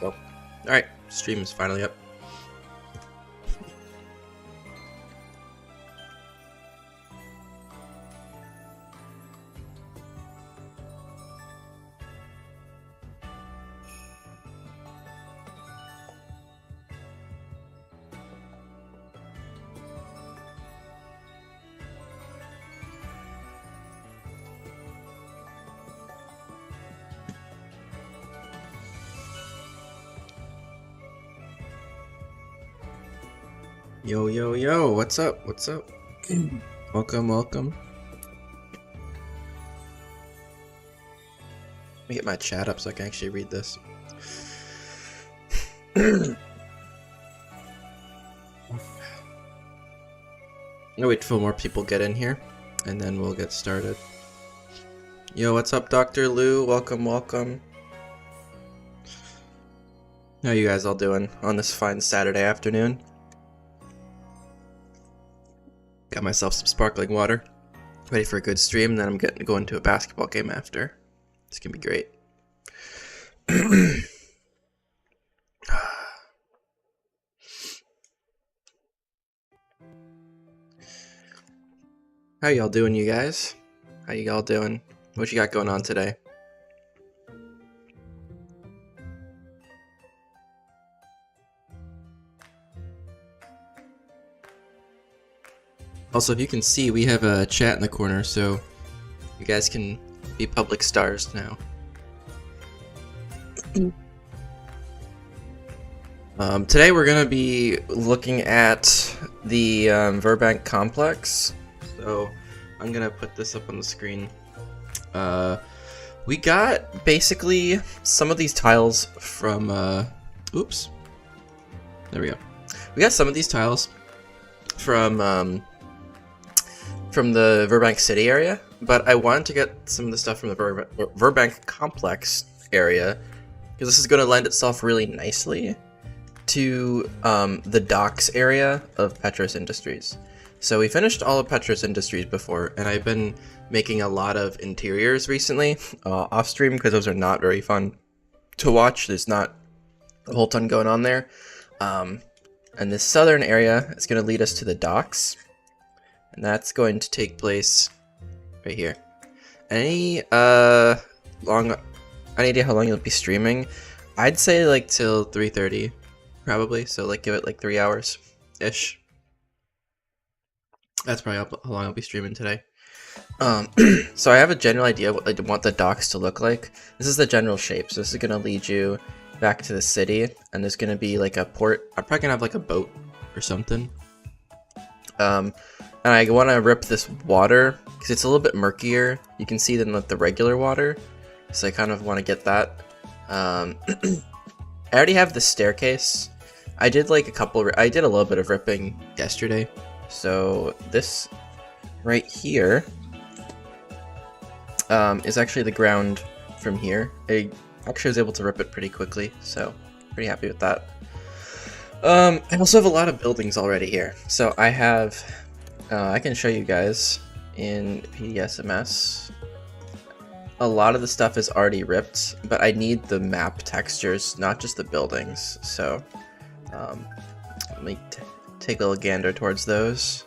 go. Alright, stream is finally up. Yo, yo, yo, what's up? What's up? Welcome, welcome. Let me get my chat up so I can actually read this. I'll wait till more people get in here, and then we'll get started. Yo, what's up, Dr. Lou? Welcome, welcome. How you guys all doing on this fine Saturday afternoon? Got myself some sparkling water, ready for a good stream, and then I'm going to a basketball game after. It's gonna be great. How y'all doing, you guys? How y'all doing? What you got going on today? Also, if you can see, we have a chat in the corner, so you guys can be public stars now. Today we're going to be looking at the Virbank complex. So I'm going to put this up on the screen. We got basically some of these tiles from... oops. There we go. We got some of these tiles from the Virbank City area, but I wanted to get some of the stuff from the Virbank complex area because this is going to lend itself really nicely to the docks area of Petros Industries. So we finished all of Petros Industries before, and I've been making a lot of interiors recently off stream because those are not very fun to watch. There's not a whole ton going on there. And this southern area is going to lead us to the docks. And that's going to take place right here. Any idea how long you'll be streaming? I'd say like till 3:30, probably. So like give it like 3 hours ish. That's probably how long I'll be streaming today. So I have a general idea of what I want the docks to look like. This is the general shape. So this is gonna lead you back to the city, and there's gonna be like a port. I'm probably gonna have like a boat or something. And I want to rip this water because it's a little bit murkier. You can see than like the regular water, so I kind of want to get that. I already have the staircase. I did like I did a little bit of ripping yesterday. So this right here is actually the ground from here. I actually was able to rip it pretty quickly, so pretty happy with that. I also have a lot of buildings already here. So I have, I can show you guys in PDSMS. A lot of the stuff is already ripped, but I need the map textures, not just the buildings. So let me take a little gander towards those.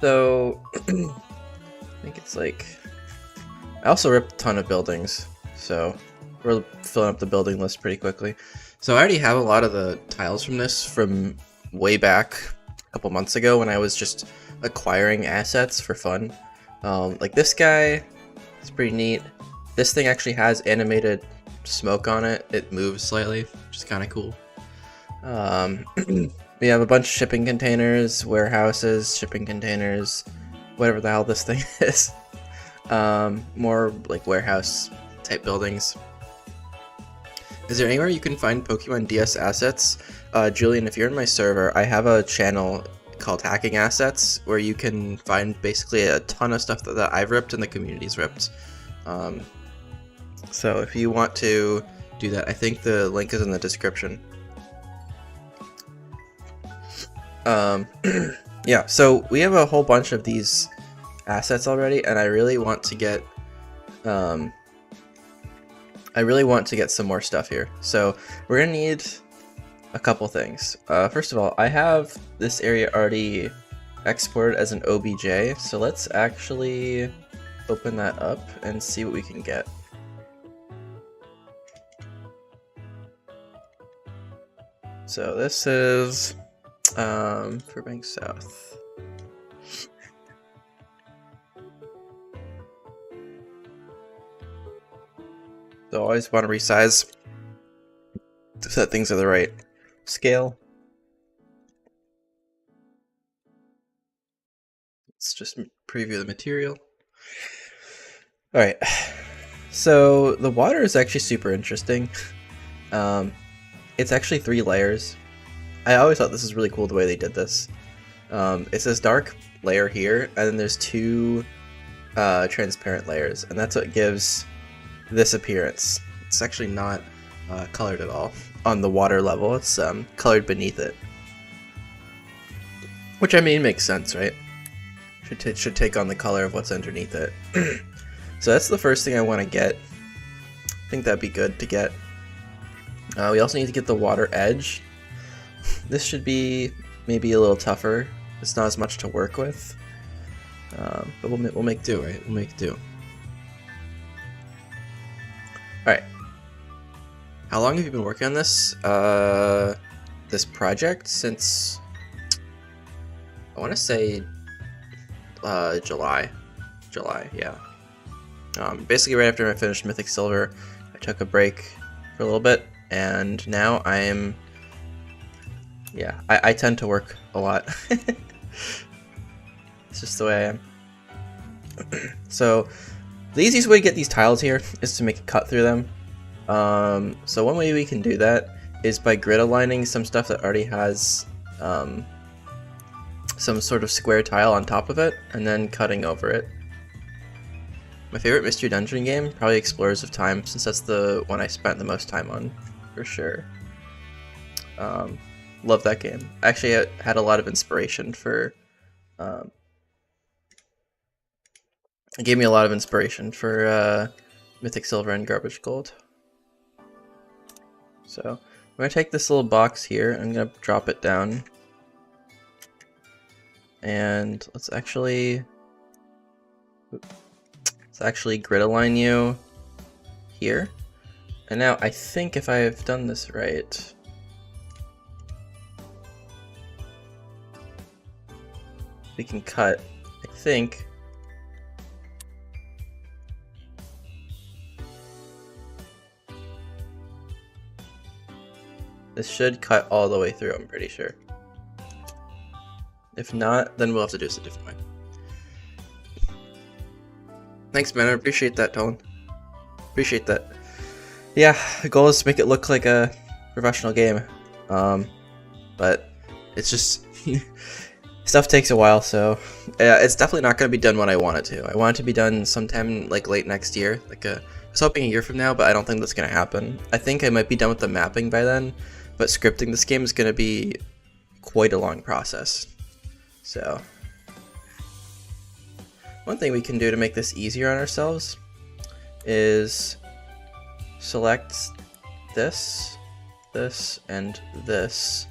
So, I think it's like... I also ripped a ton of buildings, so we're filling up the building list pretty quickly. So I already have a lot of the tiles from this from way back a couple months ago when I was just acquiring assets for fun. Like this guy, it's pretty neat. This thing actually has animated smoke on it. It moves slightly, which is kind of cool. We have a bunch of shipping containers, warehouses, shipping containers, whatever the hell this thing is. More like warehouse type buildings. Is there anywhere you can find Pokemon DS assets? Julian, if you're in my server, I have a channel called Hacking Assets where you can find basically a ton of stuff that I've ripped and the community's ripped. So if you want to do that, I think the link is in the description. Yeah, so we have a whole bunch of these assets already, and I really want to get some more stuff here. So we're gonna need a couple things. First of all, I have this area already exported as an OBJ, so let's actually open that up and see what we can get. So this is Virbank South. So I always want to resize so that things are the right scale. Let's just preview the material. Alright, so the water is actually super interesting. It's actually 3 layers. I always thought this was really cool the way they did this. It's this dark layer here, and then there's 2 transparent layers, and that's what gives this appearance. It's actually not colored at all on the water level. It's colored beneath it, which I mean makes sense, right? Should take on the color of what's underneath it. So that's the first thing I want to get. I think that'd be good to get. We also need to get the water edge. This should be maybe a little tougher. It's not as much to work with, but we'll make do, right? We'll make do. All right. How long have you been working on this? This project since I want to say July, yeah. Basically right after I finished Mythic Silver, I took a break for a little bit, and now I'm, yeah, I tend to work a lot. It's just the way I am. So the easiest way to get these tiles here is to make a cut through them. So one way we can do that is by grid aligning some stuff that already has some sort of square tile on top of it, and then cutting over it. My favorite mystery dungeon game, probably Explorers of Time, since that's the one I spent the most time on, for sure. Love that game. Actually, it had a lot of inspiration for... it gave me a lot of inspiration for Mythic Silver and Garbage Gold. So, I'm going to take this little box here, I'm going to drop it down. And let's actually grid align you here. And now I think if I've done this right, we can cut, I think. This should cut all the way through, I'm pretty sure. If not, then we'll have to do this a different way. Thanks, man. I appreciate that, Tone. Appreciate that. Yeah, the goal is to make it look like a professional game. But it's just... stuff takes a while, so... it's definitely not going to be done when I want it to. I want it to be done sometime like late next year. Like I was hoping a year from now, but I don't think that's going to happen. I think I might be done with the mapping by then, but scripting this game is going to be quite a long process. So, one thing we can do to make this easier on ourselves is select this, this, and this,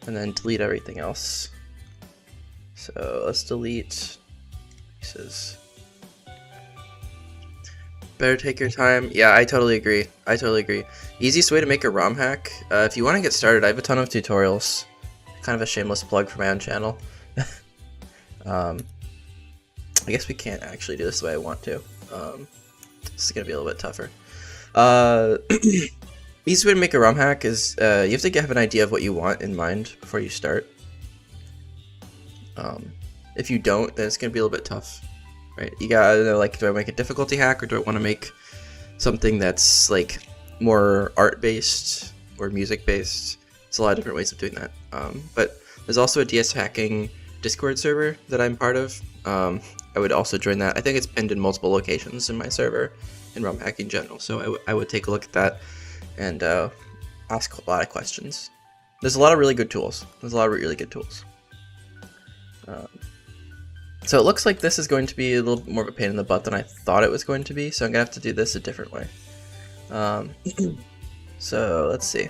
and then delete everything else. So let's delete pieces. Better take your time. Yeah, I totally agree. I totally agree. Easiest way to make a ROM hack. If you want to get started, I have a ton of tutorials. Kind of a shameless plug for my own channel. I guess we can't actually do this the way I want to. This is gonna be a little bit tougher. Easiest way to make a ROM hack is you have to have an idea of what you want in mind before you start. If you don't, then it's gonna be a little bit tough, right? You gotta know, like, do I make a difficulty hack, or do I want to make something that's like more art-based or music-based? It's a lot of different ways of doing that. But there's also a DS hacking Discord server that I'm part of. I would also join that. I think it's pinned in multiple locations in my server in ROM hacking in general, so I would take a look at that and ask a lot of questions. There's a lot of really good tools. So it looks like this is going to be a little more of a pain in the butt than I thought it was going to be, so I'm gonna have to do this a different way. So let's see.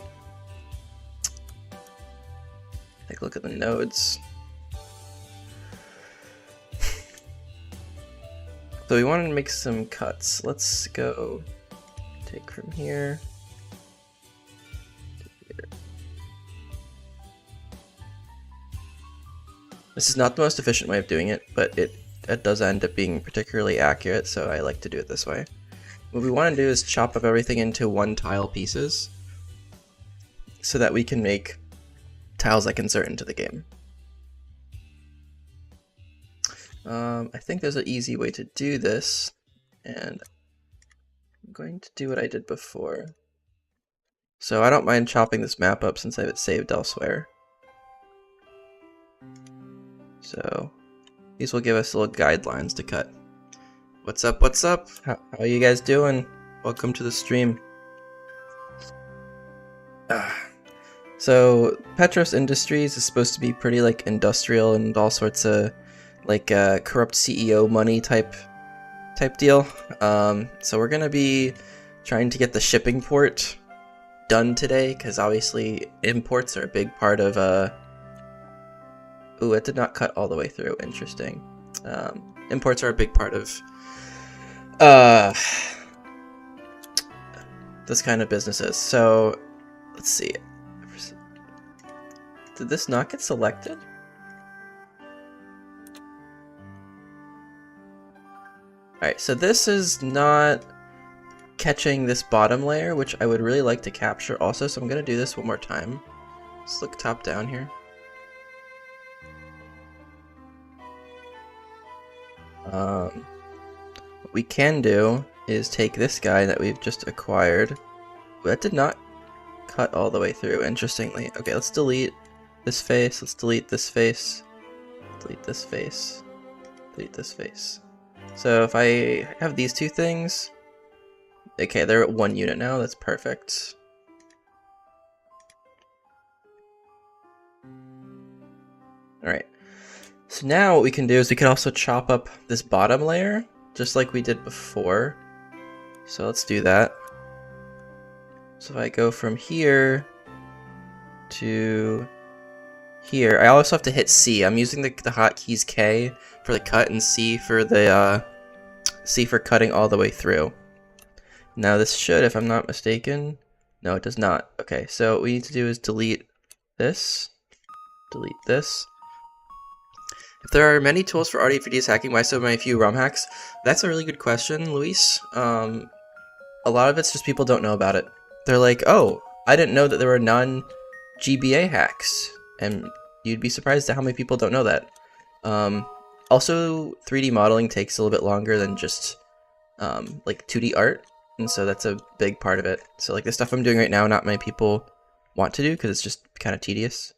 Take a look at the nodes. So we want to make some cuts. Let's go take from here to here. This is not the most efficient way of doing it, but it does end up being particularly accurate, so I like to do it this way. What we want to do is chop up everything into one tile pieces so that we can make tiles I can insert into the game. I think there's an easy way to do this, and I'm going to do what I did before. So I don't mind chopping this map up since I have it saved elsewhere. So these will give us little guidelines to cut. What's up, what's up? How are you guys doing? Welcome to the stream. So Petros Industries is supposed to be pretty like industrial and all sorts of like corrupt CEO money type deal. So we're gonna be trying to get the shipping port done today, because obviously imports are a big part of ooh, it did not cut all the way through. Interesting. Imports are a big part of this kind of businesses. So let's see. Did this not get selected? Alright, so this is not catching this bottom layer, which I would really like to capture also, so I'm going to do this one more time. Let's look top down here. What we can do is take this guy that we've just acquired. That did not cut all the way through, interestingly. Okay, let's delete this face, let's delete this face, delete this face, delete this face. So if I have these two things, okay, they're at 1 unit now, that's perfect. Alright, so now what we can do is we can also chop up this bottom layer, just like we did before. So let's do that. So if I go from here to here, I also have to hit C. I'm using the hotkeys K for the cut and C for the C for cutting all the way through. Now this should, if I'm not mistaken, no, it does not. Okay, so what we need to do is delete this, delete this. If there are many tools for RDFDS hacking, why so many few ROM hacks? That's a really good question, Luis. A lot of it's just people don't know about it. They're like, oh, I didn't know that there were non-GBA hacks. And you'd be surprised at how many people don't know that. Also, 3D modeling takes a little bit longer than just like 2D art. And so that's a big part of it. So like the stuff I'm doing right now, not many people want to do because it's just kind of tedious.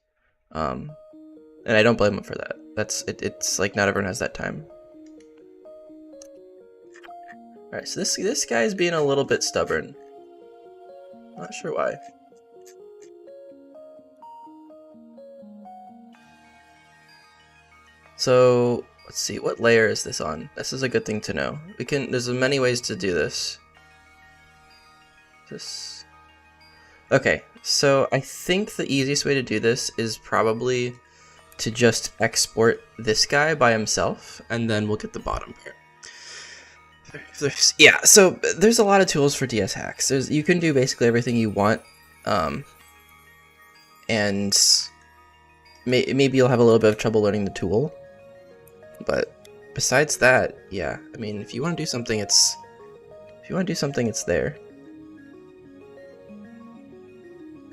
And I don't blame them for that. It's like not everyone has that time. Alright, so this guy's being a little bit stubborn. Not sure why. So let's see, what layer is this on? This is a good thing to know. There's many ways to do this. Okay, so I think the easiest way to do this is probably to just export this guy by himself, and then we'll get the bottom part. Yeah, so there's a lot of tools for DS hacks. You can do basically everything you want, and maybe you'll have a little bit of trouble learning the tool. But besides that, yeah, I mean, if you want to do something, it's there.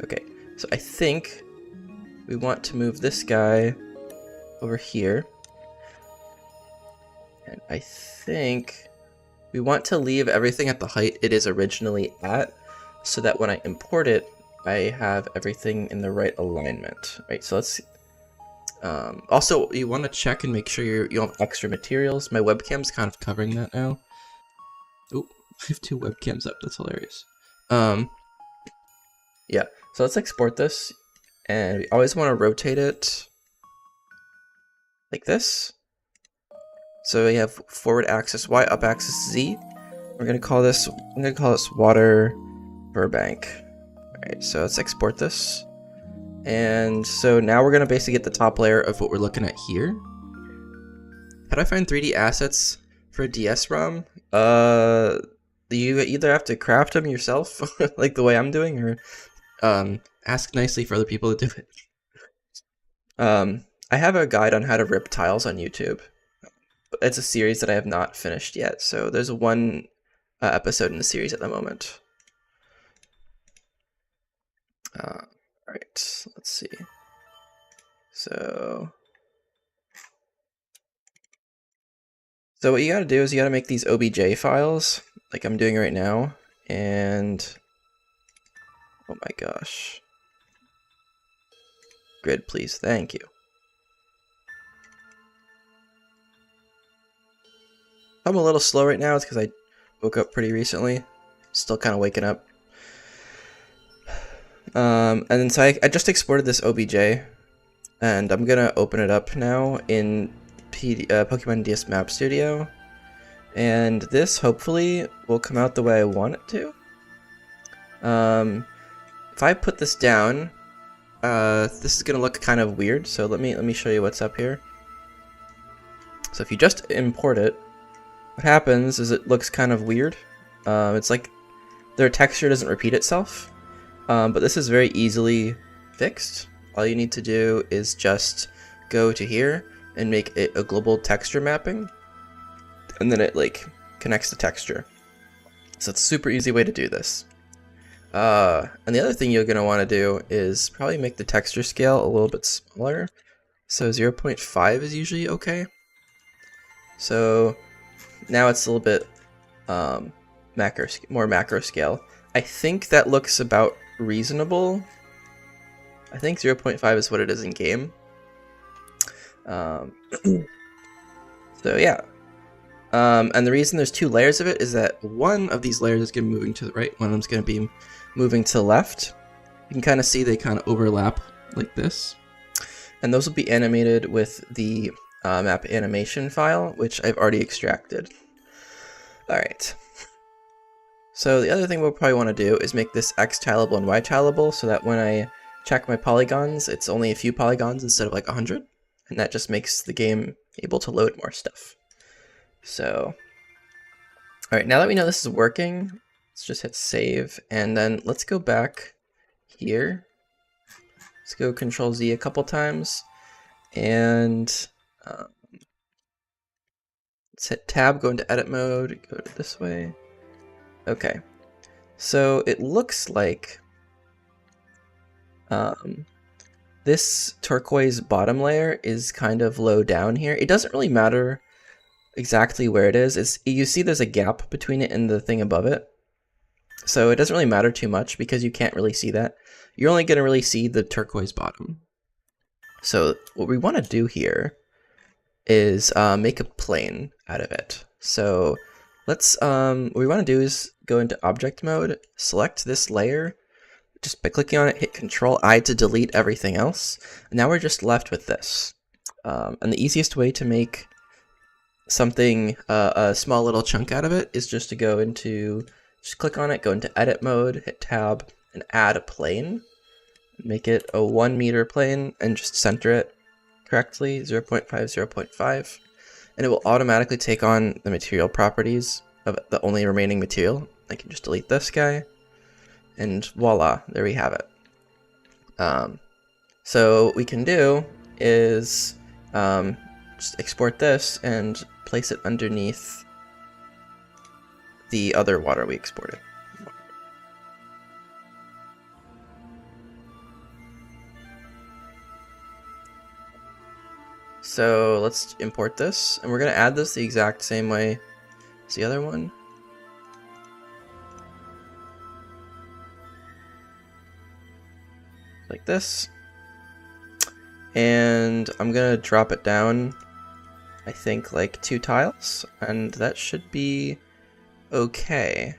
Okay, so I think we want to move this guy over here. And I think we want to leave everything at the height it is originally at, so that when I import it, I have everything in the right alignment. Right, so let's see. Also, you want to check and make sure you have extra materials. My webcam's kind of covering that now. Oh, I have 2 webcams up. That's hilarious. Yeah, so let's export this, and we always want to rotate it like this. So we have forward axis Y, up axis Z. I'm gonna call this water Virbank. Alright, so let's export this. And so now we're gonna basically get the top layer of what we're looking at here. How do I find 3D assets for a DS ROM? You either have to craft them yourself, like the way I'm doing, or ask nicely for other people to do it. I have a guide on how to rip tiles on YouTube. It's a series that I have not finished yet, so there's one episode in the series at the moment. Alright, let's see. So what you gotta do is you gotta make these OBJ files, like I'm doing right now, and oh my gosh. Grid, please, thank you. I'm a little slow right now, it's because I woke up pretty recently. Still kind of waking up. And then so I just exported this OBJ, and I'm gonna open it up now in Pokemon DS Map Studio, and this hopefully will come out the way I want it to. If I put this down, this is gonna look kind of weird. So let me show you what's up here. So if you just import it, what happens is it looks kind of weird. It's like their texture doesn't repeat itself. But this is very easily fixed. All you need to do is just go to here and make it a global texture mapping, and then it like connects the texture. So it's a super easy way to do this. And the other thing you're gonna want to do is probably make the texture scale a little bit smaller. So 0.5 is usually okay. So now it's a little bit more macro scale. I think that looks about reasonable. I think 0.5 is what it is in game. So yeah. And the reason there's two layers of it is that one of these layers is going to be moving to the right, one of them's going to be moving to the left. You can kind of see they kind of overlap like this. And those will be animated with the map animation file, which I've already extracted. Alright. So the other thing we'll probably want to do is make this X tileable and Y tileable, so that when I check my polygons, it's only a few polygons instead of like 100. And that just makes the game able to load more stuff. So, alright, now that we know this is working, let's just hit save, and then let's go back here. Let's go Control Z a couple times, and let's hit tab, go into edit mode, go to this way. Okay, so it looks like this turquoise bottom layer is kind of low down here. It doesn't really matter exactly where it is. You see there's a gap between it and the thing above it. So it doesn't really matter too much because you can't really see that. You're only going to really see the turquoise bottom. So what we want to do here is make a plane out of it. So let's, what we want to do is go into object mode, select this layer, just by clicking on it, hit Control I to delete everything else. And now we're just left with this. And the easiest way to make something, a small little chunk out of it, is just to go into, just click on it, go into edit mode, hit tab, and add a plane. Make it a 1 meter plane and just center it correctly, 0.5, 0.5. And it will automatically take on the material properties of the only remaining material. I can just delete this guy, and voila, there we have it. So what we can do is just export this and place it underneath the other water we exported. So let's import this, and we're going to add this the exact same way as the other one. Like this. And I'm going to drop it down, I think, like 2 tiles, and that should be okay.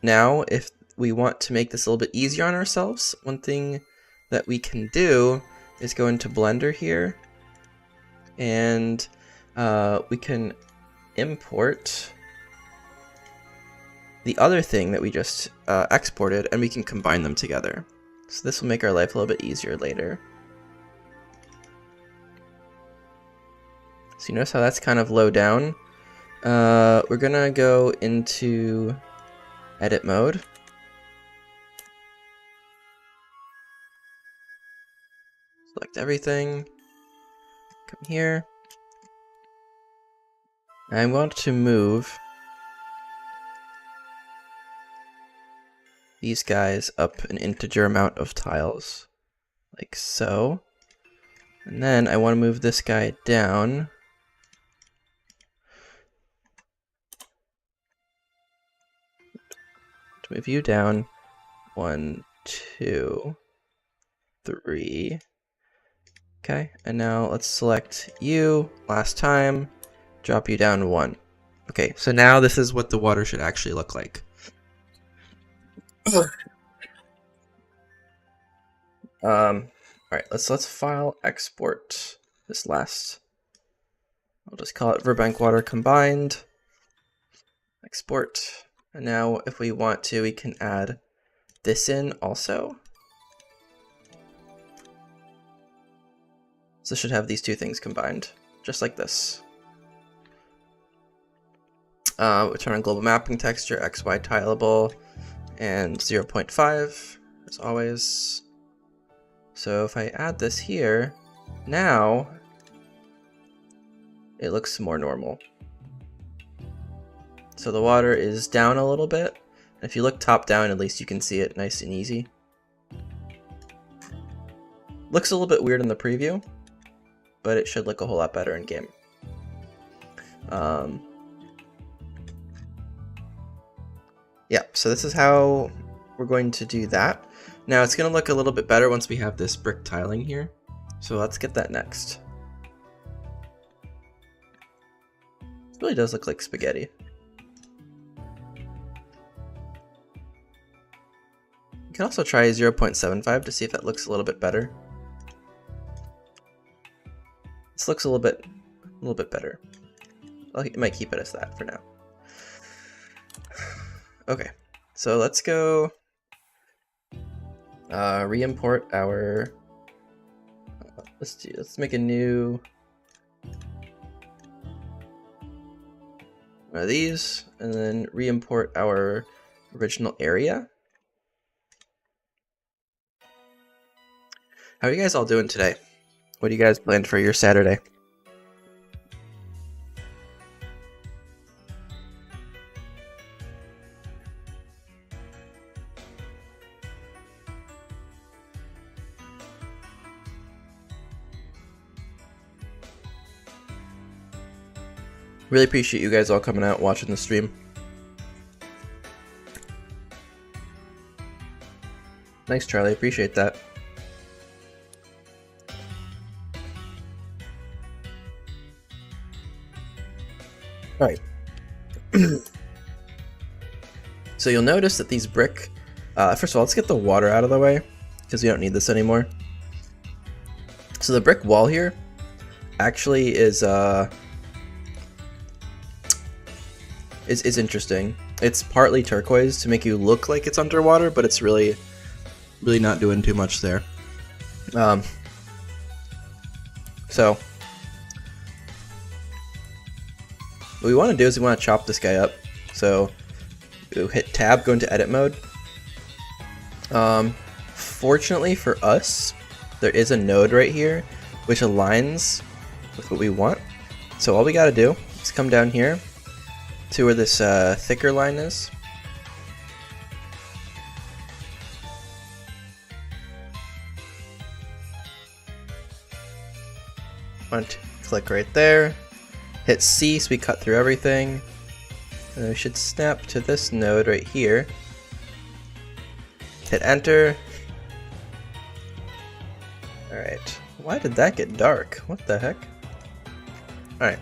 Now, if we want to make this a little bit easier on ourselves, one thing that we can do is go into Blender here, and we can import the other thing that we just exported, and we can combine them together. So this will make our life a little bit easier later. So you notice how that's kind of low down. We're gonna go into edit mode. Select everything. Come here. I want to move these guys up an integer amount of tiles, like so. And then I want to move this guy down to move you down 1, 2, 3. Okay, and now let's select you last time, drop you down 1. Okay, so now this is what the water should actually look like. Alright, let's file export this last. I'll just call it Virbank water combined. Export. And now if we want to, we can add this in also. So this should have these two things combined, just like this. We turn on global mapping texture, XY tileable, and 0.5 as always. So if I add this here, now it looks more normal. So the water is down a little bit. If you look top down, at least you can see it nice and easy. Looks a little bit weird in the preview, but it should look a whole lot better in game. Yeah, so this is how we're going to do that. Now it's going to look a little bit better once we have this brick tiling here. So let's get that next. It really does look like spaghetti. You can also try 0.75 to see if that looks a little bit better. This looks a little bit better. I might keep it as that for now. Okay, so let's go re-import our. Let's make a new one of these, and then re-import our original area. How are you guys all doing today? What do you guys plan for your Saturday? Really appreciate you guys all coming out watching the stream. Thanks, Charlie. Appreciate that. All right. So you'll notice that these brick. First of all, let's get the water out of the way because we don't need this anymore. So the brick wall here actually is interesting. It's partly turquoise to make you look like it's underwater, but it's really not doing too much there. So what we want to do is we want to chop this guy up. So we'll hit tab, go into edit mode. Fortunately for us, there is a node right here which aligns with what we want. So all we got to do is come down here to where this thicker line is. Want to click right there, hit C so we cut through everything, and we should snap to this node right here. Hit enter. Alright, why did that get dark? What the heck? Alright.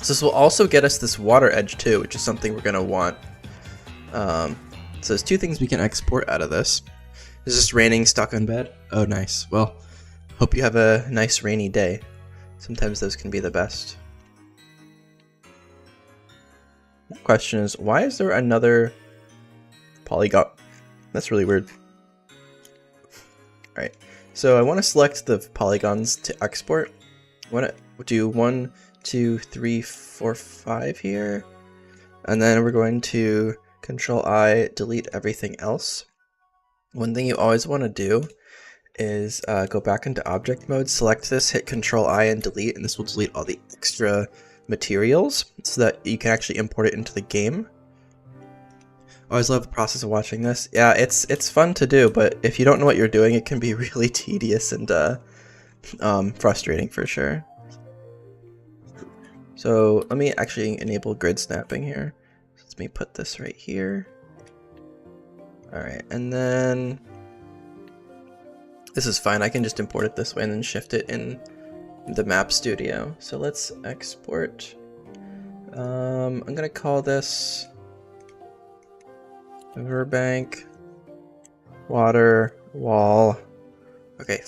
So this will also get us this water edge too, which is something we're going to want. So there's two things we can export out of this. Is this raining stuck on bed? Oh, nice. Well, hope you have a nice rainy day. Sometimes those can be the best. The question is, why is there another polygon? That's really weird. Alright, so I want to select the polygons to export. I want to do 1, 2, 3, 4, 5 here. And then we're going to Control I, delete everything else. One thing you always want to do is go back into object mode, select this, hit Control I and delete, and this will delete all the extra materials so that you can actually import it into the game. I always love the process of watching this. Yeah, it's fun to do, but if you don't know what you're doing, it can be really tedious and frustrating for sure. So let me actually enable grid snapping here. Let me put this right here. Alright, and then this is fine. I can just import it this way and then shift it in the map studio. So let's export. I'm gonna call this Virbank water wall. Okay,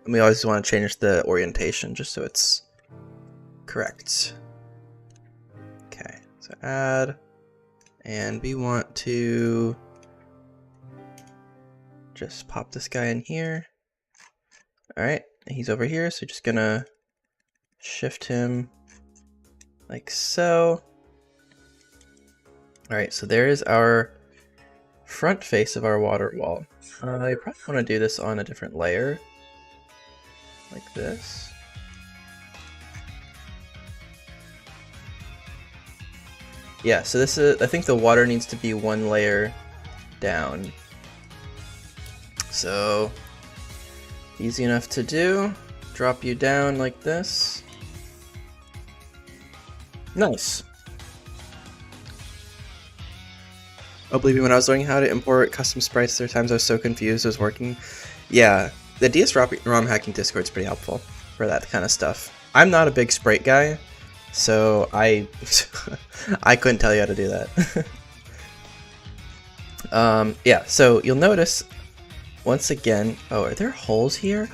and we always want to change the orientation just so it's correct. Okay, so add, and we want to just pop this guy in here. Alright, he's over here, so just gonna shift him like so. Alright, so there is our front face of our water wall. I probably want to do this on a different layer, like this. Yeah, so this is, I think the water needs to be one layer down. So, easy enough to do. Drop you down like this. Nice. Oh, believe me, when I was learning how to import custom sprites, there were times I was so confused it was working. Yeah, the DS-ROM hacking Discord's pretty helpful for that kind of stuff. I'm not a big sprite guy, so I couldn't tell you how to do that. Yeah, so you'll notice, once again, oh, are there holes here?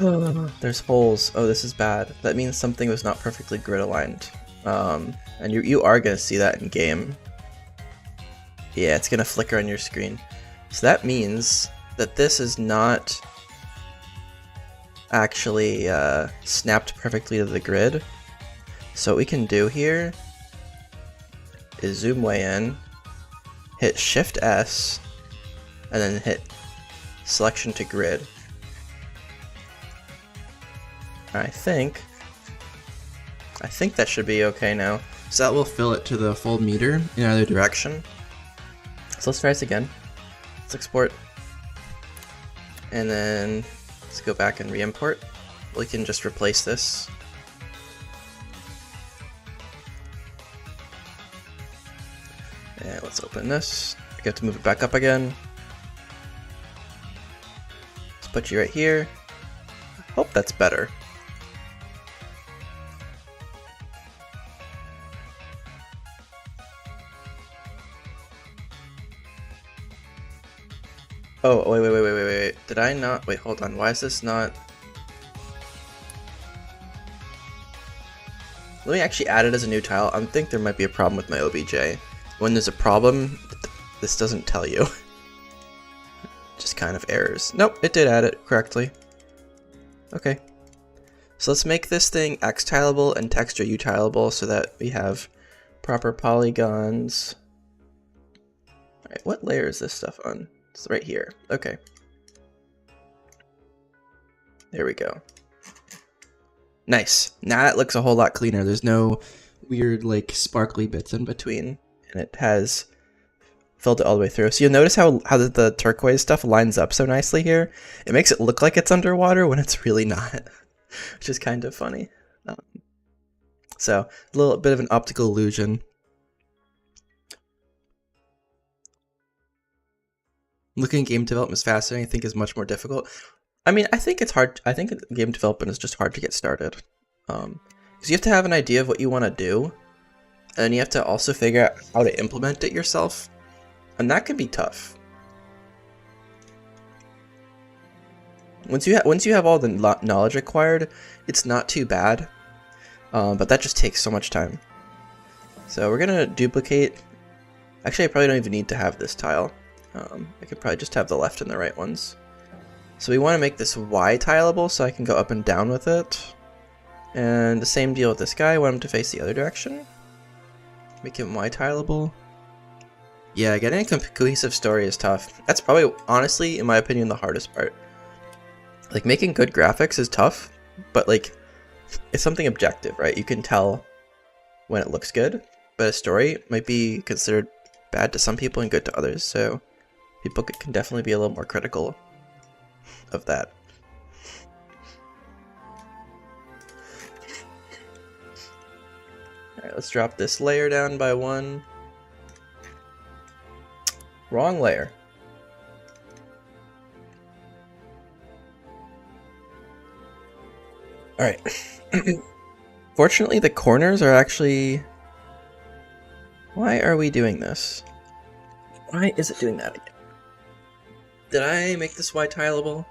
There's holes. Oh, this is bad. That means something was not perfectly grid aligned. And you are going to see that in game. Yeah, it's going to flicker on your screen. So that means that this is not actually snapped perfectly to the grid. So what we can do here is zoom way in, hit Shift S, and then hit selection to grid. I think that should be okay now. So that will fill it to the full meter in either direction. So let's try this again. Let's export. And then let's go back and re-import. We can just replace this. And let's open this. We have to move it back up again. Let's put you right here. Hope that's better. Oh, wait. Did I not? Wait, hold on. Why is this not? Let me actually add it as a new tile. I think there might be a problem with my OBJ. When there's a problem, this doesn't tell you. Just kind of errors. Nope, it did add it correctly. Okay. So let's make this thing X tileable and texture U tileable so that we have proper polygons. Alright, what layer is this stuff on? It's right here. Okay. There we go. Nice. Now it looks a whole lot cleaner. There's no weird, like, sparkly bits in between. And it has filled it all the way through. So you'll notice how the turquoise stuff lines up so nicely here. It makes it look like it's underwater when it's really not, which is kind of funny. So a little bit of an optical illusion. Looking at game development is fascinating. I think is much more difficult. I mean, I think it's hard. I think game development is just hard to get started. Because you have to have an idea of what you want to do, and you have to also figure out how to implement it yourself, and that can be tough. Once you have all the knowledge acquired, it's not too bad, but that just takes so much time. So we're gonna duplicate. Actually, I probably don't even need to have this tile. I could probably just have the left and the right ones. So we want to make this Y tileable so I can go up and down with it. And the same deal with this guy. I want him to face the other direction. Make him Y tileable. Yeah, getting a cohesive story is tough. That's probably, honestly, in my opinion, the hardest part. Like, making good graphics is tough, but like, it's something objective, right? You can tell when it looks good, but a story might be considered bad to some people and good to others, so people can definitely be a little more critical of that. Alright, let's drop this layer down by 1. Wrong layer. Alright. Fortunately, the corners are actually... Why are we doing this? Why is it doing that again? Did I make this Y tileable?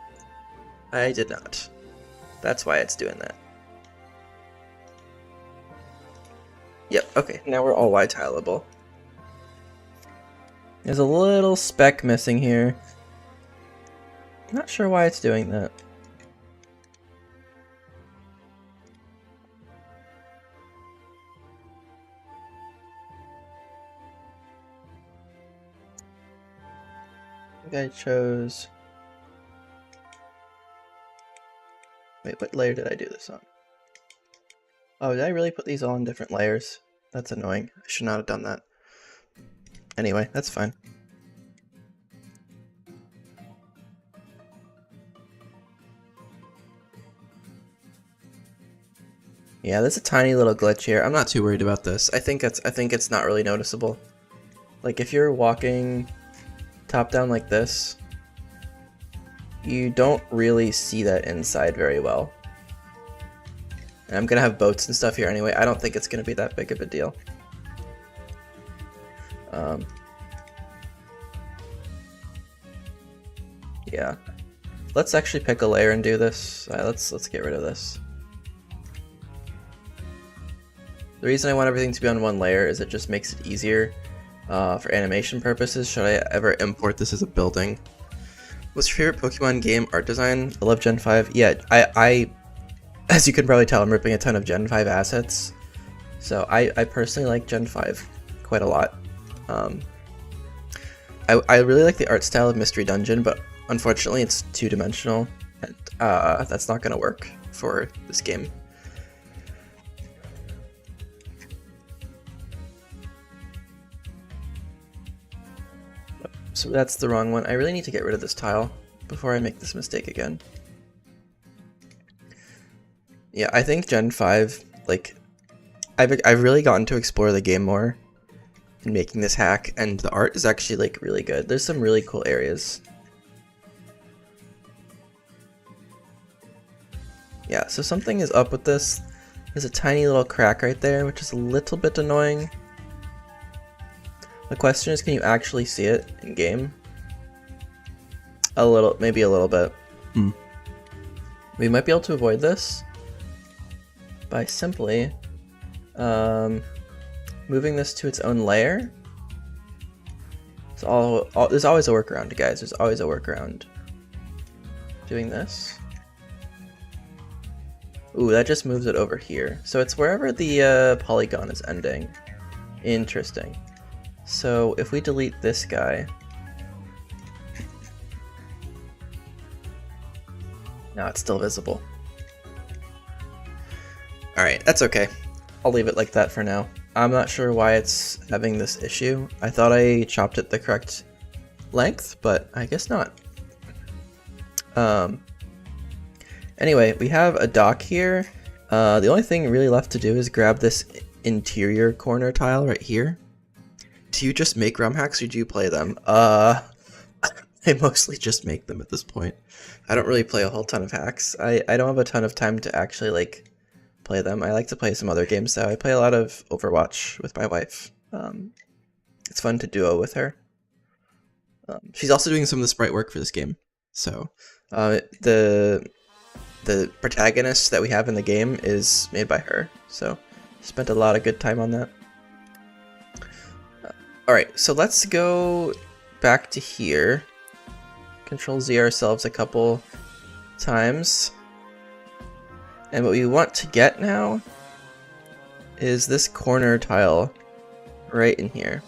I did not. That's why it's doing that. Yep, okay, now we're all Y tileable. There's a little speck missing here. Not sure why it's doing that. I think I chose... Wait, what layer did I do this on? Oh, did I really put these all in different layers? That's annoying. I should not have done that. Anyway, that's fine. Yeah, there's a tiny little glitch here. I'm not too worried about this. I think it's not really noticeable. Like, if you're walking top down like this, you don't really see that inside very well. And I'm gonna have boats and stuff here anyway. I don't think it's gonna be that big of a deal. Yeah. Let's actually pick a layer and do this. Let's get rid of this. The reason I want everything to be on one layer is it just makes it easier for animation purposes should I ever import this as a building. What's your favorite Pokemon game art design? I love Gen 5. Yeah, I as you can probably tell, I'm ripping a ton of Gen 5 assets. So I personally like Gen 5 quite a lot. I really like the art style of Mystery Dungeon, but unfortunately it's two-dimensional, and that's not going to work for this game. So that's the wrong one. I really need to get rid of this tile before I make this mistake again. Yeah, I think Gen 5, like, I've really gotten to explore the game more in making this hack, and the art is actually, like, really good. There's some really cool areas. Yeah, so something is up with this. There's a tiny little crack right there, which is a little bit annoying. The question is, can you actually see it in game? A little, maybe a little bit. We might be able to avoid this by simply moving this to its own layer. There's always a workaround, guys. There's always a workaround. Doing this. Ooh, that just moves it over here. So it's wherever the polygon is ending. Interesting. So if we delete this guy, now it's still visible. Alright, that's okay. I'll leave it like that for now. I'm not sure why it's having this issue. I thought I chopped it the correct length, but I guess not. Anyway, we have a dock here. The only thing really left to do is grab this interior corner tile right here. Do you just make ROM hacks or do you play them? I mostly just make them at this point. I don't really play a whole ton of hacks. I don't have a ton of time to actually, like, play them. I like to play some other games though. I play a lot of Overwatch with my wife. It's fun to duo with her. She's also doing some of the sprite work for this game, so The protagonist that we have in the game is made by her, so spent a lot of good time on that. Alright, so let's go back to here. Control Z ourselves a couple times. And what we want to get now is this corner tile right in here.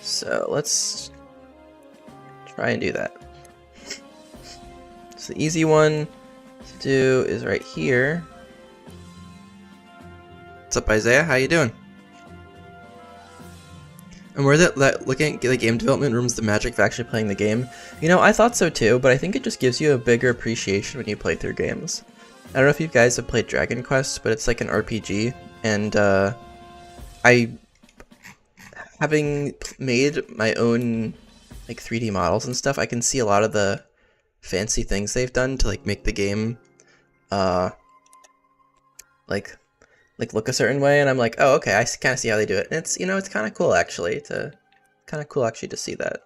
So let's try and do that. So the easy one to do is right here. What's up, Isaiah? How you doing? And where that looking at the game development room's the magic of actually playing the game. You know, I thought so too, but I think it just gives you a bigger appreciation when you play through games. I don't know if you guys have played Dragon Quest, but it's like an RPG, and having made my own like 3D models and stuff, I can see a lot of the fancy things they've done to like make the game like look a certain way, and I'm like, oh, okay, I kind of see how they do it. And it's, you know, it's kind of cool actually to see that.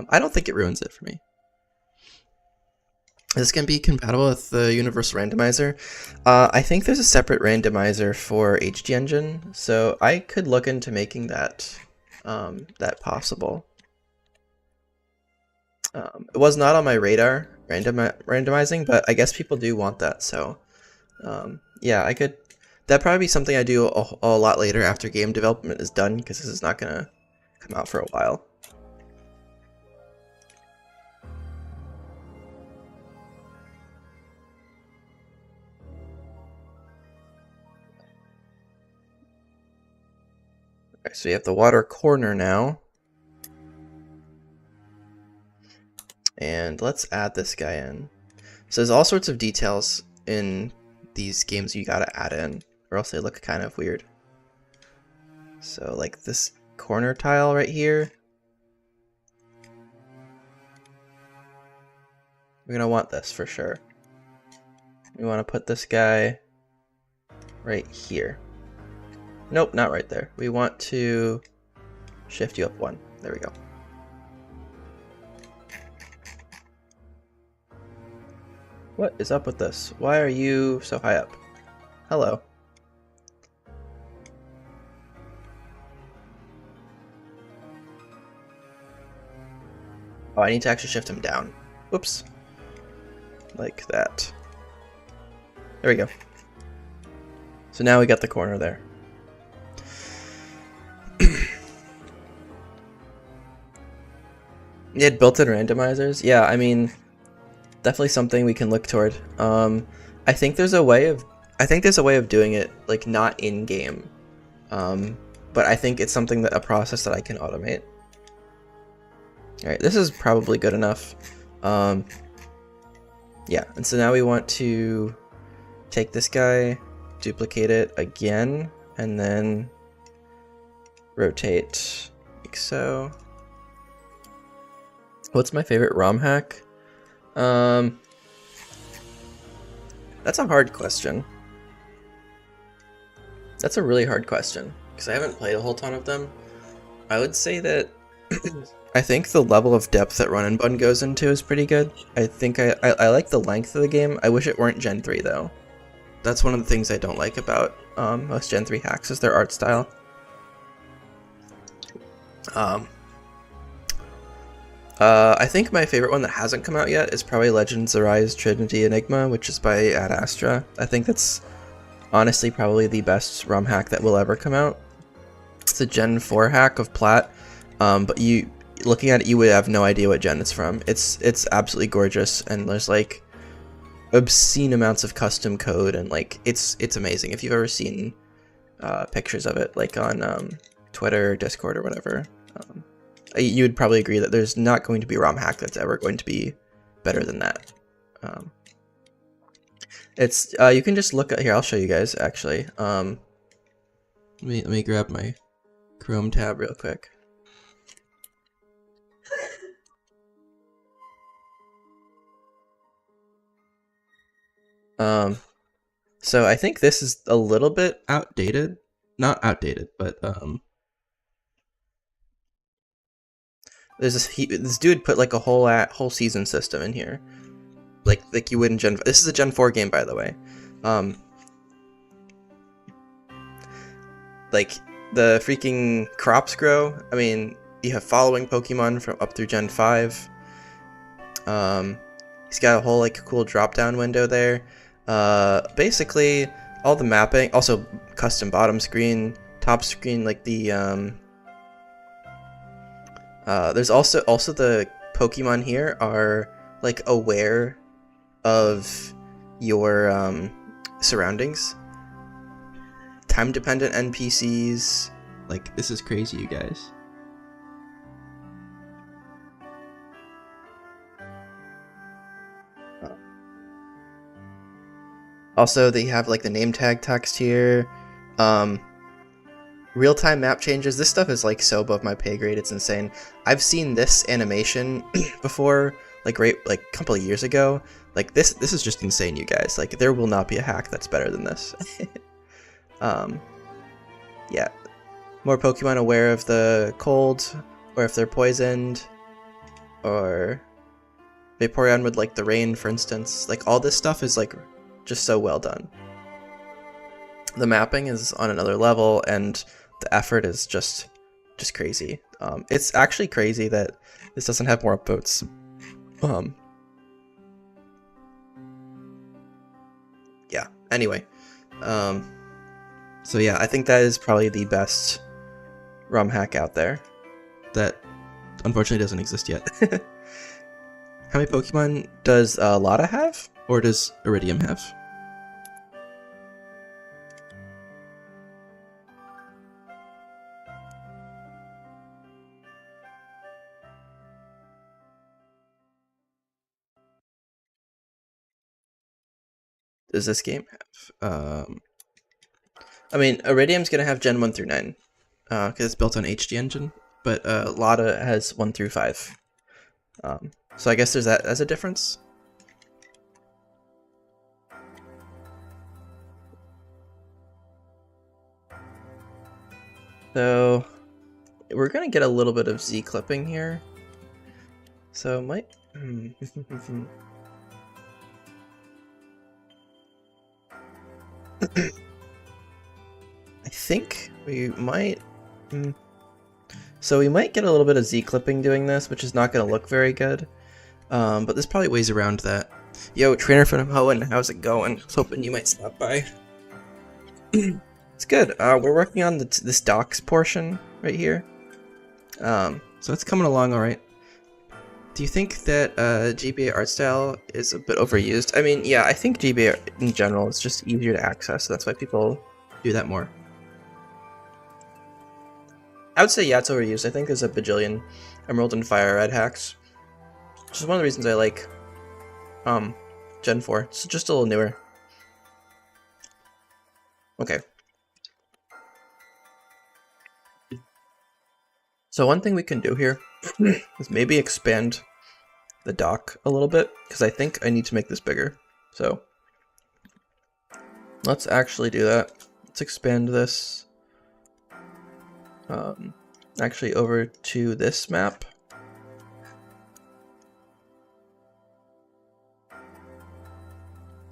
I don't think it ruins it for me. This can be compatible with the Universal Randomizer. I think there's a separate randomizer for HD Engine, so I could look into making that possible. It was not on my radar, randomizing, but I guess people do want that, so yeah, I could. That'd probably be something I do a lot later after game development is done, because this is not gonna come out for a while. Alright, so we have the water corner now. And let's add this guy in. So there's all sorts of details in these games you gotta add in, or else they look kind of weird. So like this corner tile right here, we're gonna want this for sure. We want to put this guy right here. Nope, not right there. We want to shift you up one. There we go. What is up with this? Why are you so high up? Hello. Oh, I need to actually shift him down. Whoops. Like that. There we go. So now we got the corner there. You had built-in randomizers? Yeah, I mean, definitely something we can look toward. I think there's a way of doing it like not in game, but I think it's something that a process that I can automate. All right, this is probably good enough. Yeah, and so now we want to take this guy, duplicate it again, and then rotate like so. What's my favorite ROM hack? That's a hard question. That's a really hard question, because I haven't played a whole ton of them. I would say that I think the level of depth that Run and Bun goes into is pretty good. I think I like the length of the game. I wish it weren't Gen 3 though. That's one of the things I don't like about most Gen 3 hacks is their art style. I think my favorite one that hasn't come out yet is probably Legends Arise Trinity Enigma, which is by Ad Astra. I think that's honestly probably the best ROM hack that will ever come out. It's a Gen 4 hack of Plat, but looking at it, you would have no idea what gen it's from. It's absolutely gorgeous, and there's like obscene amounts of custom code, and like it's amazing. If you've ever seen pictures of it, like on Twitter, Discord, or whatever. You would probably agree that there's not going to be a ROM hack that's ever going to be better than that. It's you can just look at here. I'll show you guys actually. Let me grab my Chrome tab real quick. So I think this is a little bit outdated. Not outdated, but There's this dude put like a whole season system in here, like you would in Gen. This is a Gen 4 game, by the way. Like the freaking crops grow. I mean, you have following Pokemon from up through Gen 5. He's got a whole like cool drop down window there. Basically all the mapping, also custom bottom screen, top screen, like the there's also the Pokemon here are like aware of your surroundings. Time dependent NPCs. Like, this is crazy, you guys. Also, they have like the name tag text here. Real-time map changes. This stuff is like so above my pay grade, it's insane. I've seen this animation before, like a couple of years ago. Like this is just insane, you guys. Like, there will not be a hack that's better than this. Yeah. More Pokemon aware of the cold, or if they're poisoned, or Vaporeon would like the rain, for instance. Like, all this stuff is like just so well done. The mapping is on another level, and the effort is just crazy. It's actually crazy that this doesn't have more upvotes. Yeah. Anyway, so yeah, I think that is probably the best ROM hack out there. That unfortunately doesn't exist yet. How many Pokemon does Lotta have, or does Iridium have? Does this game have? I mean, Iridium's gonna have Gen 1 through 9, because it's built on HD Engine, but Lotta has 1 through 5. So I guess there's that as a difference. So we're gonna get a little bit of Z clipping here. So might. I think we might. So we might get a little bit of Z clipping doing this, which is not going to look very good. But there's probably ways around that. Yo, Trainer from Hoenn, how's it going? I was hoping you might stop by. It's good. We're working on this docks portion right here. So it's coming along all right. Do you think that GBA art style is a bit overused? I mean, yeah, I think GBA in general is just easier to access, so that's why people do that more. I would say, yeah, it's overused. I think there's a bajillion Emerald and Fire Red hacks, which is one of the reasons I like Gen 4. It's just a little newer. Okay. So one thing we can do here is maybe expand the dock a little bit, because I think I need to make this bigger. So let's actually do that. Let's expand this actually over to this map.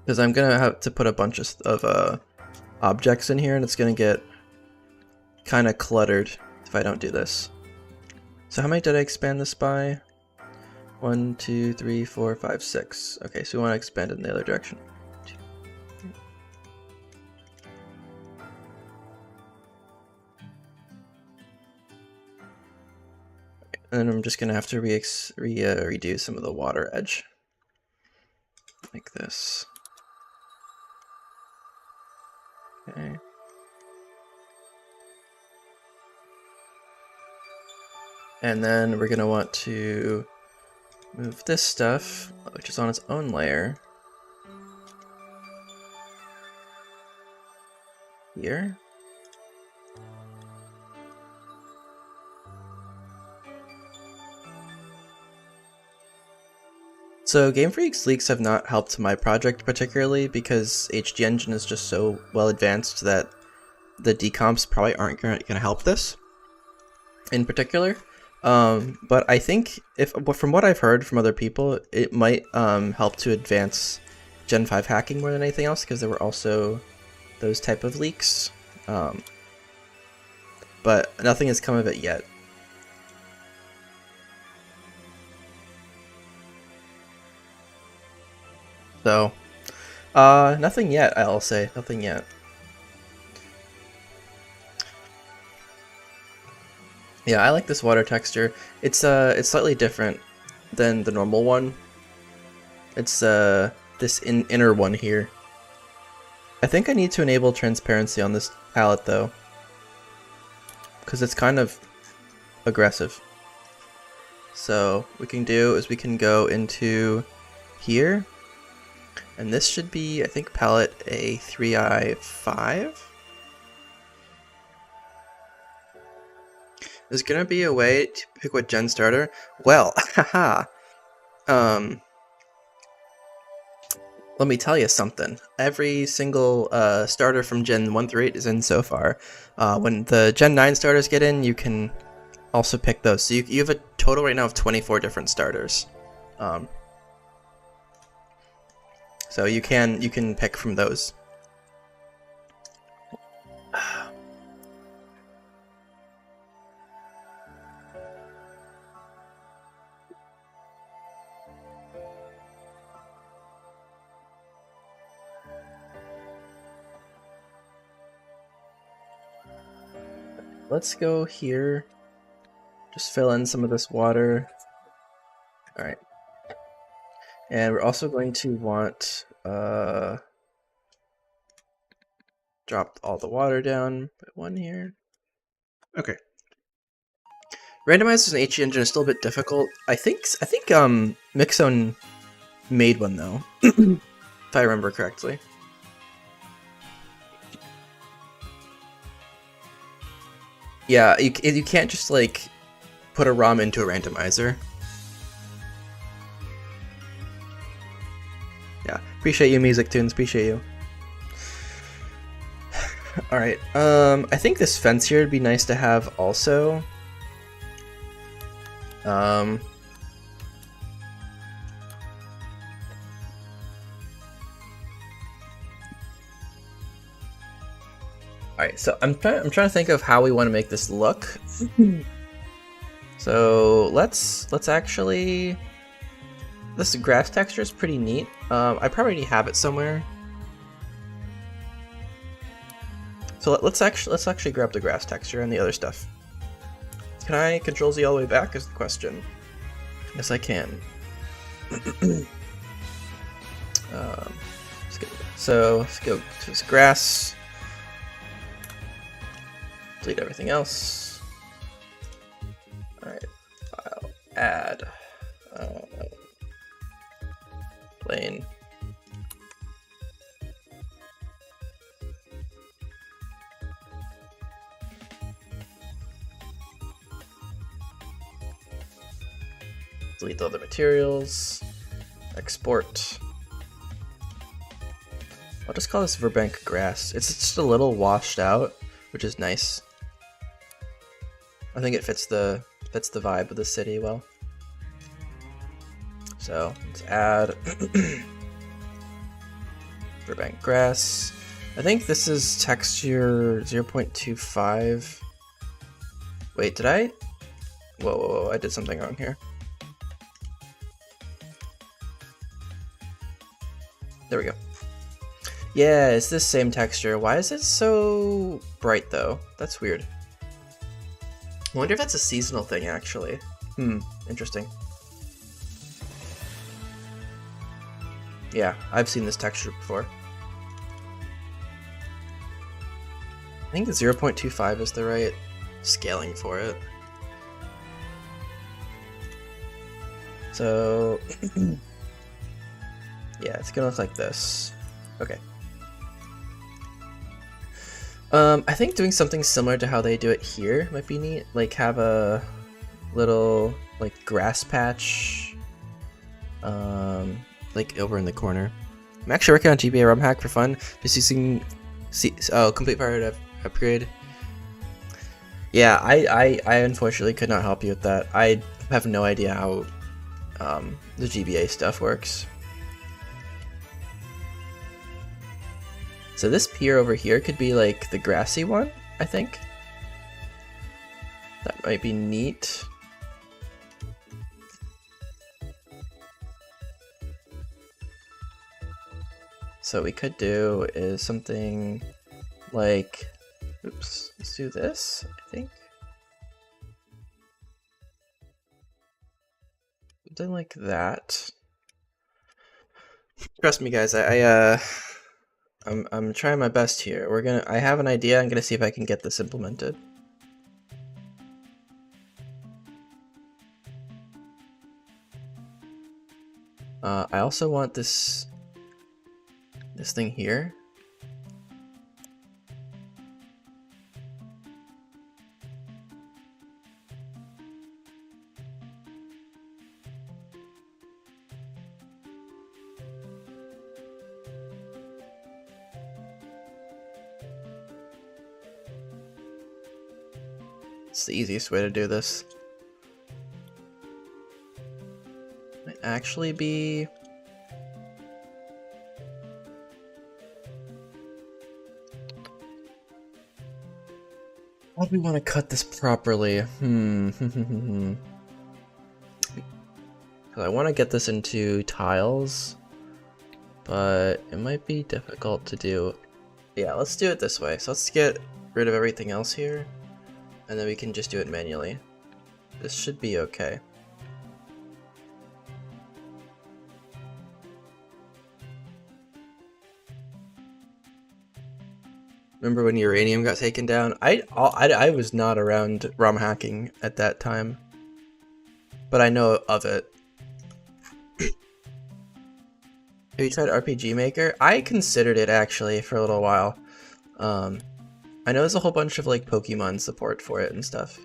Because I'm gonna have to put a bunch of objects in here, and it's gonna get kind of cluttered if I don't do this. So how many did I expand this by? 1, 2, 3, 4, 5, 6. Okay, so we want to expand it in the other direction. 2, 3. Okay, and then I'm just gonna have to redo some of the water edge, like this. Okay. And then we're going to want to move this stuff, which is on its own layer, here. So Game Freak's leaks have not helped my project particularly, because HD Engine is just so well advanced that the decomps probably aren't going to help this in particular. But I think from what I've heard from other people, it might help to advance Gen 5 hacking more than anything else, because there were also those type of leaks. But nothing has come of it yet. So, nothing yet, I'll say. Nothing yet. Yeah, I like this water texture. It's slightly different than the normal one. It's this inner one here. I think I need to enable transparency on this palette though, because it's kind of aggressive. So what we can do is we can go into here, and this should be, I think, palette A3i5. There's gonna be a way to pick what gen starter. Well, haha. Let me tell you something. Every single starter from Gen 1 through 8 is in so far. When the Gen 9 starters get in, you can also pick those. So you have a total right now of 24 different starters. So you can pick from those. Let's go here. Just fill in some of this water. Alright. And we're also going to want drop all the water down by one here. Okay. Randomizers in HE Engine is still a bit difficult. I think Mixzone made one though, if I remember correctly. Yeah, you can't just like put a ROM into a randomizer. Yeah, appreciate you, Music Tunes. Appreciate you. All right. I think this fence here would be nice to have also. Alright, so I'm trying to think of how we want to make this look. So let's actually, this grass texture is pretty neat. I probably already have it somewhere. So let's actually grab the grass texture and the other stuff. Can I Control Z all the way back is the question. Yes, I can. Let's go to this grass. Delete everything else. Alright, file, add, plane. Delete the other materials, export. I'll just call this Virbank grass. It's just a little washed out, which is nice. I think it fits the vibe of the city well. So let's add Virbank grass. I think this is texture 0.25. Wait, did I? Whoa, I did something wrong here. There we go. Yeah, it's this same texture. Why is it so bright though? That's weird. I wonder if that's a seasonal thing actually. Interesting. Yeah, I've seen this texture before. I think the 0.25 is the right scaling for it. So yeah, it's gonna look like this. Okay. I think doing something similar to how they do it here might be neat. Like have a little like grass patch, like over in the corner. I'm actually working on GBA ROM hack for fun, just using complete pirate upgrade. Yeah, I unfortunately could not help you with that. I have no idea how the GBA stuff works. So this pier over here could be like the grassy one, I think. That might be neat. So what we could do is something like, oops, let's do this, I think. Something like that. Trust me, guys. I'm trying my best here. I have an idea. I'm gonna see if I can get this implemented. I also want this thing here. It's the easiest way to do this. Might actually be... How do we want to cut this properly? Because I want to get this into tiles, but it might be difficult to do. Yeah, let's do it this way. So let's get rid of everything else here, and then we can just do it manually. This should be okay. Remember when Iridium got taken down? I was not around ROM hacking at that time, but I know of it. Have you tried RPG Maker? I considered it actually for a little while. I know there's a whole bunch of like Pokemon support for it and stuff,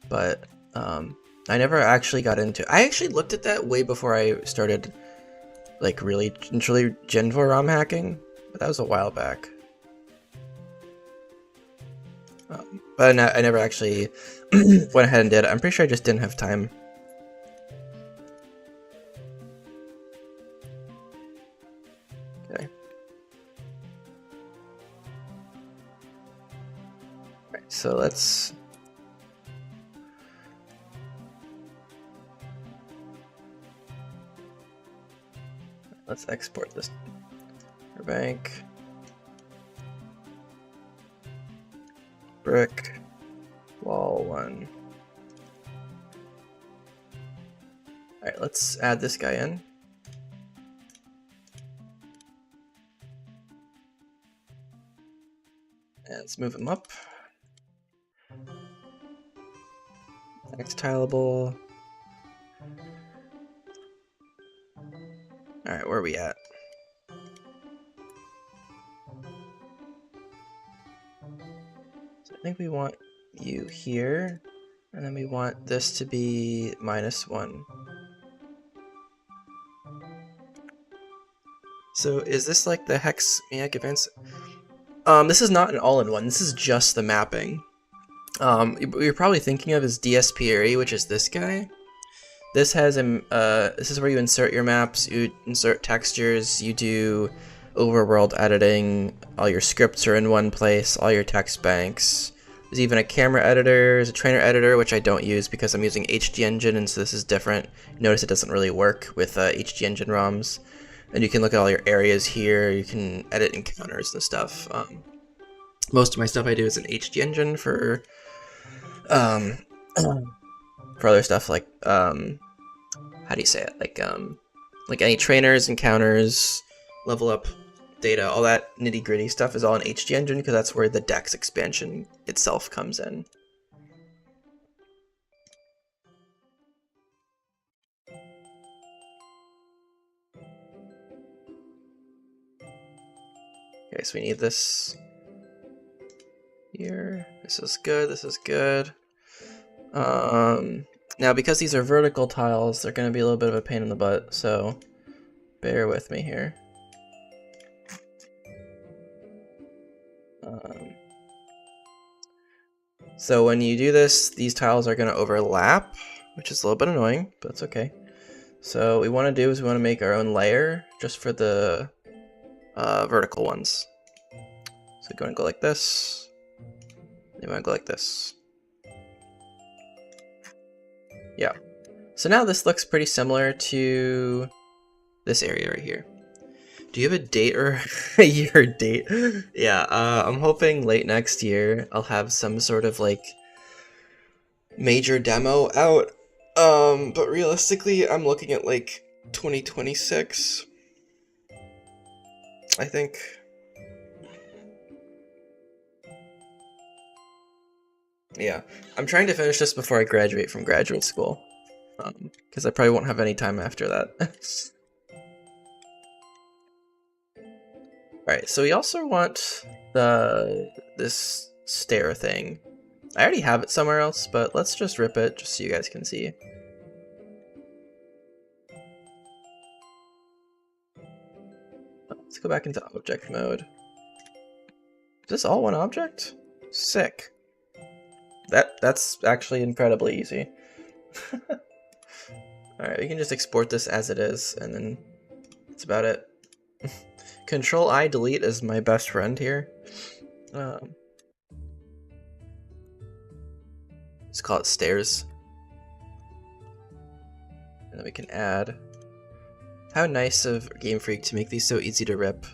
but I never actually got into it. I actually looked at that way before I started like really truly Gen 4 ROM hacking, but that was a while back. But I never actually went ahead and did it. I'm pretty sure I just didn't have time. Okay. Alright, so let's... Let's export this. Virbank. Brick. Wall 1. Alright, let's add this guy in. And let's move him up. Next tileable. Alright, where are we at? So I think we want you here, and then we want this to be -1. So is this like the hex maniac events? This is not an all-in-one, this is just the mapping. What you're probably thinking of is DSPRE, which is this guy. This has this is where you insert your maps, you insert textures, you do overworld editing, all your scripts are in one place, all your text banks. There's even a camera editor, there's a trainer editor, which I don't use because I'm using HG Engine, and so this is different. Notice it doesn't really work with HG Engine ROMs. And you can look at all your areas here, you can edit encounters and stuff. Most of my stuff I do is in HG Engine for other stuff like, how do you say it? Like any trainers, encounters, level up data, all that nitty gritty stuff is all in HG Engine because that's where the Dex expansion itself comes in. Okay, so we need this here. This is good, this is good. Now because these are vertical tiles, they're going to be a little bit of a pain in the butt, so bear with me here. So when you do this, these tiles are going to overlap, which is a little bit annoying, but it's okay. So what we want to do is we want to make our own layer just for the vertical ones. So we're going to go like this. You want to go like this. Yeah. So now this looks pretty similar to this area right here. Do you have a date or a year date? Yeah, I'm hoping late next year I'll have some sort of like major demo out. But realistically, I'm looking at like 2026, I think. Yeah, I'm trying to finish this before I graduate from graduate school, because I probably won't have any time after that. Alright, so we also want this stair thing. I already have it somewhere else, but let's just rip it just so you guys can see. Let's go back into object mode. Is this all one object? Sick. That's actually incredibly easy. Alright, we can just export this as it is, and then that's about it. Control I delete is my best friend here. Let's call it stairs. And then we can add. How nice of Game Freak to make these so easy to rip.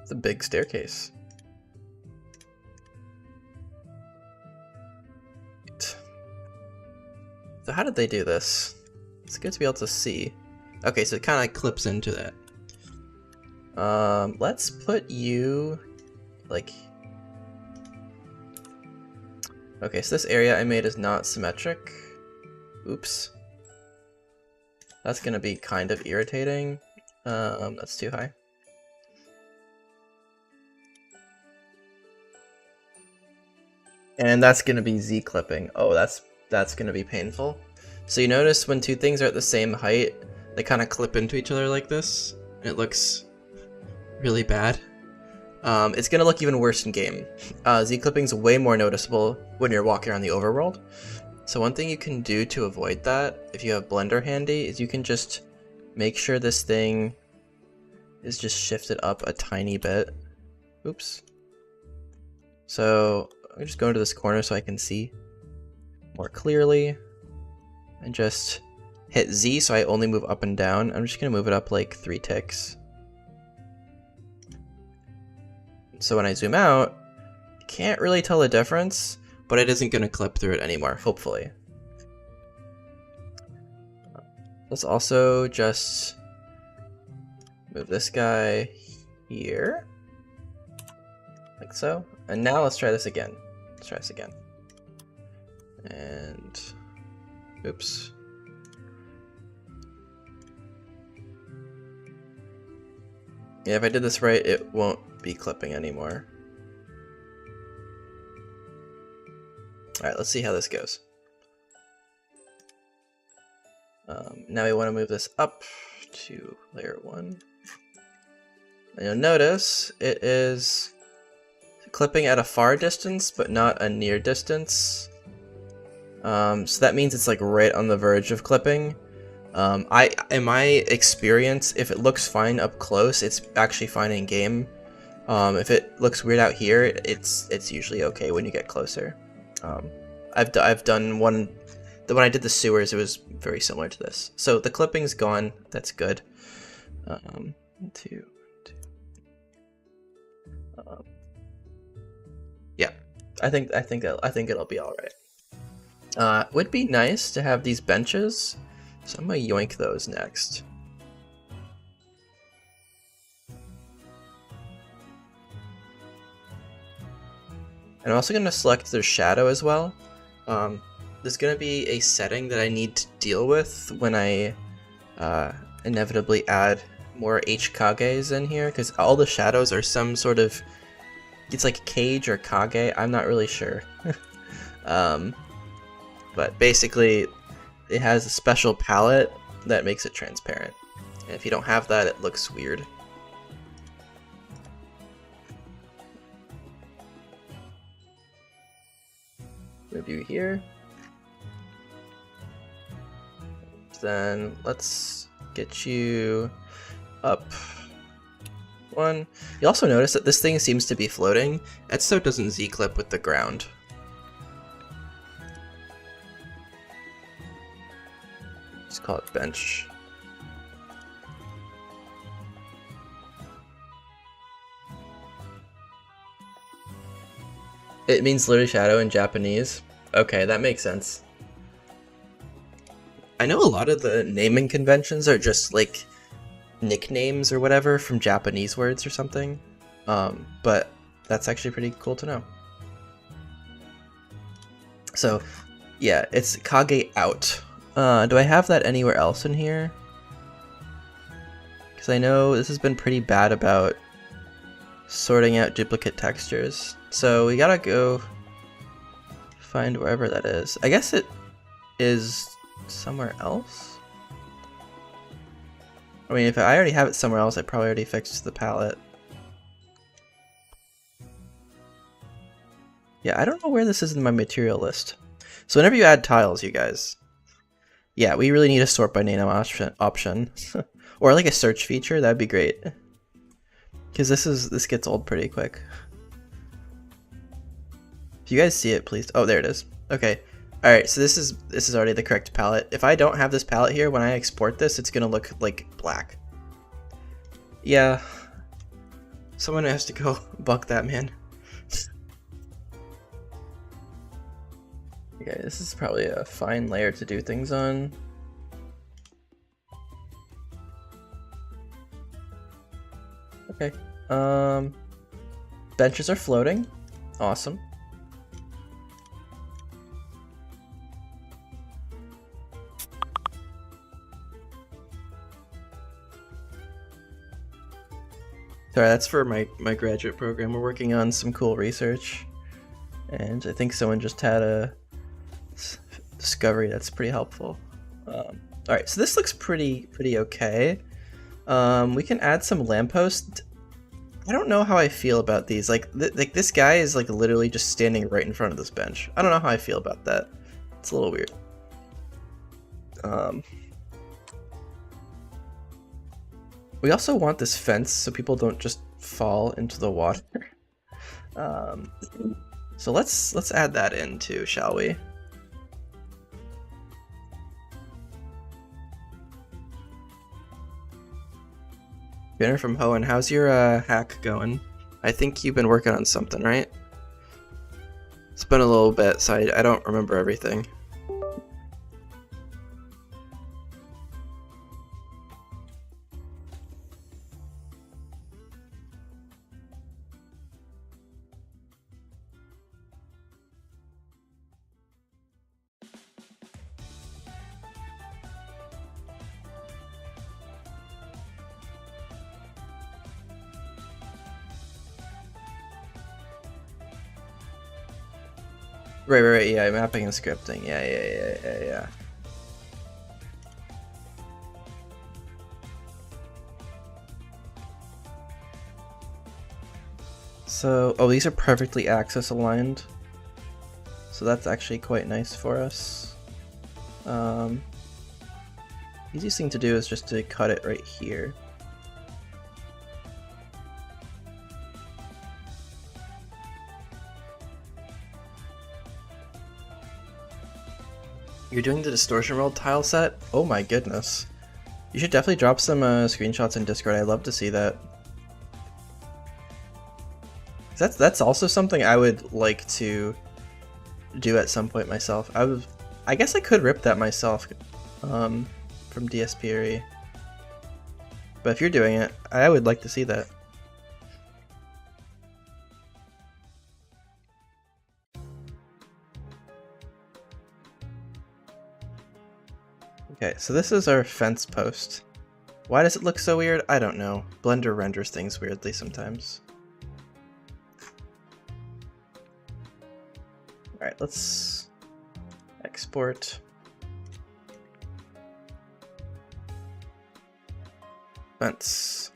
It's a big staircase. So how did they do this? It's good to be able to see. Okay, so it kind of like clips into that. Let's put you like. Okay, so this area I made is not symmetric. Oops. That's gonna be kind of irritating. That's too high. And that's gonna be Z clipping. Oh, that's gonna be painful. So you notice when two things are at the same height, they kind of clip into each other like this. It looks really bad. It's gonna look even worse in game. Z clipping's way more noticeable when you're walking around the overworld. So one thing you can do to avoid that, if you have Blender handy, is you can just make sure this thing is just shifted up a tiny bit. Oops. So I'm just going to this corner so I can see more clearly. And just hit Z so I only move up and down. I'm just gonna move it up like 3 ticks. So when I zoom out, you can't really tell the difference, but it isn't gonna clip through it anymore, hopefully. Let's also just move this guy here, like so. And now let's try this again. Let's try this again. And oops. Yeah, if I did this right, it won't be clipping anymore. Alright, let's see how this goes. Now we want to move this up to layer 1. And you'll notice it is clipping at a far distance, but not a near distance. So that means it's like right on the verge of clipping. In my experience, if it looks fine up close, it's actually fine in game. If it looks weird out here, it's usually okay when you get closer. I've done one. When I did the sewers, it was very similar to this. So the clipping's gone. That's good. Yeah, I think it'll be all right. Would be nice to have these benches, so I'm gonna yoink those next. And I'm also gonna select their shadow as well. There's gonna be a setting that I need to deal with when I inevitably add more HKages in here, because all the shadows are some sort of, it's like Kage or Kage, I'm not really sure. But basically, it has a special palette that makes it transparent. And if you don't have that, it looks weird. Move you here. Then let's get you up one. You also notice that this thing seems to be floating. That's so it doesn't Z-clip with the ground. Just call it bench. It means literally shadow in Japanese. Okay, that makes sense. I know a lot of the naming conventions are just like nicknames or whatever from Japanese words or something, but that's actually pretty cool to know. So yeah, it's Kage out. Do I have that anywhere else in here? Because I know this has been pretty bad about sorting out duplicate textures. So we gotta go find wherever that is. I guess it is somewhere else? I mean, if I already have it somewhere else, I probably already fixed the palette. Yeah, I don't know where this is in my material list. So whenever you add tiles, you guys, yeah, we really need a sort by name option. Or like a search feature, that'd be great. Because this gets old pretty quick. If you guys see it, please. Oh, there it is. Okay. All right. So this is already the correct palette. If I don't have this palette here, when I export this, it's gonna look like black. Yeah. Someone has to go buck that man. Okay, this is probably a fine layer to do things on. Okay. Benches are floating. Awesome. Sorry, that's for my graduate program. We're working on some cool research, and I think someone just had a discovery that's pretty helpful. All right, so this looks pretty okay. We can add some lampposts. I don't know how I feel about these. Like this guy is like literally just standing right in front of this bench. I don't know how I feel about that. It's a little weird. We also want this fence so people don't just fall into the water. So let's add that in too, shall we? Banner from Hoenn, how's your hack going? I think you've been working on something, right? It's been a little bit, so I don't remember everything. Right, yeah, mapping and scripting, yeah. So, oh, these are perfectly axis aligned. So that's actually quite nice for us. Easiest thing to do is just to cut it right here. You're doing the distortion roll tile set? Oh my goodness. You should definitely drop some screenshots in Discord. I'd love to see that. That's also something I would like to do at some point myself. I guess I could rip that myself from DSPRE. But if you're doing it, I would like to see that. Okay, so this is our fence post. Why does it look so weird? I don't know. Blender renders things weirdly sometimes. Alright, let's export. That's...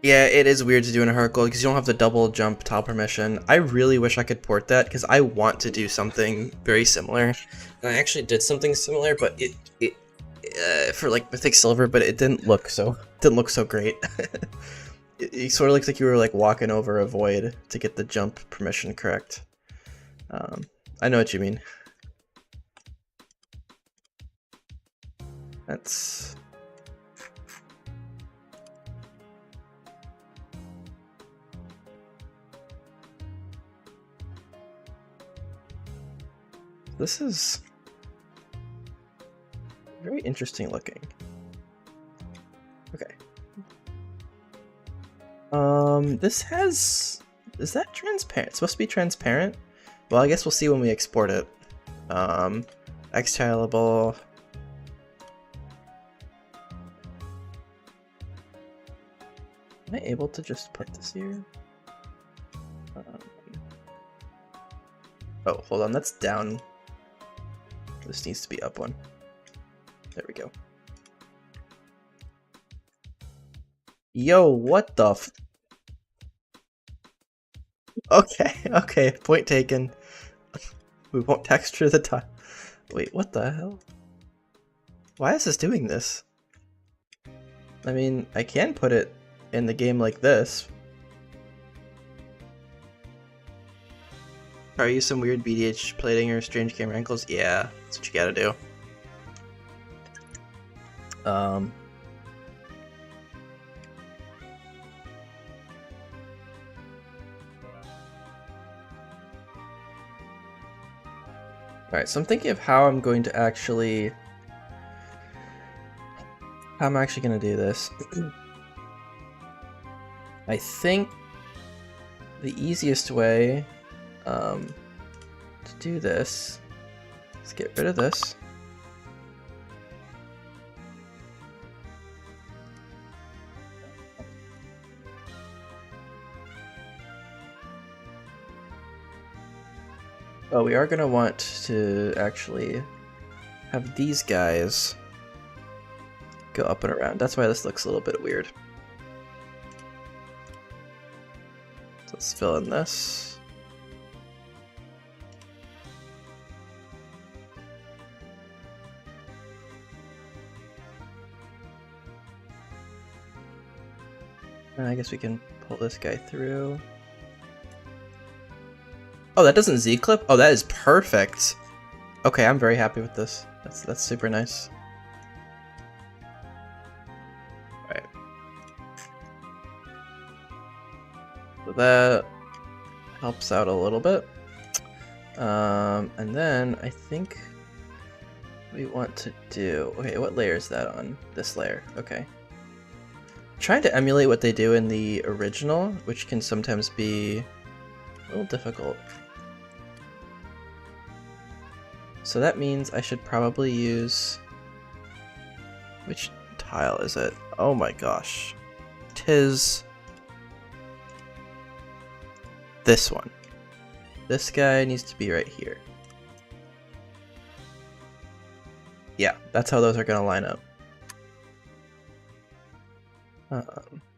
Yeah, it is weird to do in a hard code because you don't have the double jump tile permission. I really wish I could port that because I want to do something very similar. And I actually did something similar, but it for like Mythic Silver, but it didn't look so great. It sort of looks like you were like walking over a void to get the jump permission correct. I know what you mean. That's... This is very interesting looking. Okay. This has... Is that transparent? It's supposed to be transparent? Well, I guess we'll see when we export it. Extilable. Am I able to just put this here? Oh, hold on, that's down. This needs to be up one. There we go. Yo, what the f... Okay, okay, point taken. We won't texture the tile. Wait, what the hell? Why is this doing this? I mean, I can put it in the game like this. Are you some weird BDH plating or strange camera angles? Yeah, that's what you gotta do. Alright, so I'm thinking of how I'm going to actually... How I'm actually going to do this. I think the easiest way to do this is get rid of this. Oh, we are going to want to actually have these guys go up and around. That's why this looks a little bit weird. So let's fill in this. And I guess we can pull this guy through. Oh, that doesn't Z-clip? Oh, that is perfect. Okay, I'm very happy with this. That's super nice. Alright. So that helps out a little bit. And then I think we want to do... Okay, what layer is that on? This layer. Okay. Trying to emulate what they do in the original, which can sometimes be a little difficult. So that means I should probably use... Which tile is it? Oh my gosh. 'Tis... this one. This guy needs to be right here. Yeah, that's how those are going to line up.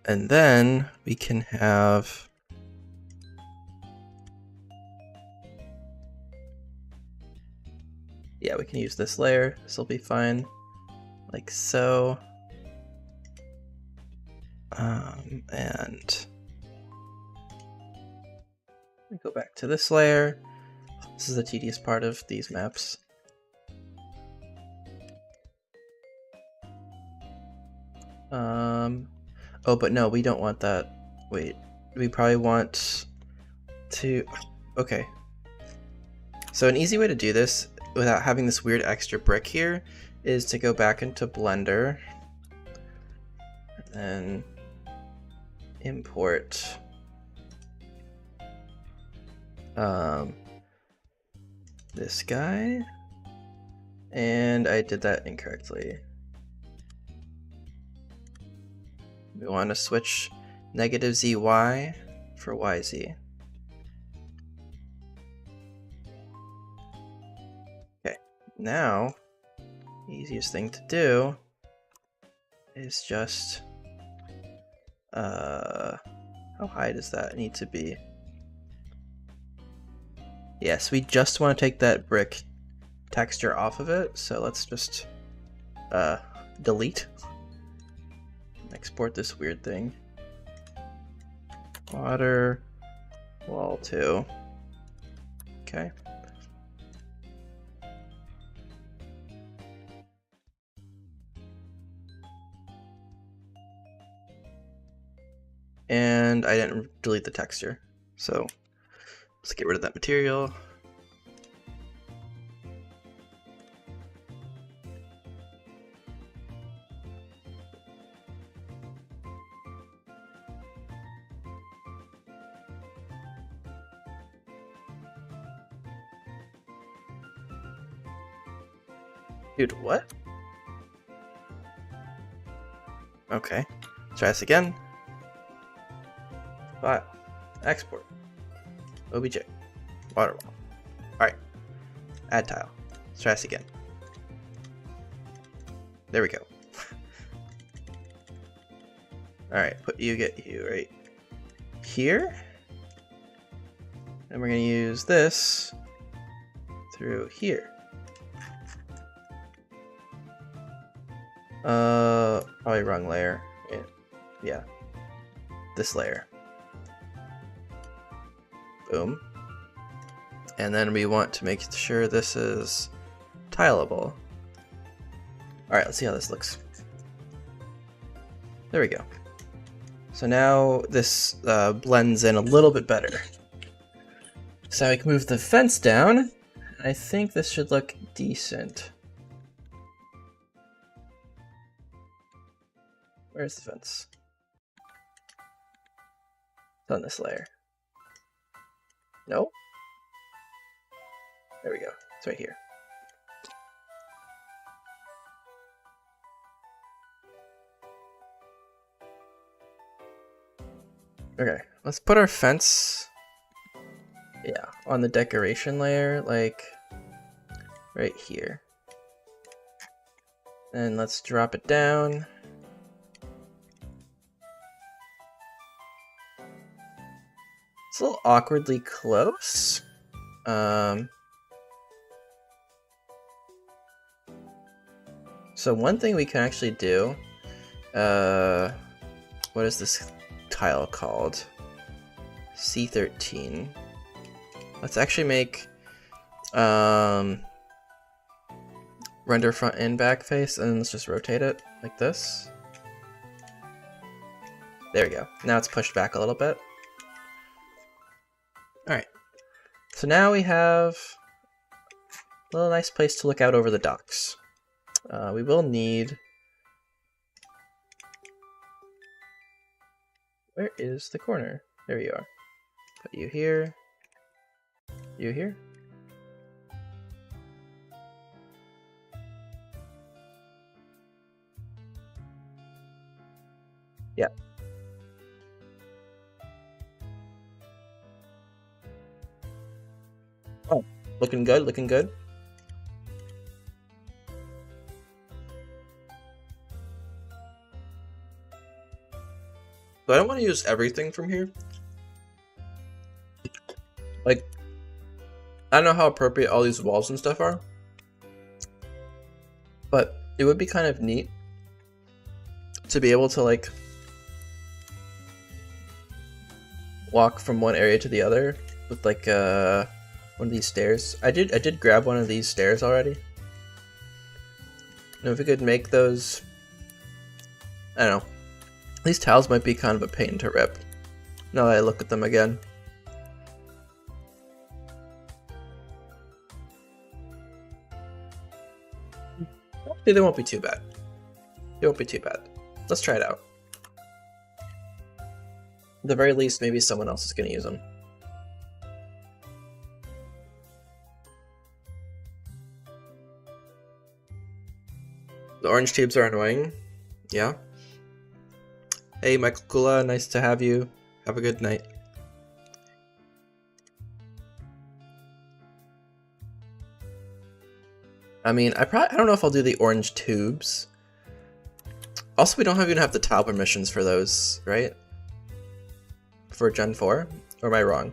And then we can have... Yeah, we can use this layer. This will be fine. Like so. And we go back to this layer. This is the tedious part of these maps. Oh, but no, we don't want that. Wait, we probably want to... Okay. So an easy way to do this without having this weird extra brick here is to go back into Blender and then import this guy, and I did that incorrectly. We want to switch negative ZY for YZ. Now, easiest thing to do is just how high does that need to be? Yes, we just want to take that brick texture off of it, so let's just delete. Export this weird thing. Water wall 2. Okay. And I didn't delete the texture, so let's get rid of that material. Dude, what? Okay, let's try this again. File, export, obj, water wall. Alright, add tile. Let's try this again. There we go. Alright, get you right here. And we're going to use this through here. Probably wrong layer. Yeah. This layer. Boom. And then we want to make sure this is tileable. Alright, let's see how this looks. There we go. So now this blends in a little bit better. So I can move the fence down. I think this should look decent. Where's the fence? It's on this layer. No? There we go. It's right here. Okay, let's put our fence, on the decoration layer, like right here. And let's drop it down. It's a little awkwardly close. So one thing we can actually do, what is this tile called? C13. Let's actually make render front and back face, and let's just rotate it like this. There we go. Now it's pushed back a little bit. Alright, so now we have a little nice place to look out over the docks. We will need... Where is the corner? There you are. Put you here. You here. Yeah. Oh, looking good, looking good. But I don't want to use everything from here. Like, I don't know how appropriate all these walls and stuff are, but it would be kind of neat to be able to, like, walk from one area to the other with, like, one of these stairs. I did grab one of these stairs already. Now, if we could make those, I don't know. These tiles might be kind of a pain to rip, now that I look at them again. They won't be too bad. They won't be too bad. Let's try it out. At the very least, maybe someone else is going to use them. The orange tubes are annoying. Yeah. Hey, Michael Kula, nice to have you. Have a good night. I mean, I don't know if I'll do the orange tubes. Also, we don't even have the tile permissions for those, right? For Gen 4? Or am I wrong?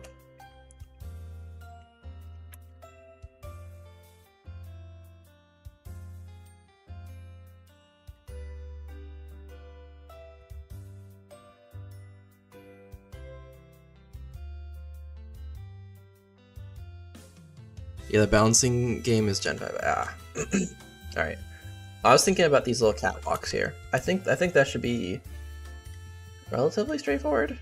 Yeah, the balancing game is Gen 5. Ah. Alright. I was thinking about these little catwalks here. I think that should be relatively straightforward.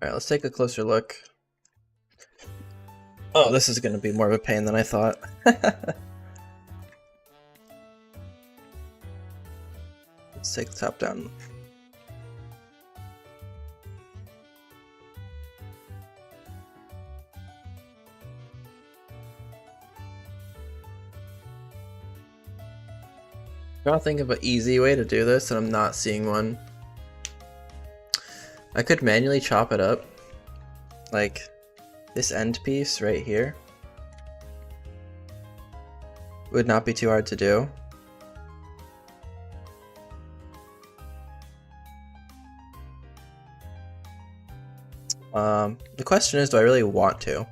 Alright, let's take a closer look. Oh, this is going to be more of a pain than I thought. Let's take the top down. I'm trying to think of an easy way to do this, and I'm not seeing one. I could manually chop it up, like this end piece right here. Would not be too hard to do. The question is, do I really want to?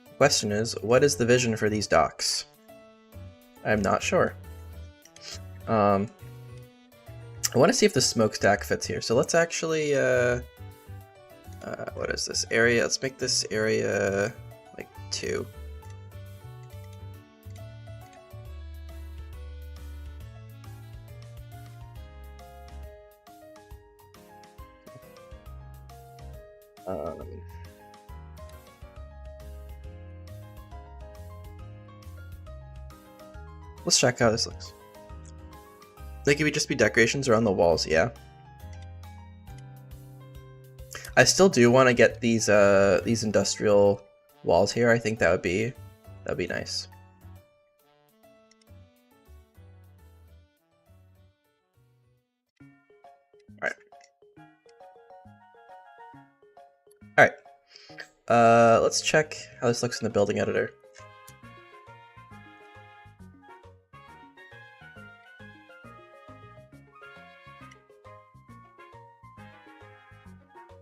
The question is, what is the vision for these docks? I'm not sure. I want to see if the smokestack fits here. So let's actually, what is this area? Let's make this area like 2. Let's check how this looks. Like, it would just be decorations around the walls, yeah. I still do want to get these industrial walls here. I think that'd be nice. All right. Let's check how this looks in the building editor.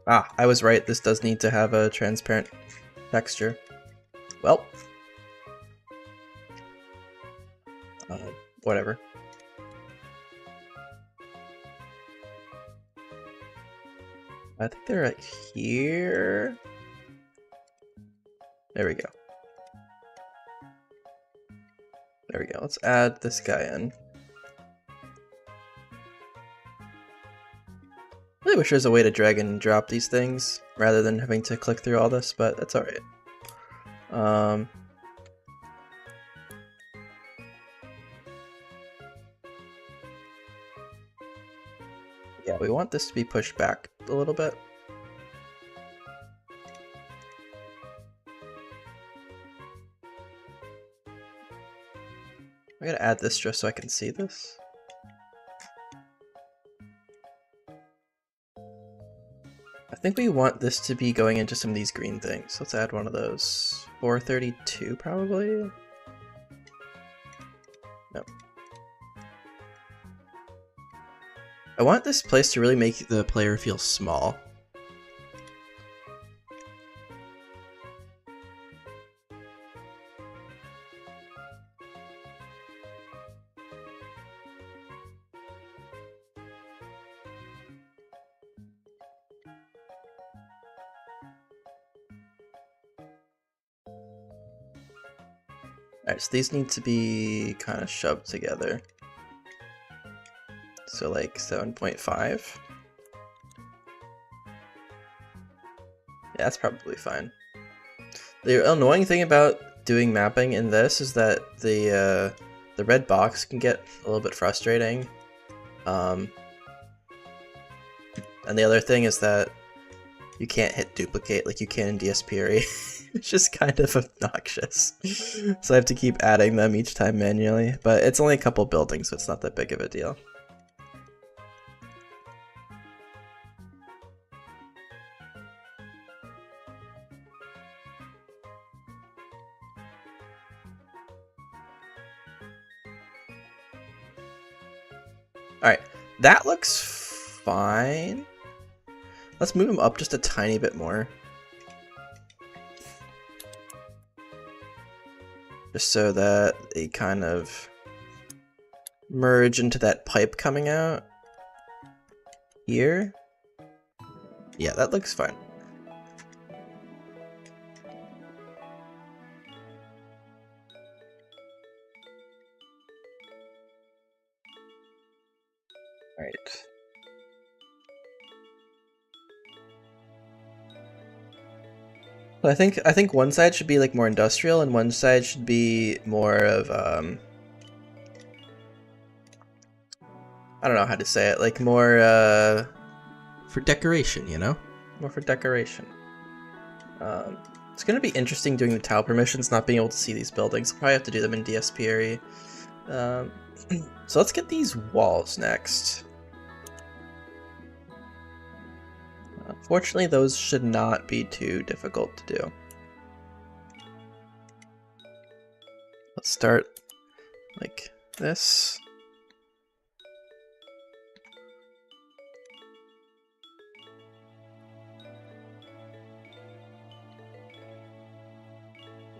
Ah, I was right. This does need to have a transparent texture. Well, whatever. I think they're right here. There we go. There we go. Let's add this guy in. I really wish there's a way to drag and drop these things rather than having to click through all this, but that's alright. Yeah, we want this to be pushed back a little bit. I gotta add this just so I can see this. I think we want this to be going into some of these green things. Let's add one of those. 432 probably? No. I want this place to really make the player feel small. Alright, so these need to be kind of shoved together. So like 7.5. Yeah, that's probably fine. The annoying thing about doing mapping in this is that the red box can get a little bit frustrating. And the other thing is that you can't hit duplicate like you can in DSPRE, which is kind of obnoxious. So I have to keep adding them each time manually, but it's only a couple buildings, so it's not that big of a deal. Alright, that looks fine. Let's move them up just a tiny bit more. Just so that they kind of merge into that pipe coming out here. Yeah, that looks fine. Alright. I think one side should be like more industrial and one side should be more of I don't know how to say it, like more for decoration, you know? More for decoration. It's gonna be interesting doing the tile permissions, not being able to see these buildings. I'll probably have to do them in DSPRE. So let's get these walls next. Fortunately, those should not be too difficult to do. Let's start like this.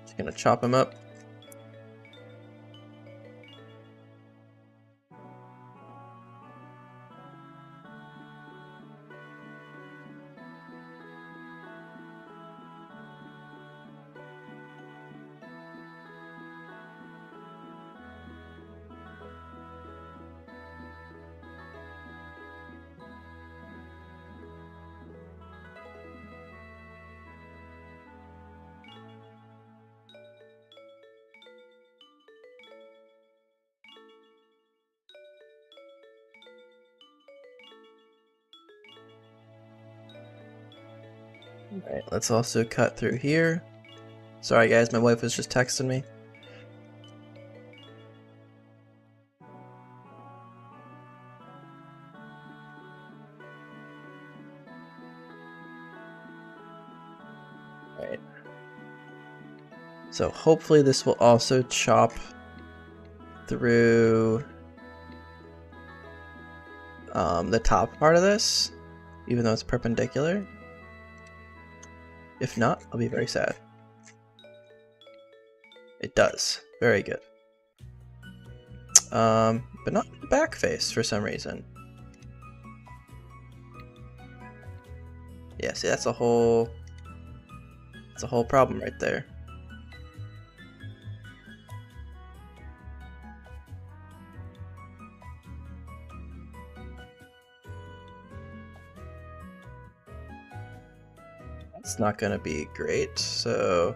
Just gonna chop them up. Alright, let's also cut through here. Sorry guys, my wife was just texting me. Alright. So hopefully this will also chop through the top part of this, even though it's perpendicular. If not, I'll be very sad. It does. Very good. But not the back face for some reason. Yeah, see, that's a whole problem right there. It's not gonna be great, so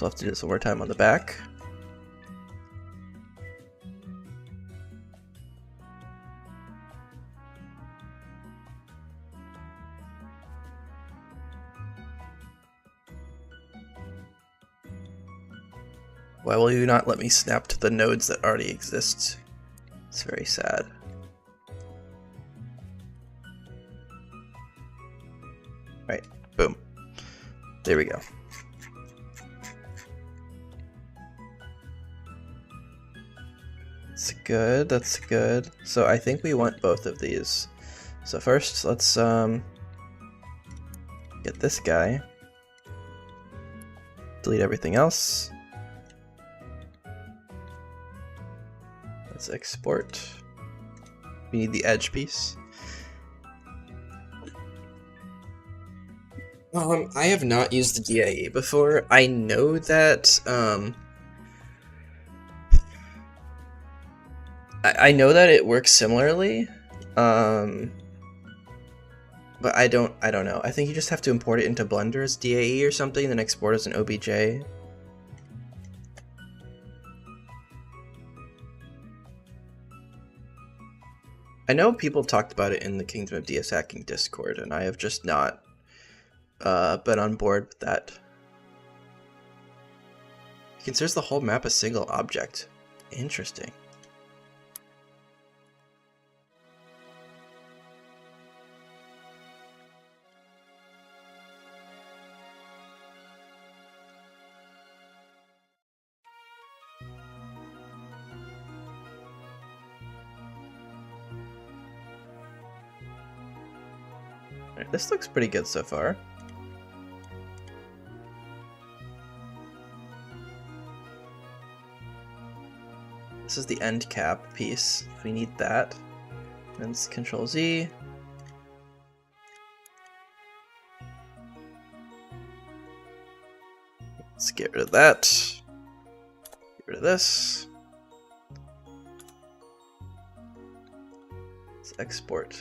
I'll have to do this one more time on the back. Why will you not let me snap to the nodes that already exist? It's very sad. Right, boom. There we go. That's good, that's good. So I think we want both of these. So first, let's get this guy. Delete everything else. Let's export. We need the edge piece. I have not used the DIE before. I know that I know that it works similarly, but I don't know. I think you just have to import it into Blender as DAE or something, then export as an OBJ. I know people talked about it in the Kingdom of DS Hacking Discord, and I have just not been on board with that. It considers the whole map a single object. Interesting. Alright, this looks pretty good so far. This is the end cap piece. We need that. Then it's Control Z. Let's get rid of that. Get rid of this. Let's export.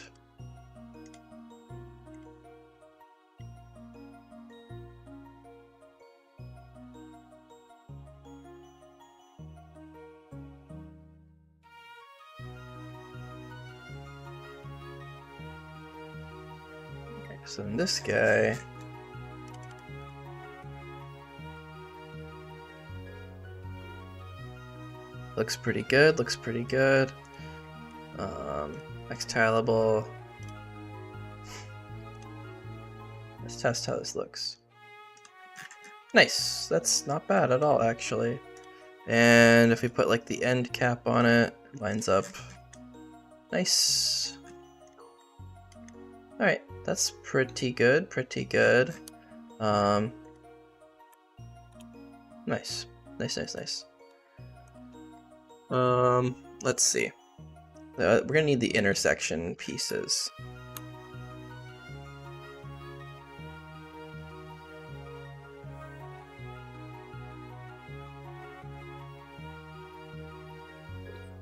So then this guy, looks pretty good, looks pretty good. Next tileable. Let's test how this looks. Nice, that's not bad at all actually. And if we put like the end cap on it, it lines up. Nice. Alright, that's pretty good, pretty good. Nice. Nice, nice, nice. Let's see. We're gonna need the intersection pieces.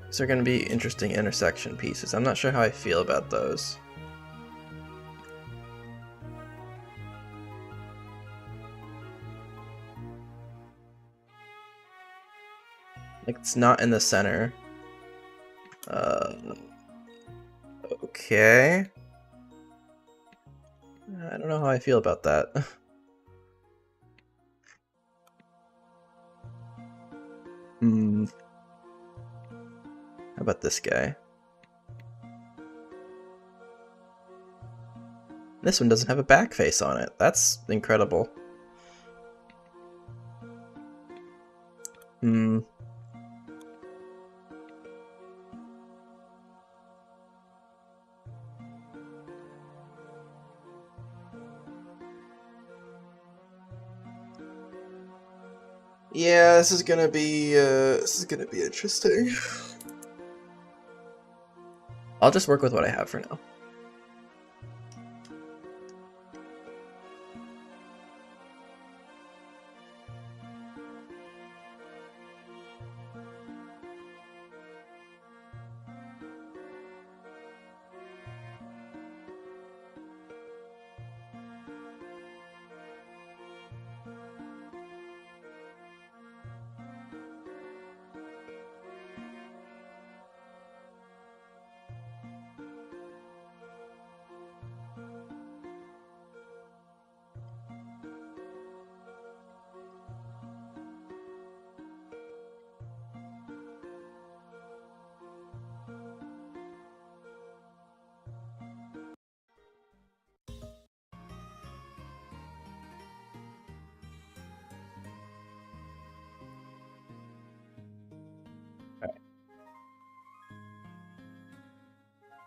These are gonna be interesting intersection pieces. I'm not sure how I feel about those. Like, it's not in the center. Okay. I don't know how I feel about that. How about this guy? This one doesn't have a back face on it. That's incredible. Yeah, this is gonna be interesting. I'll just work with what I have for now.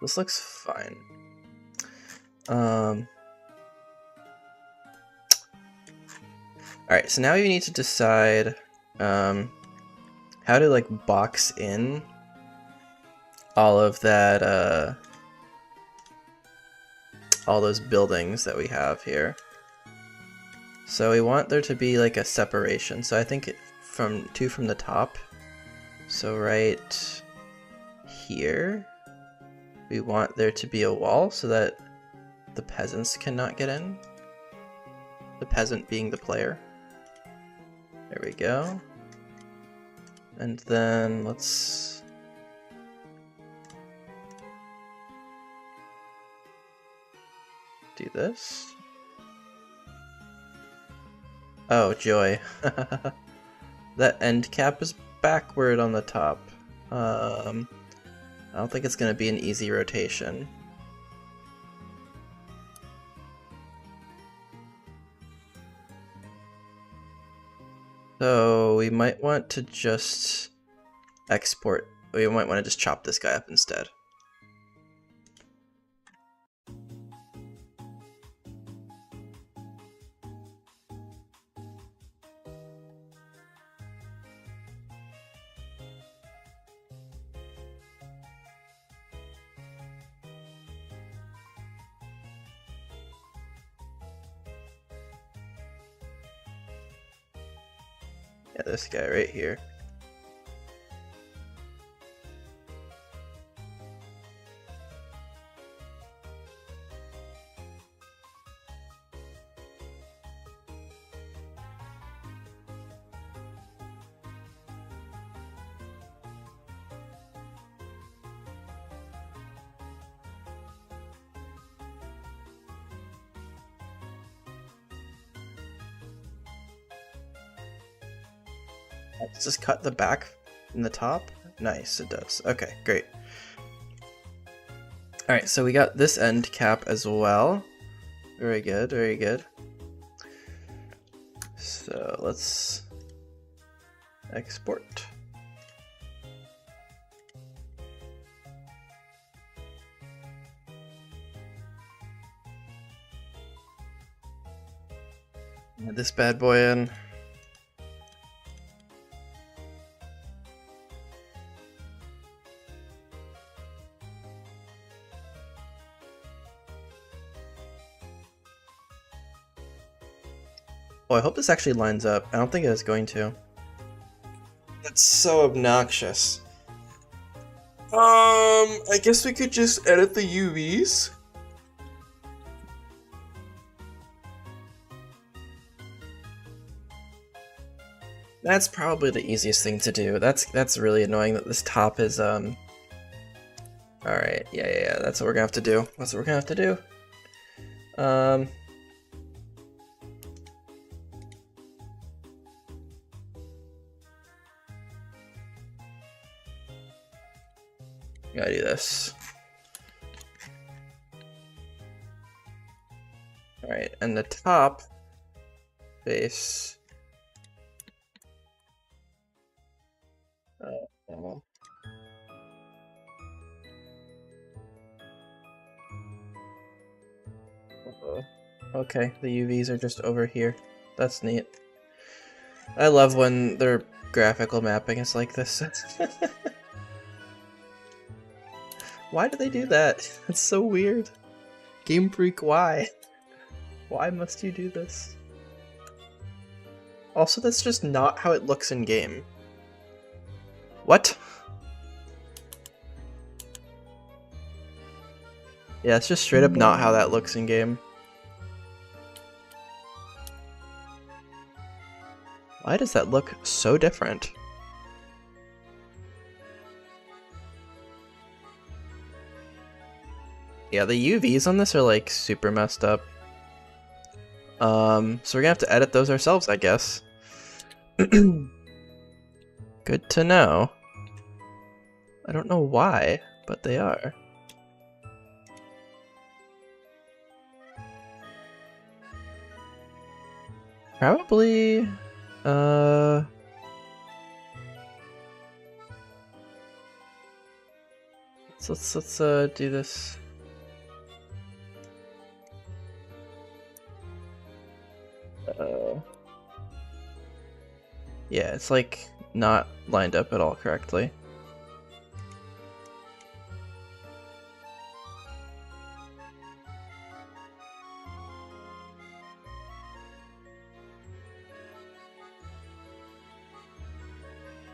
This looks fine. Alright, so now you need to decide how to like box in all of that, all those buildings that we have here. So we want there to be like a separation. So I think from the top. So right here, we want there to be a wall so that the peasants cannot get in. The peasant being the player. There we go. And then let's do this. Oh, joy. That end cap is backward on the top. I don't think it's gonna be an easy rotation. So we might want to just export. We might want to just chop this guy up instead. Yeah, this guy right here. Does this cut the back and the top? Nice, it does. Okay, great. Alright, so we got this end cap as well. Very good, very good. So let's export. Add this bad boy in. Oh, I hope this actually lines up. I don't think it is going to. That's so obnoxious. I guess we could just edit the UVs. That's probably the easiest thing to do. That's really annoying that this top is Alright, yeah, that's what we're gonna have to do. That's what we're gonna have to do. Gotta do this. Alright, and the top face. Okay, the UVs are just over here. That's neat. I love when their graphical mapping is like this. Why do they do that? It's so weird. Game Freak, why? Why must you do this? Also, that's just not how it looks in game. What? Yeah, it's just straight up not how that looks in game. Why does that look so different? Yeah, the UVs on this are like super messed up. So we're gonna have to edit those ourselves, I guess. Good to know. I don't know why, but they are. Probably, let's do this. Yeah, it's like not lined up at all correctly.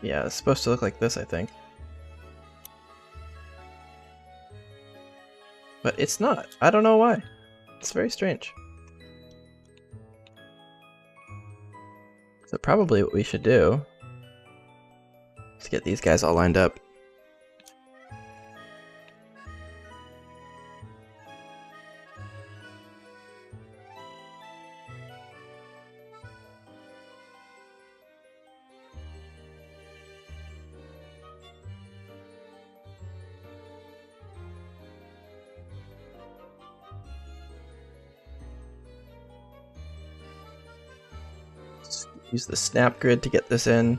Yeah, it's supposed to look like this, I think. but it's not. I don't know why. It's very strange. So probably what we should do is get these guys all lined up. Use the snap grid to get this in.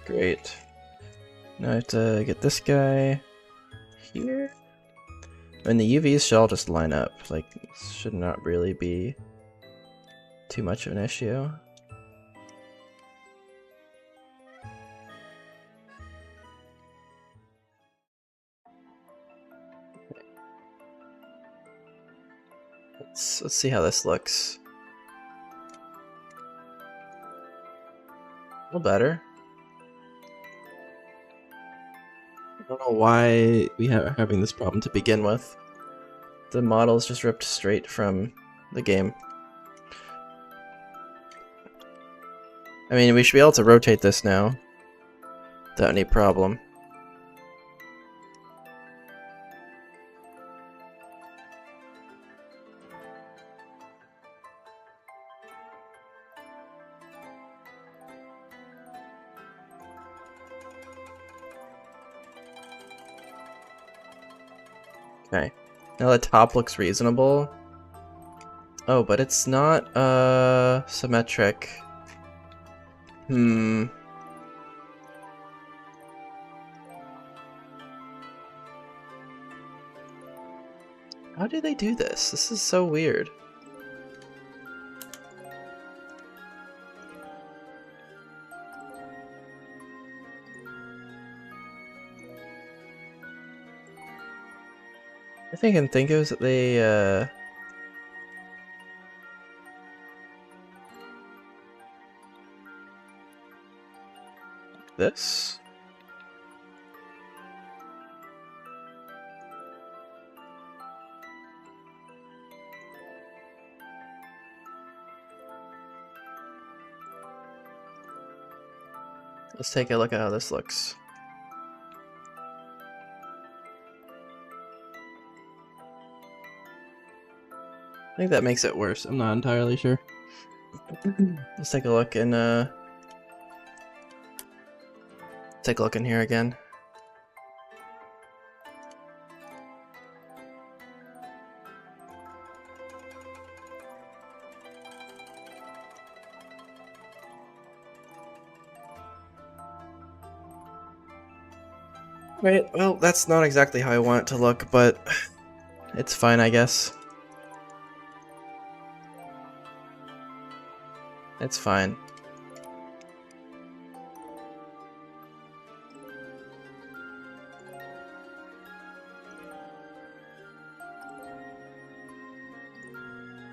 Great. Now I have to get this guy here. And the UVs should all just line up. Like, should not really be too much of an issue. Let's see how this looks. A little better. I don't know why we are having this problem to begin with. The model is just ripped straight from the game. I mean, we should be able to rotate this now without any problem. Okay, now the top looks reasonable. Oh, but it's not symmetric. How do they do this? This is so weird. The thing I can think of is that they this. Let's take a look at how this looks. I think that makes it worse. I'm not entirely sure. Let's take a look and take a look in here again. Right, well, that's not exactly how I want it to look, but it's fine, I guess. It's fine.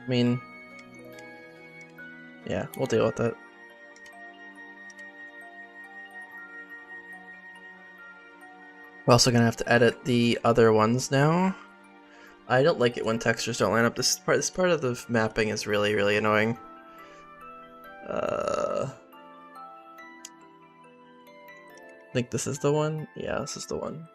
I mean, yeah, we'll deal with it. We're also gonna have to edit the other ones now. I don't like it when textures don't line up. This part of the mapping is really, really annoying. I think this is the one? Yeah, this is the one.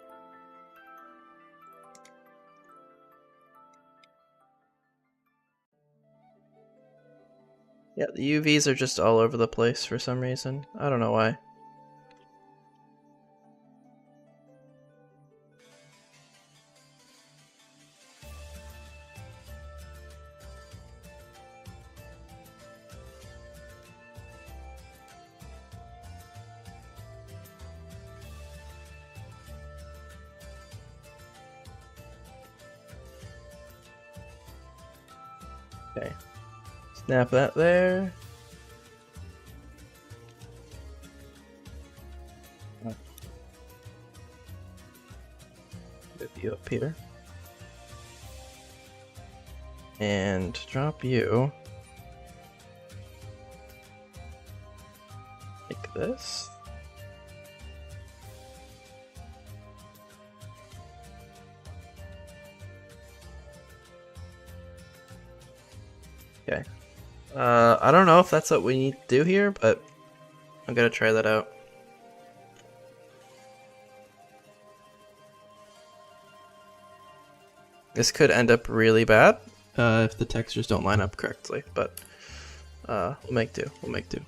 Yeah, the UVs are just all over the place for some reason. I don't know why. Okay, snap that there. Get you up here. and drop you like this. Okay. I don't know if that's what we need to do here, but I'm gonna try that out. This could end up really bad if the textures don't line up correctly, but we'll make do. We'll make do.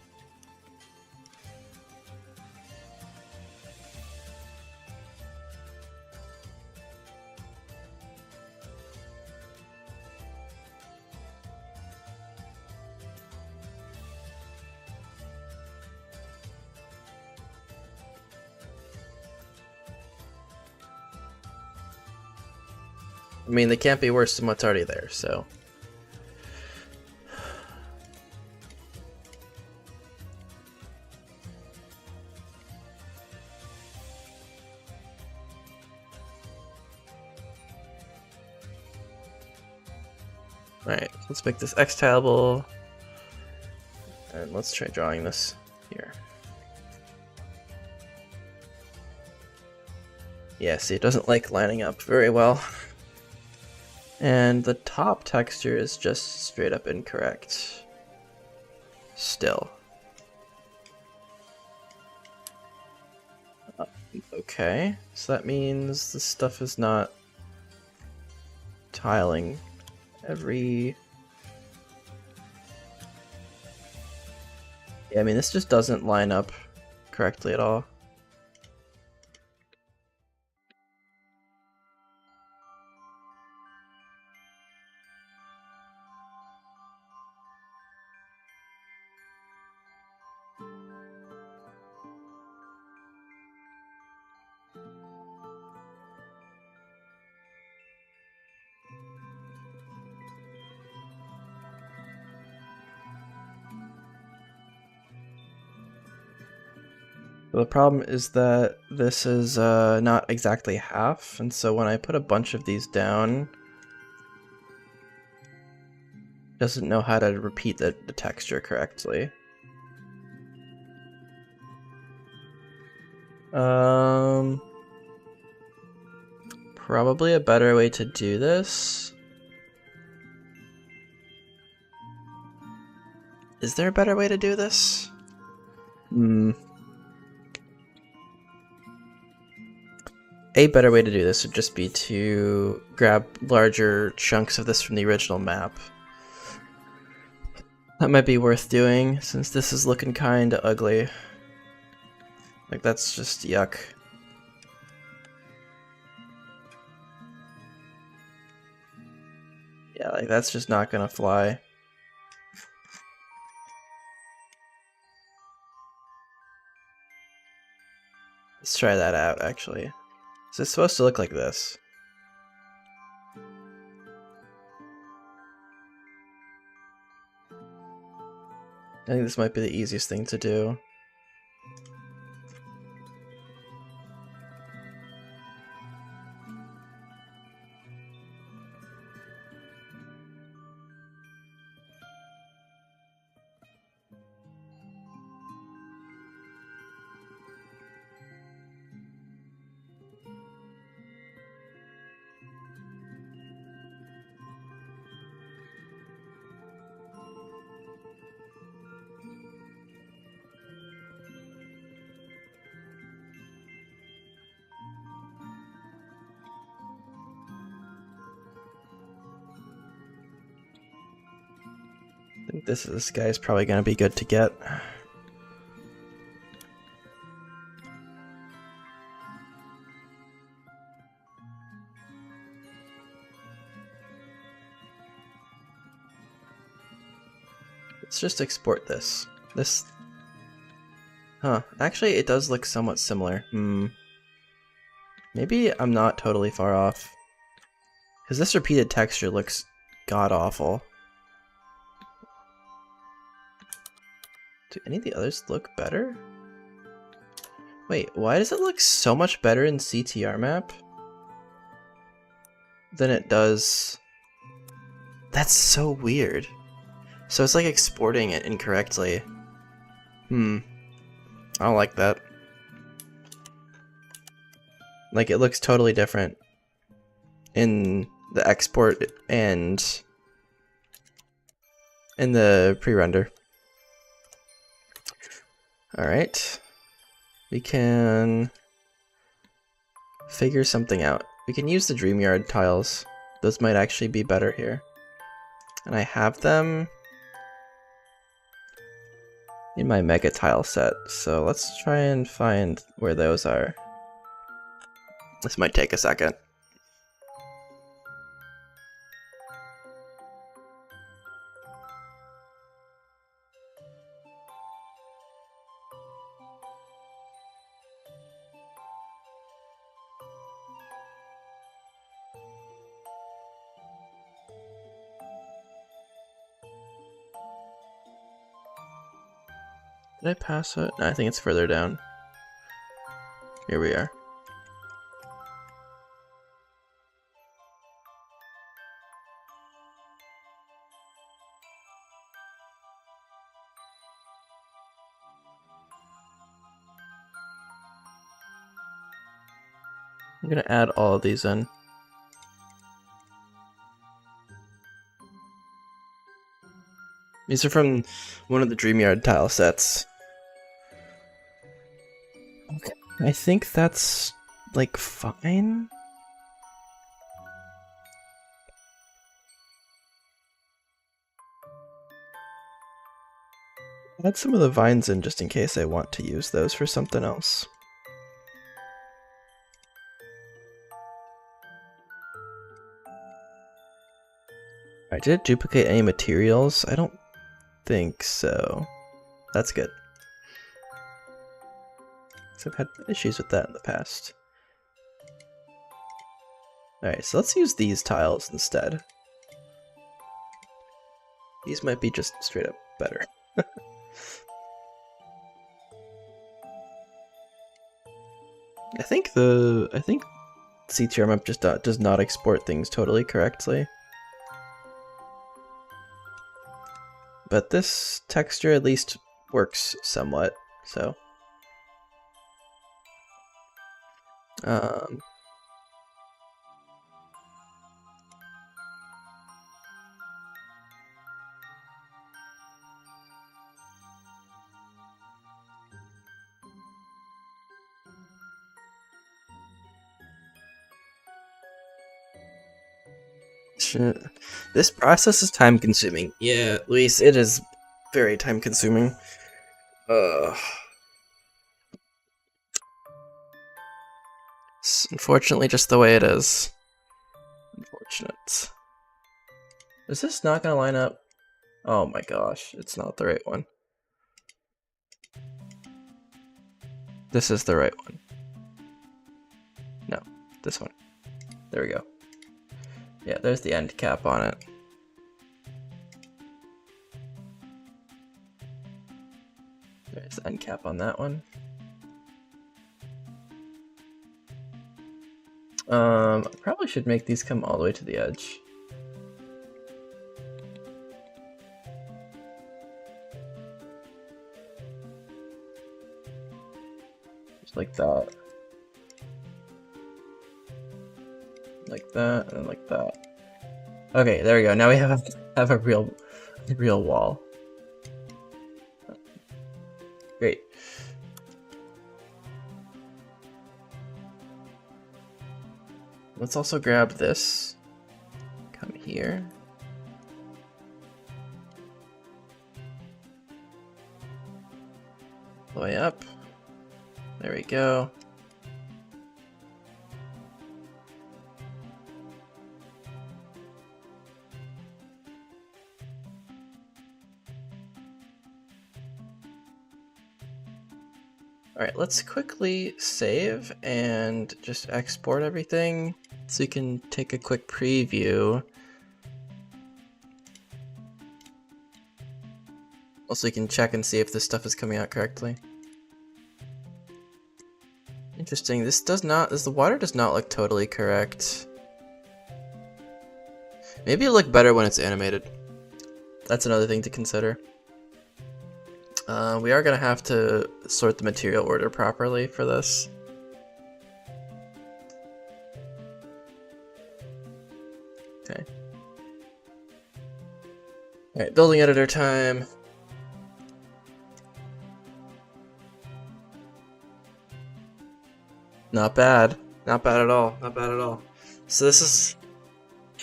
I mean, they can't be worse than what's already there, so. Alright, let's make this X-tileable. And let's try drawing this here. Yeah, see, it doesn't like lining up very well. And the top texture is just straight up incorrect. Still. Okay, so that means this stuff is not tiling every... Yeah, I mean, this just doesn't line up correctly at all. The problem is that this is not exactly half, and so when I put a bunch of these down, it doesn't know how to repeat the texture correctly. Probably a better way to do this. Is there a better way to do this? A better way to do this would just be to grab larger chunks of this from the original map. That might be worth doing, since this is looking kinda ugly. Like, that's just yuck. Yeah, like, that's just not gonna fly. Let's try that out, actually. Is it supposed to look like this? I think this might be the easiest thing to do. I think this guy's probably gonna be good to get. Let's just export this. Huh, actually it does look somewhat similar. Maybe I'm not totally far off. Because this repeated texture looks god-awful. Do any of the others look better? Wait, why does it look so much better in CTR map than it does That's so weird. So it's like exporting it incorrectly. I don't like that. Like, it looks totally different in the export and in the pre-render. Alright. We can figure something out. We can use the Dreamyard tiles. Those might actually be better here. And I have them in my mega tile set, so let's try and find where those are. This might take a second. Did I pass it? No, I think it's further down. Here we are. I'm gonna add all of these in. These are from one of the Dreamyard tile sets. Okay, I think that's, like, fine. Add some of the vines in just in case I want to use those for something else. Alright, did it duplicate any materials? I don't think so. That's good. So I've had issues with that in the past. Alright, so let's use these tiles instead. These might be just straight up better. I think CTR map just does not export things totally correctly. But this texture at least works somewhat, so. This process is time consuming. Yeah, Luis, it is very time consuming. It's unfortunately just the way it is. Unfortunate. Is this not gonna line up? Oh my gosh, it's not the right one. This is the right one. No, this one. There we go. Yeah, there's the end cap on it. There's the end cap on that one. I probably should make these come all the way to the edge. Just like that. Like that, and like that. Okay, there we go. Now we have a real wall. Great. Let's also grab this. Come here. All the way up. There we go. Alright, let's quickly save and just export everything so you can take a quick preview. Also, you can check and see if this stuff is coming out correctly. Interesting, the water does not look totally correct. Maybe it'll look better when it's animated. That's another thing to consider. We are gonna have to sort the material order properly for this. Okay. Alright, building editor time. Not bad. Not bad at all. Not bad at all. So this is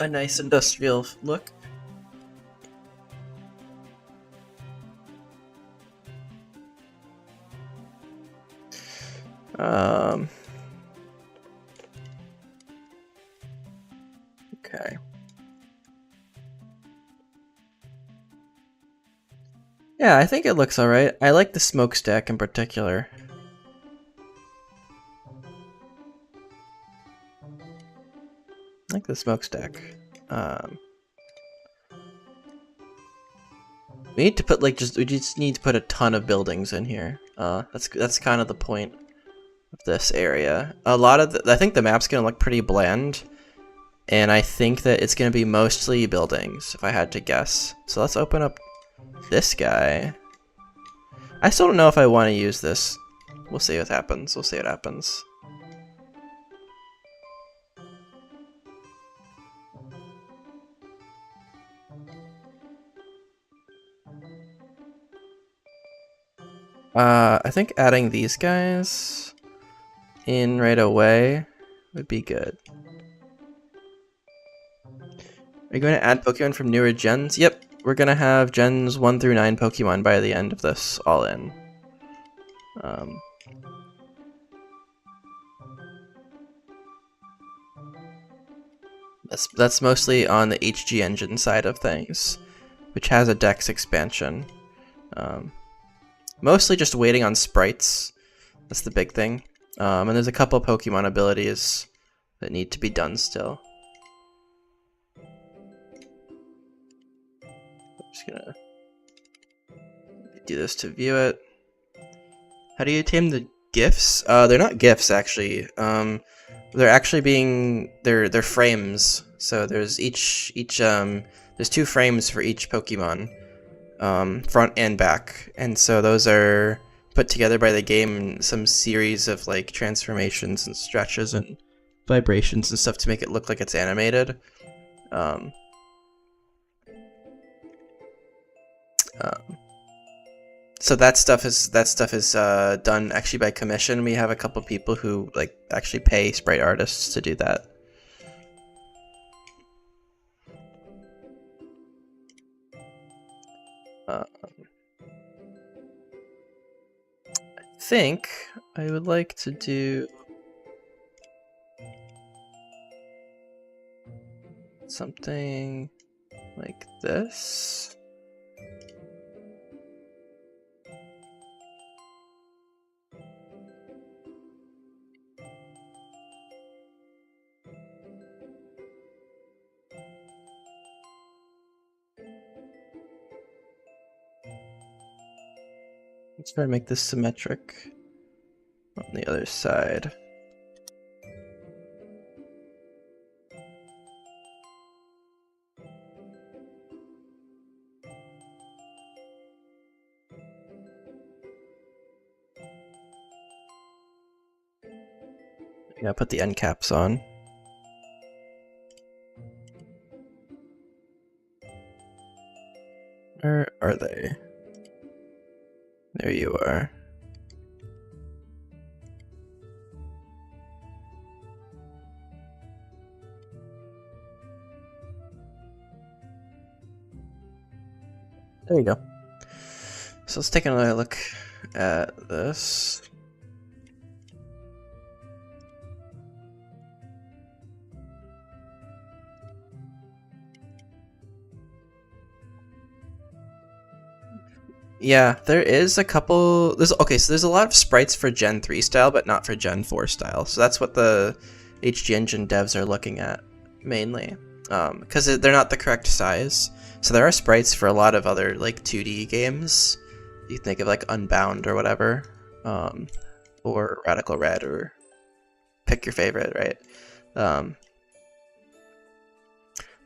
a nice industrial look. Okay. Yeah, I think it looks alright. I like the smokestack in particular. I like the smokestack. We need to put we just need to put a ton of buildings in here. That's kind of the point of this area. A lot of I think the map's gonna look pretty bland, and I think that it's gonna be mostly buildings if I had to guess. So let's open up this guy. I still don't know if I want to use this. We'll see what happens. We'll see what happens. I think adding these guys in right away would be good. Are you going to add Pokemon from newer gens? Yep, we're going to have gens 1 through 9 Pokemon by the end of this, all in. That's mostly on the HG engine side of things, which has a Dex expansion. Mostly just waiting on sprites. That's the big thing. And there's a couple Pokemon abilities that need to be done still. I'm just gonna do this to view it. How do you tame the gifts? They're not gifts actually. They're actually they're frames. So there's there's 2 frames for each Pokemon. Front and back, and so those are put together by the game in some series of like transformations and stretches and vibrations and stuff to make it look like it's animated. So that stuff is done actually by commission. We have a couple people who like actually pay sprite artists to do that. I think I would like to do something like this. Let's try to make this symmetric on the other side. Yeah, put the end caps on. Where are they? There you are. There you go. So let's take another look at this. Yeah, there is a couple. There's a lot of sprites for Gen 3 style, but not for Gen 4 style. So that's what the HG Engine devs are looking at mainly, because they're not the correct size. So there are sprites for a lot of other like 2D games. You think of like Unbound or whatever, or Radical Red, or pick your favorite, right?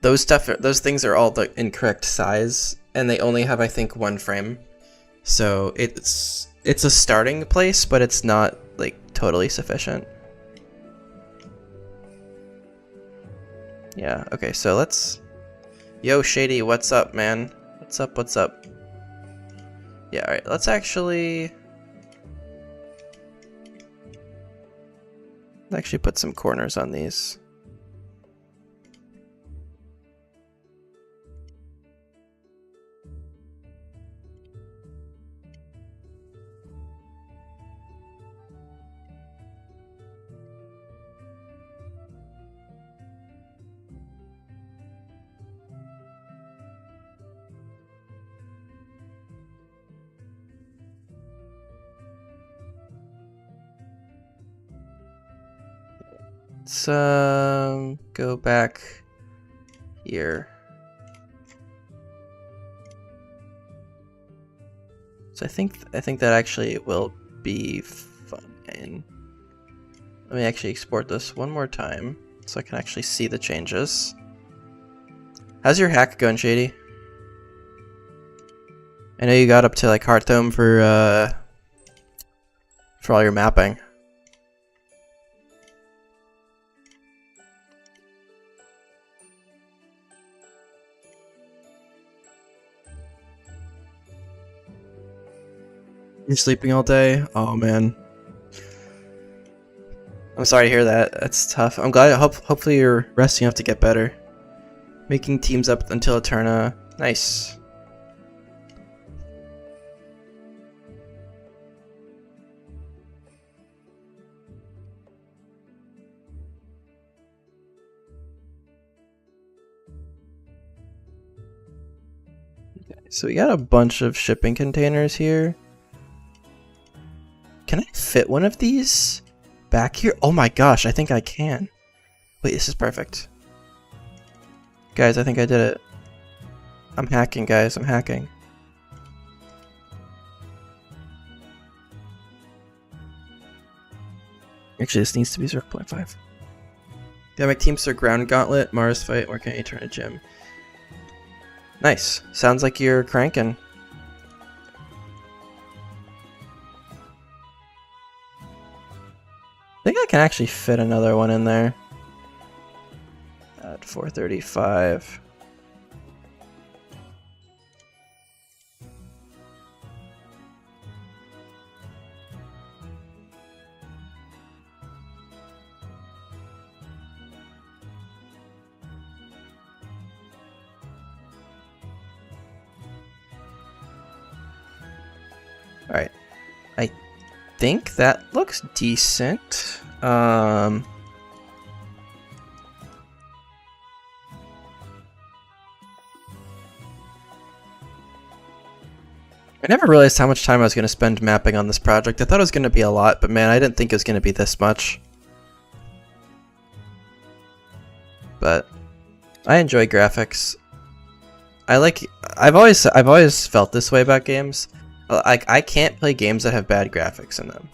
those things are all the incorrect size, and they only have, I think, one frame. So it's a starting place, but it's not like totally sufficient. Yeah, okay, so let's... Yo, Shady, what's up, man? What's up, what's up? Yeah, alright, let's actually put some corners on these. Let's go back here. So I think that actually will be fine. Let me actually export this one more time so I can actually see the changes. How's your hack going, Shady? I know you got up to like Hearthome for all your mapping. You're sleeping all day? Oh man. I'm sorry to hear that. That's tough. I'm glad. Hopefully you're resting enough to get better. Making teams up until Eterna. Nice. Okay, so we got a bunch of shipping containers here. Can I fit one of these back here? Oh my gosh, I think I can. Wait, this is perfect. Guys, I think I did it. I'm hacking, guys. I'm hacking. Actually, this needs to be 0.5. Dynamic teams are ground gauntlet, Mars fight, or can you turn a gym? Nice. Sounds like you're cranking. I think I can actually fit another one in there. At 435. Alright. I think that looks decent. I never realized how much time I was going to spend mapping on this project. I thought it was going to be a lot, but man, I didn't think it was going to be this much. But I enjoy graphics. I've always felt this way about games. Like, I can't play games that have bad graphics in them.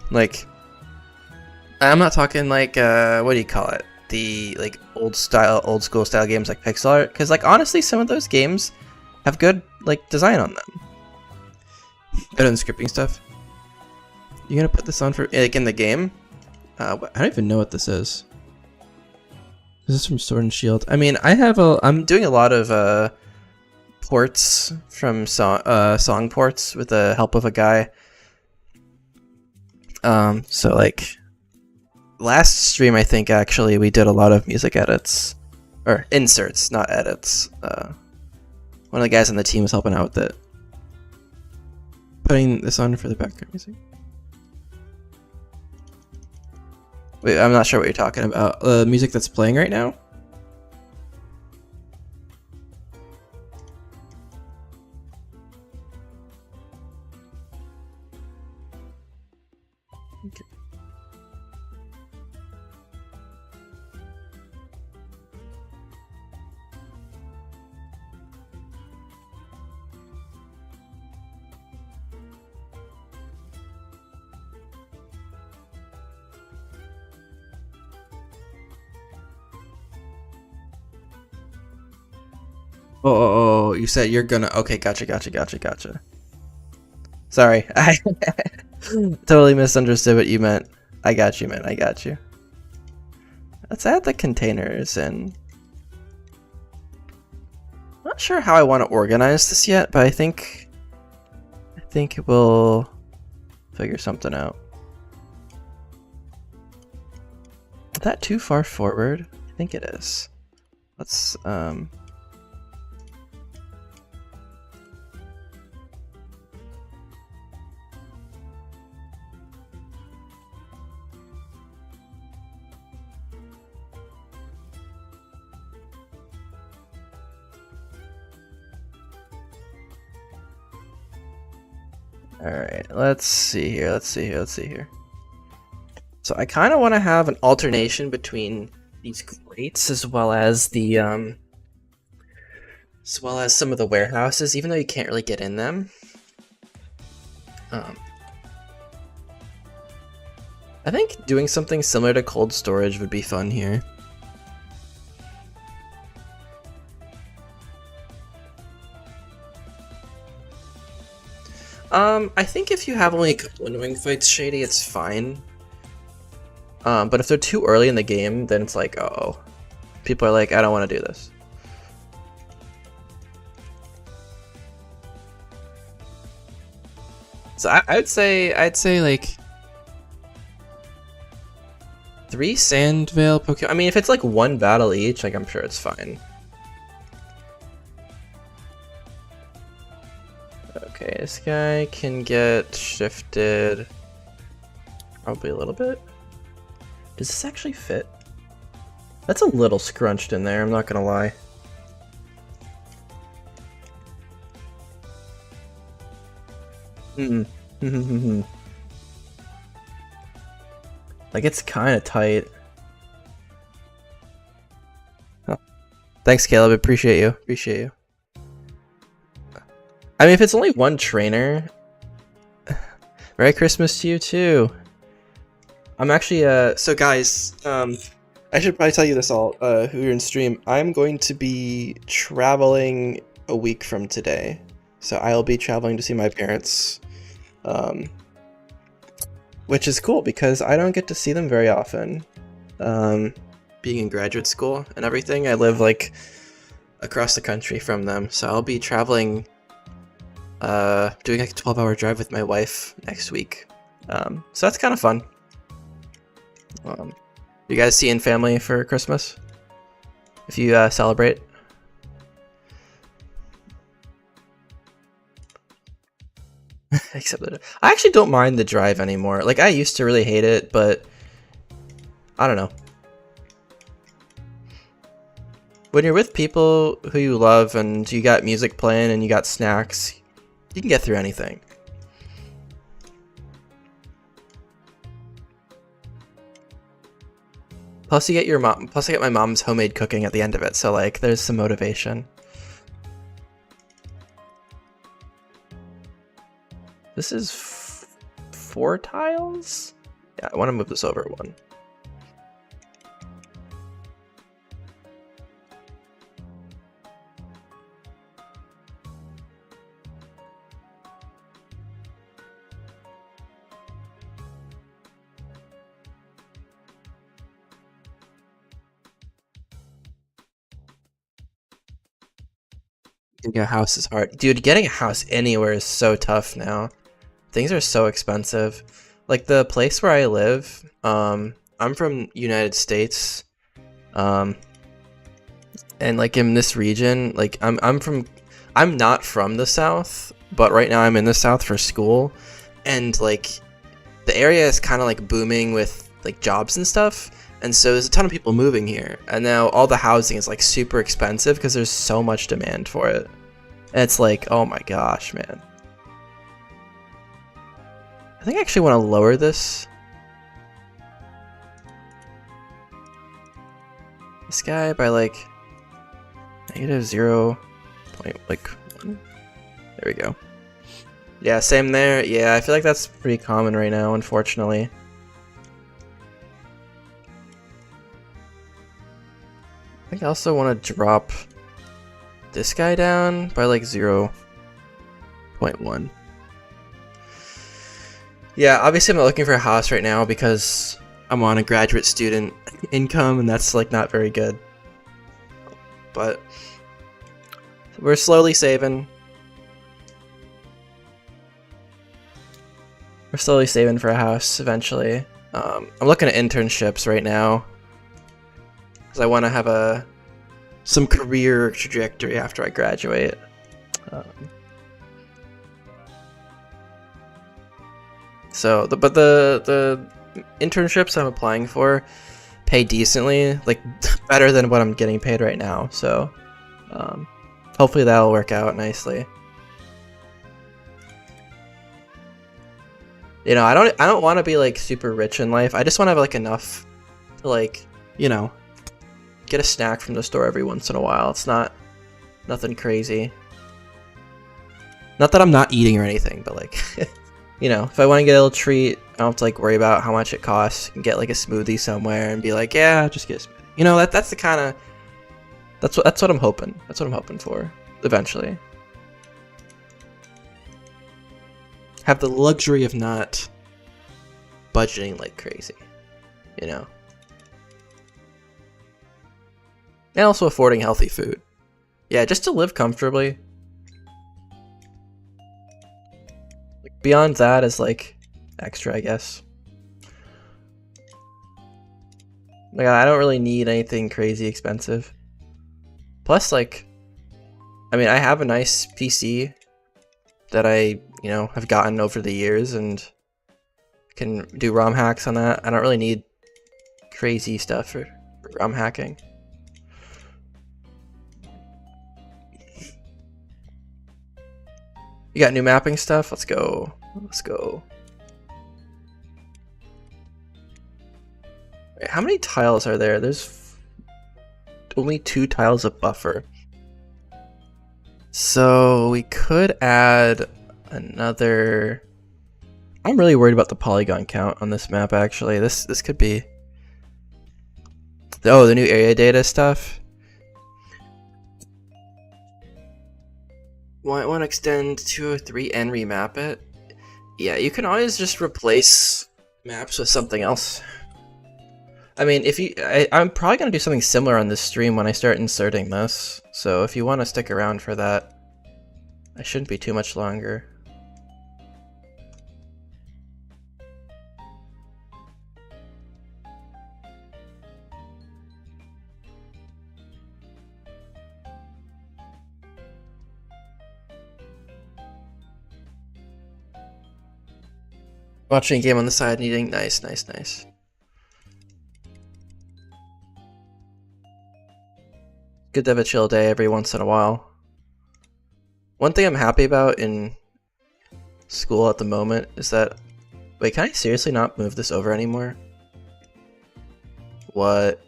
Like, I'm not talking like what do you call it? The like old school style games like pixel art, because like honestly, some of those games have good like design on them. Better than scripting stuff. You gonna put this on for like in the game? I don't even know what this is. Is this from Sword and Shield? I mean, I'm doing a lot of ports from song ports with the help of a guy. So like last stream, I think actually we did a lot of music edits or inserts, not edits. One of the guys on the team was helping out with it. Putting this on for the background music. Wait, I'm not sure what you're talking about. Music that's playing right now? Okay. Oh, you said you're gonna. Okay, gotcha. Sorry, I totally misunderstood what you meant. I got you, man. I got you. Let's add the containers in. Not sure how I want to organize this yet, but I think we'll figure something out. Is that too far forward? I think it is. Let's Alright, let's see here. So I kind of want to have an alternation between these grates as well as some of the warehouses, even though you can't really get in them. I think doing something similar to cold storage would be fun here. I think if you have only a couple annoying fights, Shady, it's fine. But if they're too early in the game, then it's like, oh, people are like, I don't want to do this. So I'd say like 3 Sandvale Pokemon. I mean, if it's like 1 battle each, like I'm sure it's fine. Okay, this guy can get shifted probably a little bit. Does this actually fit? That's a little scrunched in there, I'm not gonna lie. Like, it's kind of tight. Oh. Thanks, Caleb. Appreciate you. I mean, if it's only 1 trainer, Merry Christmas to you too. I'm actually so guys, I should probably tell you this all who are in stream. I'm going to be traveling a week from today, so I'll be traveling to see my parents, which is cool because I don't get to see them very often. Being in graduate school and everything, I live like across the country from them, so I'll be traveling. Doing like a 12-hour drive with my wife next week. So that's kind of fun. You guys seeing family for Christmas? If you celebrate? Except that I actually don't mind the drive anymore. Like, I used to really hate it, but I don't know. When you're with people who you love and you got music playing and you got snacks, you can get through anything. Plus, you get your mom. Plus, I get my mom's homemade cooking at the end of it, so like, there's some motivation. This is 4 tiles. Yeah, I want to move this over 1. Getting a house is hard. Dude, getting a house anywhere is so tough now. Things are so expensive. Like, the place where I live, I'm from United States. And like in this region, like I'm not from the South, but right now I'm in the South for school, and like the area is kind of like booming with like jobs and stuff. And so there's a ton of people moving here, and now all the housing is like super expensive because there's so much demand for it. And it's like, oh my gosh, man. I think I actually want to lower this. This guy by like -0.1. There we go. Yeah, same there. Yeah, I feel like that's pretty common right now, unfortunately. I think I also want to drop this guy down by like 0.1. Yeah, obviously I'm not looking for a house right now because I'm on a graduate student income and that's like not very good. But we're slowly saving. We're slowly saving for a house eventually. I'm looking at internships right now because I want to have some career trajectory after I graduate. But the internships I'm applying for pay decently, like better than what I'm getting paid right now. So hopefully that'll work out nicely. You know, I don't want to be like super rich in life. I just want to have like enough to like, you know, get a snack from the store every once in a while. It's nothing crazy. Not that I'm not eating or anything, but like, you know, if I want to get a little treat, I don't have to like worry about how much it costs. And get like a smoothie somewhere and be like, yeah, just get a smoothie. You know, that's the kind of that's what I'm hoping. That's what I'm hoping for eventually. Have the luxury of not budgeting like crazy, you know. And also affording healthy food. Yeah, just to live comfortably. Beyond that is like extra, I guess. Like, I don't really need anything crazy expensive. Plus, like, I mean, I have a nice PC that I, you know, have gotten over the years and can do ROM hacks on that. I don't really need crazy stuff for ROM hacking. You got new mapping stuff? Let's go. Let's go. Wait, how many tiles are there? There's only 2 tiles of buffer. So we could add another... I'm really worried about the polygon count on this map, actually. This could be... Oh, the new area data stuff. Want to extend 203 and remap it? Yeah, you can always just replace maps with something else. I mean, if you, I'm probably gonna do something similar on this stream when I start inserting this. So if you want to stick around for that, I shouldn't be too much longer. Watching a game on the side, needing nice. Good to have a chill day every once in a while. One thing I'm happy about in school at the moment is that... Wait, can I seriously not move this over anymore? What?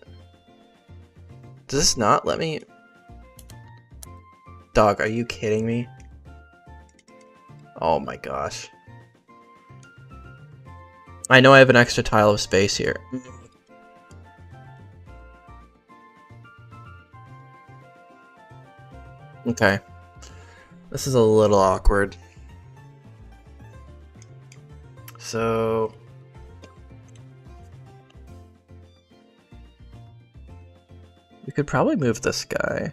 Does this not let me... Dog, are you kidding me? Oh my gosh. I know I have an extra tile of space here. Okay. This is a little awkward. So... we could probably move this guy.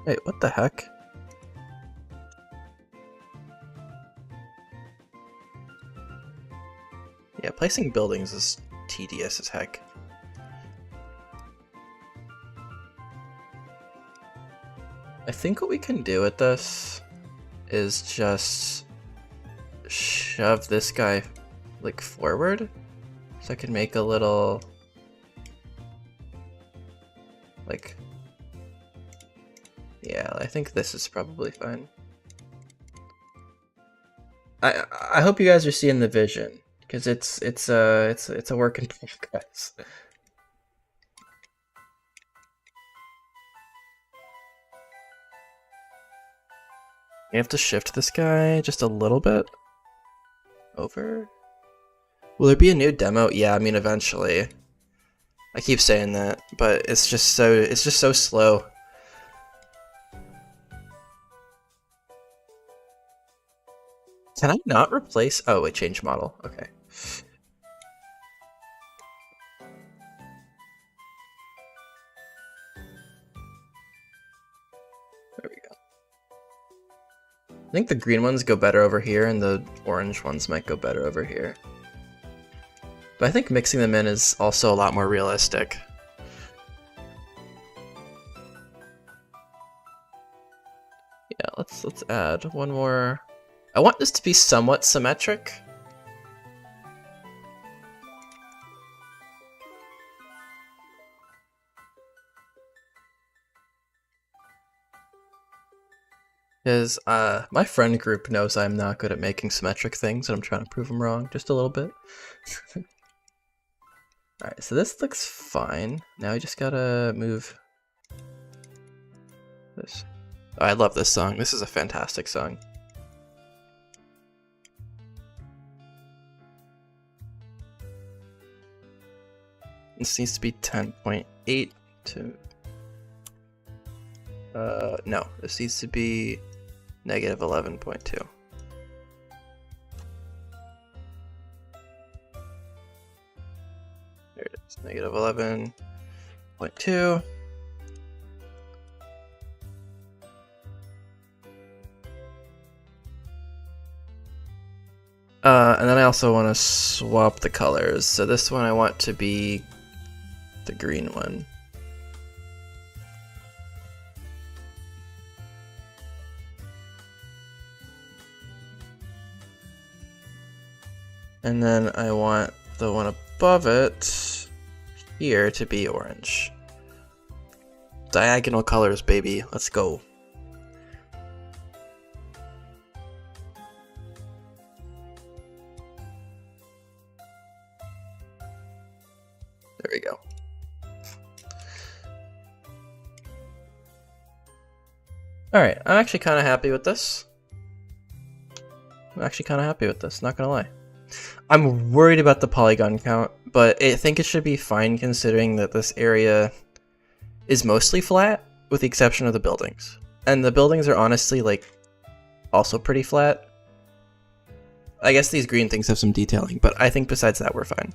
Wait, what the heck? Yeah, placing buildings is tedious as heck. I think what we can do with this is just shove this guy like forward, so I can make a little like, yeah, I think this is probably fine. I hope you guys are seeing the vision, because it's a work in progress. You have to shift this guy just a little bit over. Will there be a new demo? Yeah, I mean, eventually. I keep saying that, but it's just so slow. Can I not replace? Oh wait, change model. Okay. There we go. I think the green ones go better over here, and the orange ones might go better over here. But I think mixing them in is also a lot more realistic. Yeah, let's add one more. I want this to be somewhat symmetric. Because my friend group knows I'm not good at making symmetric things, and I'm trying to prove them wrong just a little bit. Alright, so this looks fine. Now we just gotta move this. Oh, I love this song. This is a fantastic song. This needs to be 10.8 to... no, this needs to be negative 11.2. There it is, negative 11.2. And then I also want to swap the colors. So this one I want to be the green one. And then I want the one above it here to be orange. Diagonal colors, baby. Let's go. There we go. Alright, I'm actually kind of happy with this. Not gonna lie. I'm worried about the polygon count, but I think it should be fine considering that this area is mostly flat, with the exception of the buildings. And the buildings are honestly, like, also pretty flat. I guess these green things have some detailing, but I think besides that we're fine.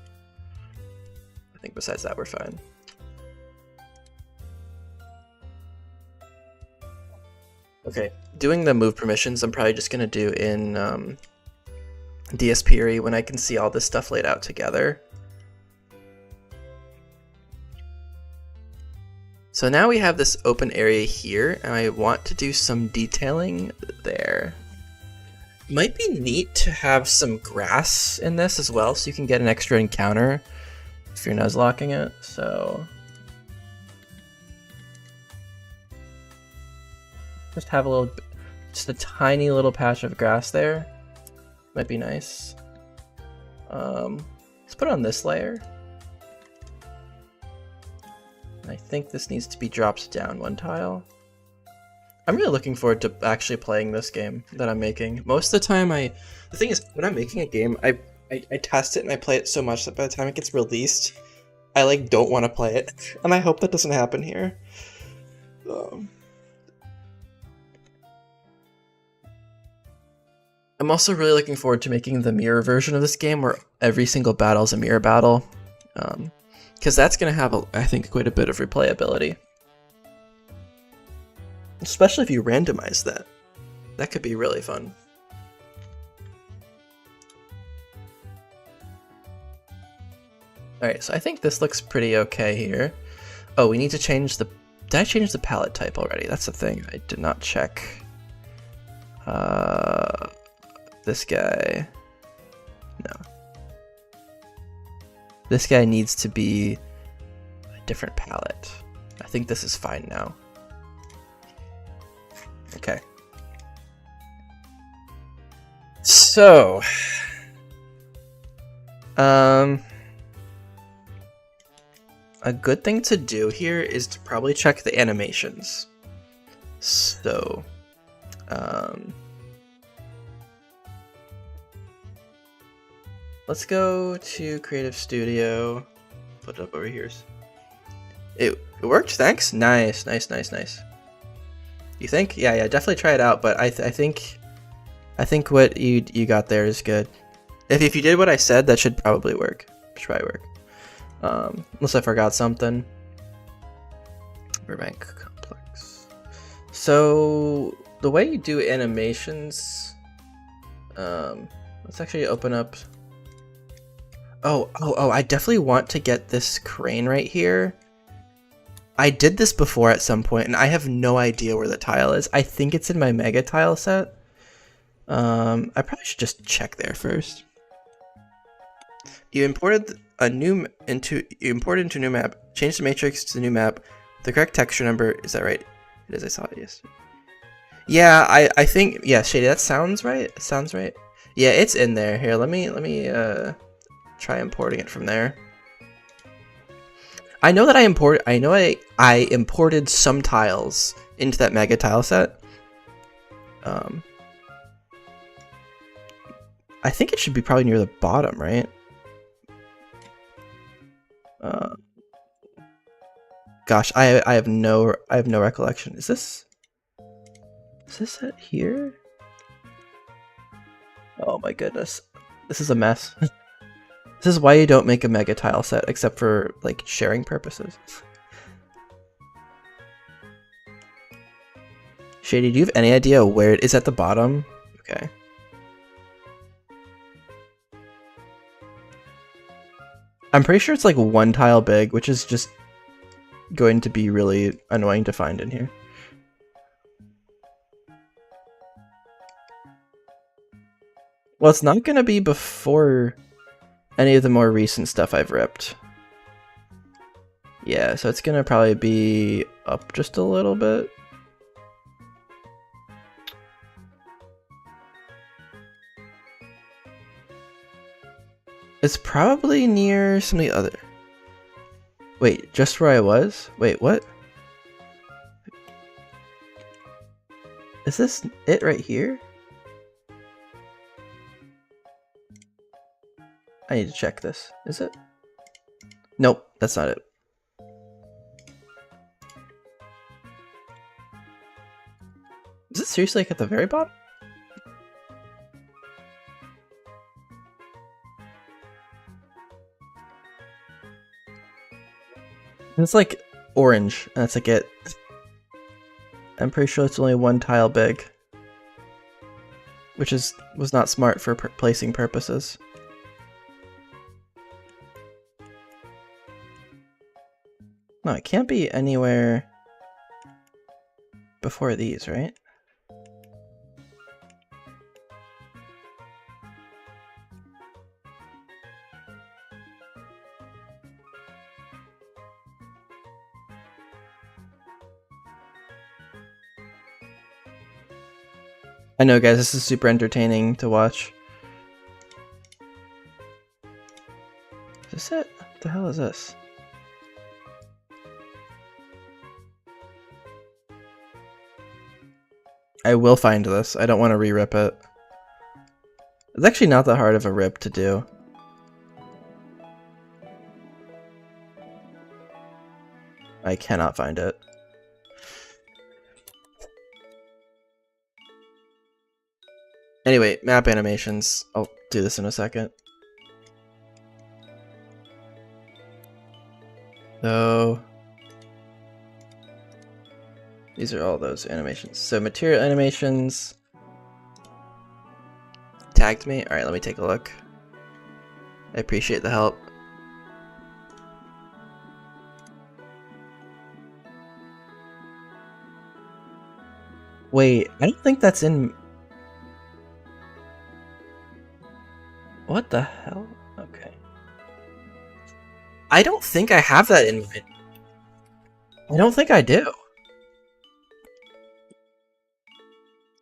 Okay, doing the move permissions I'm probably just gonna do in DSP when I can see all this stuff laid out together. So now we have this open area here, and I want to do some detailing there. Might be neat to have some grass in this as well, so you can get an extra encounter if you're nuzlocking it, so... just have a little, just a tiny little patch of grass there. Might be nice. Let's put it on this layer. And I think this needs to be dropped down one tile. I'm really looking forward to actually playing this game that I'm making. Most of the time the thing is, when I'm making a game, I test it and I play it so much that by the time it gets released, I like don't want to play it. And I hope that doesn't happen here. I'm also really looking forward to making the mirror version of this game where every single battle is a mirror battle. Because that's going to have, I think, quite a bit of replayability. Especially if you randomize that. That could be really fun. Alright, so I think this looks pretty okay here. Oh, we need to change the... Did I change the palette type already? That's the thing I did not check. This guy... No. This guy needs to be a different palette. I think this is fine now. Okay. So... a good thing to do here is to probably check the animations. So... let's go to Creative Studio. Put it up over here. It worked, thanks. Nice. You think? Yeah, definitely try it out, but I think what you got there is good. If you did what I said, that should probably work. Unless I forgot something. Virbank complex. So the way you do animations, let's actually open up. Oh, I definitely want to get this crane right here. I did this before at some point, and I have no idea where the tile is. I think it's in my mega tile set. I probably should just check there first. You imported into a new map. Change the matrix to the new map. The correct texture number, is that right? It is. I saw it yesterday. Yeah, I think, yeah, Shady, that sounds right. It sounds right. Yeah, it's in there. Here, let me try importing it from there. I know that I imported some tiles into that mega tile set. I think it should be probably near the bottom, right? Gosh, I have no recollection. Is this it here? Oh my goodness, this is a mess. This is why you don't make a mega tile set, except for like sharing purposes. Shady, do you have any idea where it is at the bottom? Okay. I'm pretty sure it's like one tile big, which is just going to be really annoying to find in here. Well, it's not going to be before any of the more recent stuff I've ripped. Yeah, so it's going to probably be up just a little bit. It's probably near some of the other... Wait, just where I was? Wait, what? Is this it right here? I need to check this. Is it? Nope, that's not it. Is it seriously like at the very bottom? It's like orange, and that's like it. I'm pretty sure it's only one tile big, which was not smart for placing purposes. No, it can't be anywhere before these, right? I know, guys, this is super entertaining to watch. Is this it? What the hell is this? I will find this. I don't want to re-rip it. It's actually not that hard of a rip to do. I cannot find it. Anyway, map animations. I'll do this in a second. So these are all those animations. So material animations. Tagged me? Alright, let me take a look. I appreciate the help. Wait, I don't think that's in... What the hell? Okay. I don't think I have that in mind. I don't think I do.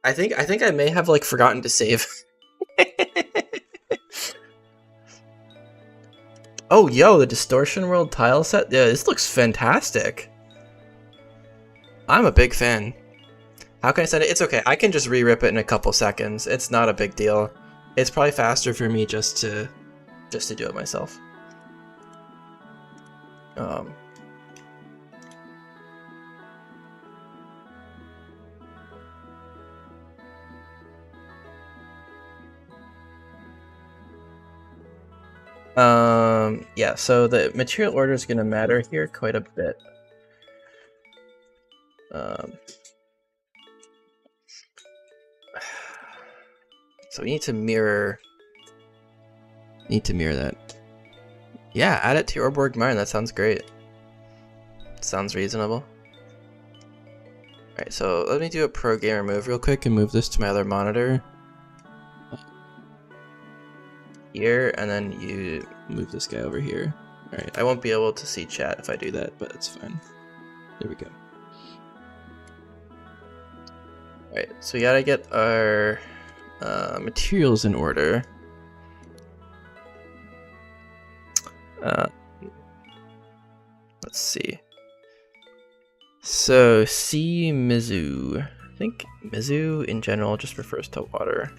I think I may have like forgotten to save. Oh, yo, the Distortion World tile set. Yeah, this looks fantastic. I'm a big fan. How can I send it? It's okay. I can just re-rip it in a couple seconds. It's not a big deal. It's probably faster for me just to do it myself. yeah, so the material order is going to matter here quite a bit. So we need to mirror that. Yeah, add it to your Orborg mine. That sounds great. Sounds reasonable. Alright, so let me do a pro gamer move real quick and move this to my other monitor. Here, and then you move this guy over here. Alright, I won't be able to see chat if I do that, but it's fine. There we go. Alright, so we gotta get our materials in order. Let's see. So, sea Mizu. I think Mizu in general just refers to water.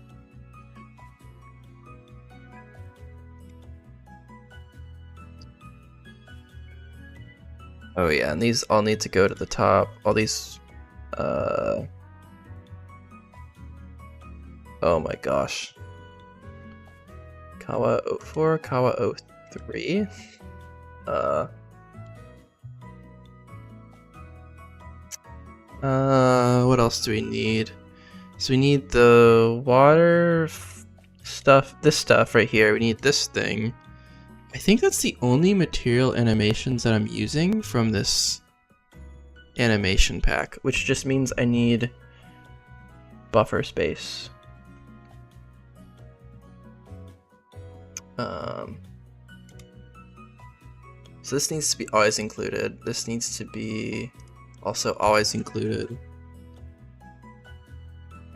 Oh yeah, and these all need to go to the top. All these, oh my gosh. Kawa 04, Kawa 03. What else do we need? So we need the water stuff, this stuff right here. We need this thing. I think that's the only material animations that I'm using from this animation pack, which just means I need buffer space. So this needs to be always included. This needs to be also always included.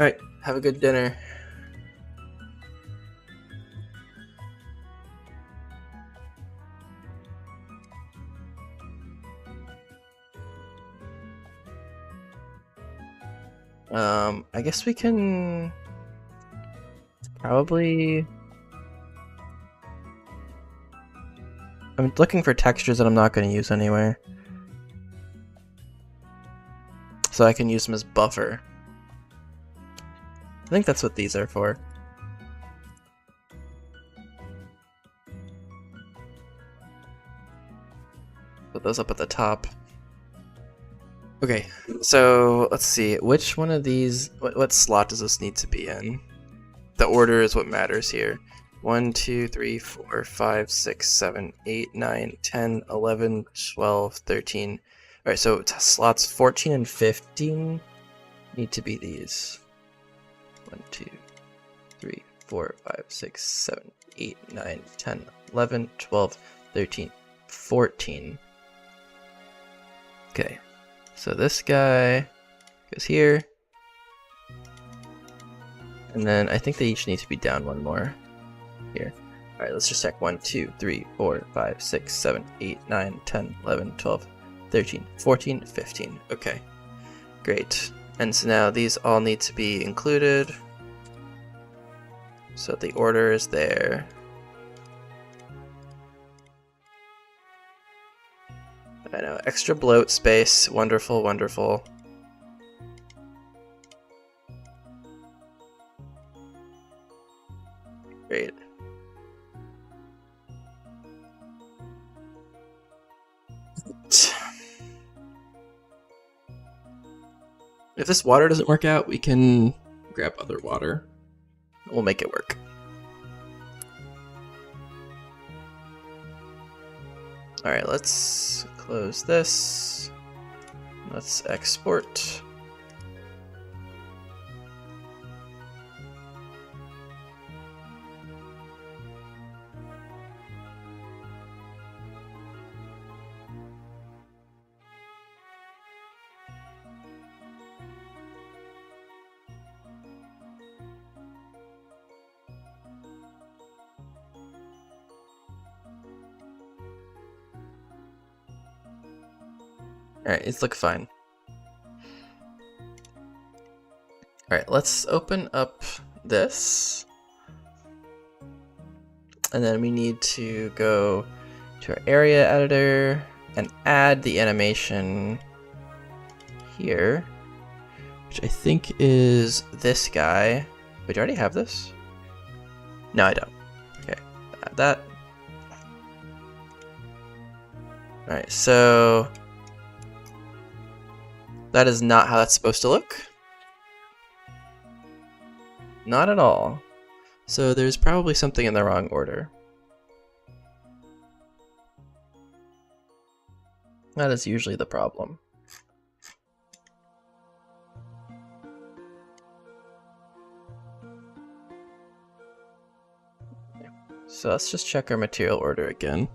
Alright, have a good dinner. I guess we can probably... I'm looking for textures that I'm not going to use anyway. So I can use them as buffer. I think that's what these are for. Put those up at the top. Okay, so let's see. Which one of these, what slot does this need to be in? The order is what matters here. 1, 2, 3, 4, 5, 6, 7, 8, 9, 10, 11, 12, 13. Alright, so slots 14 and 15 need to be these. 1, 2, 3, 4, 5, 6, 7, 8, 9, 10, 11, 12, 13, 14. Okay, so this guy goes here. And then I think they each need to be down one more. Here. Alright, let's just check. 1, 2, 3, 4, 5, 6, 7, 8, 9, 10, 11, 12, 13, 14, 15. Okay, great. And so now these all need to be included. So the order is there. I know, extra bloat space. Wonderful, wonderful. Great. If this water doesn't work out, we can grab other water. We'll make it work. Alright, let's close this. Let's export. Alright, it's look fine. Alright, let's open up this. And then we need to go to our area editor and add the animation here, which I think is this guy. Wait, do I already have this? No, I don't. Okay, add that. Alright, so that is not how that's supposed to look. Not at all. So there's probably something in the wrong order. That is usually the problem. So let's just check our material order again.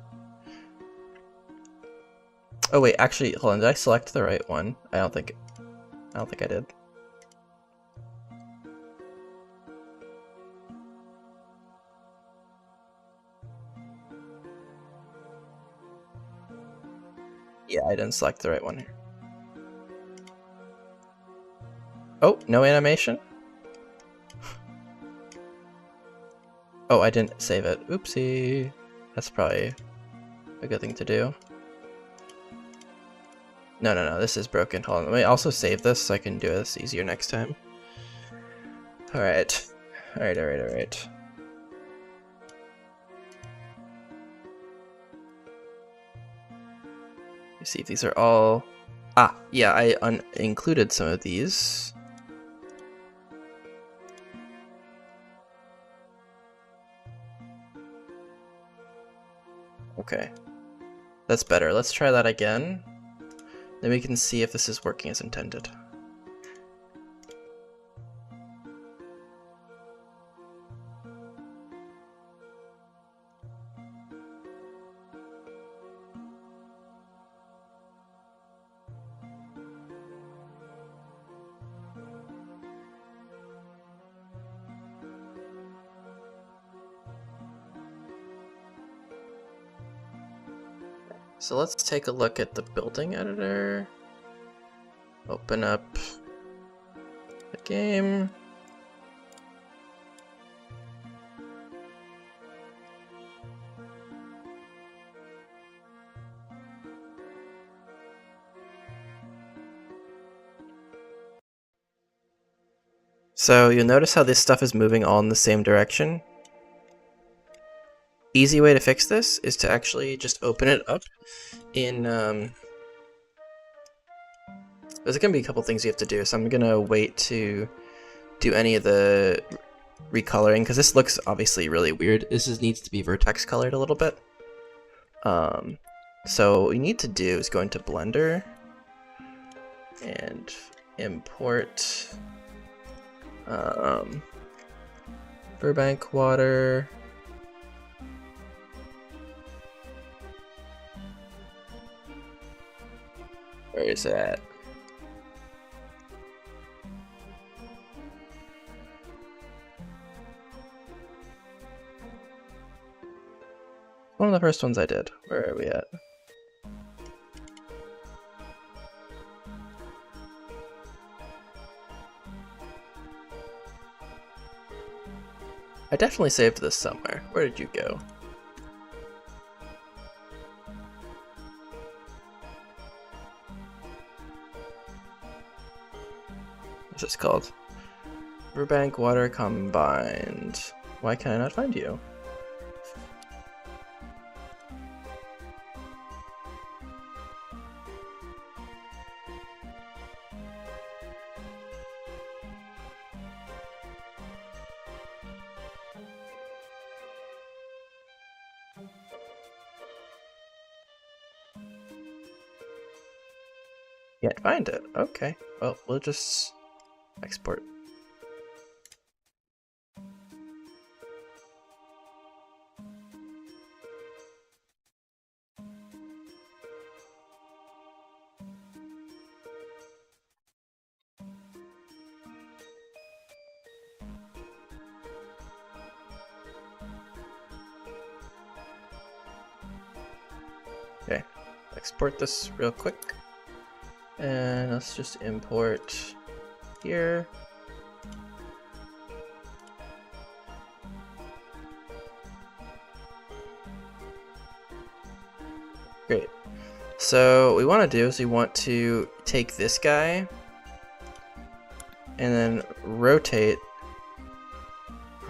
Oh wait, actually, hold on, did I select the right one? I don't think I did. Yeah, I didn't select the right one here. Oh, no animation? Oh, I didn't save it. Oopsie. That's probably a good thing to do. No, this is broken. Hold on, let me also save this so I can do this easier next time. Alright. Alright. You see if these are all... Ah, yeah, I included some of these. Okay. That's better. Let's try that again. Then we can see if this is working as intended. So let's take a look at the building editor. Open up the game. So you'll notice how this stuff is moving all in the same direction. Easy way to fix this is to actually just open it up in there's gonna be a couple things you have to do, so I'm gonna wait to do any of the recoloring because this looks obviously really weird. This needs to be vertex colored a little bit. So what we need to do is go into Blender and import Virbank water. Where is that? One of the first ones I did. Where are we at? I definitely saved this somewhere. Where did you go? What's this called? Virbank water combined. Why can I not find you? Can't find it. Okay. Well, we'll just export. Okay. Export this real quick. And let's just import here. Great. So what we want to do is we want to take this guy and then rotate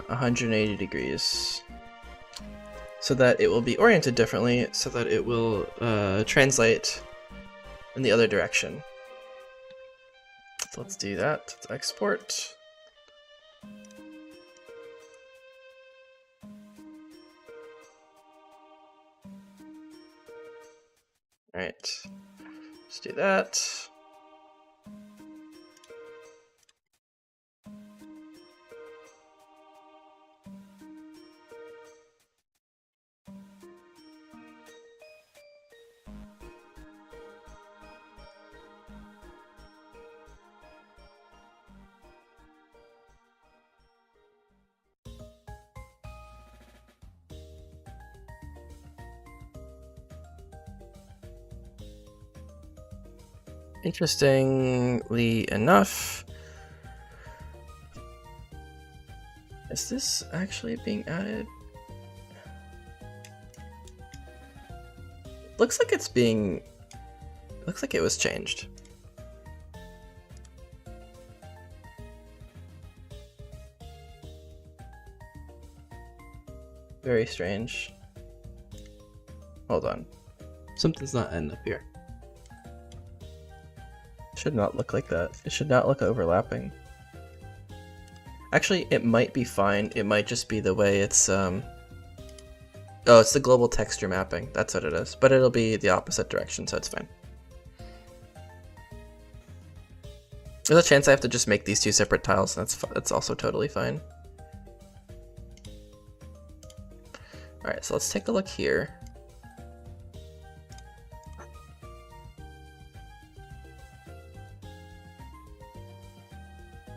180 degrees. so that it will be oriented differently, so that it will translate in the other direction. So let's do that. Let's export. All right, let's do that. Interestingly enough, is this actually being added? Looks like it's being... Looks like it was changed. Very strange. Hold on. Something's not ending up here. Should not look like that. It should not look overlapping. Actually, it might be fine. It might just be the way it's oh, it's the global texture mapping. That's what it is. But it'll be the opposite direction, so it's fine. There's a chance I have to just make these two separate tiles, and that's also totally fine. Alright, so let's take a look here.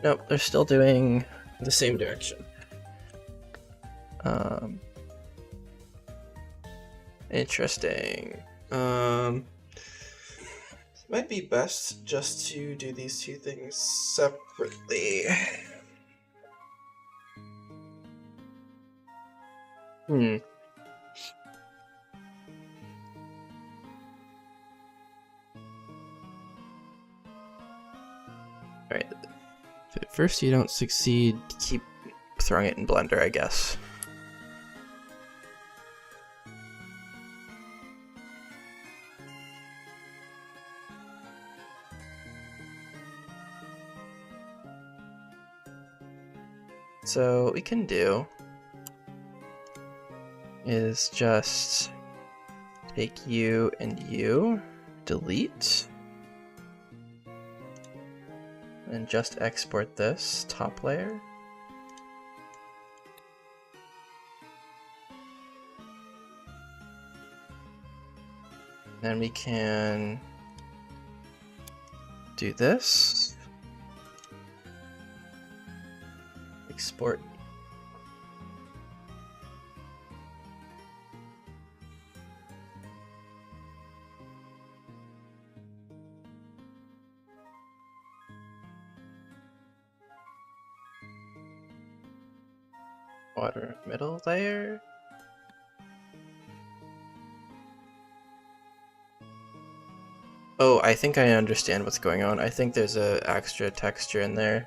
Nope, they're still doing the same direction. Interesting. Might be best just to do these two things separately. Alright. If at first you don't succeed, keep throwing it in Blender, I guess. So what we can do is just take you and you, delete, and just export this top layer. Then we can do this. Export. Water middle layer. Oh, I think I understand what's going on. I think there's an extra texture in there.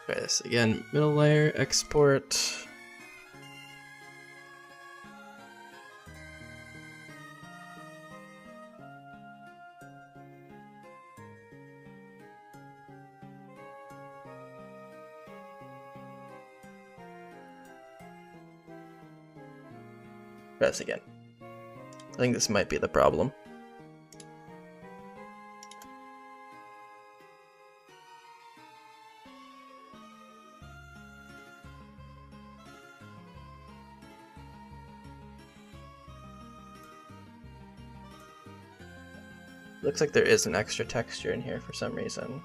Try this again. Middle layer, export. Try this again. I think this might be the problem. Looks like there is an extra texture in here for some reason.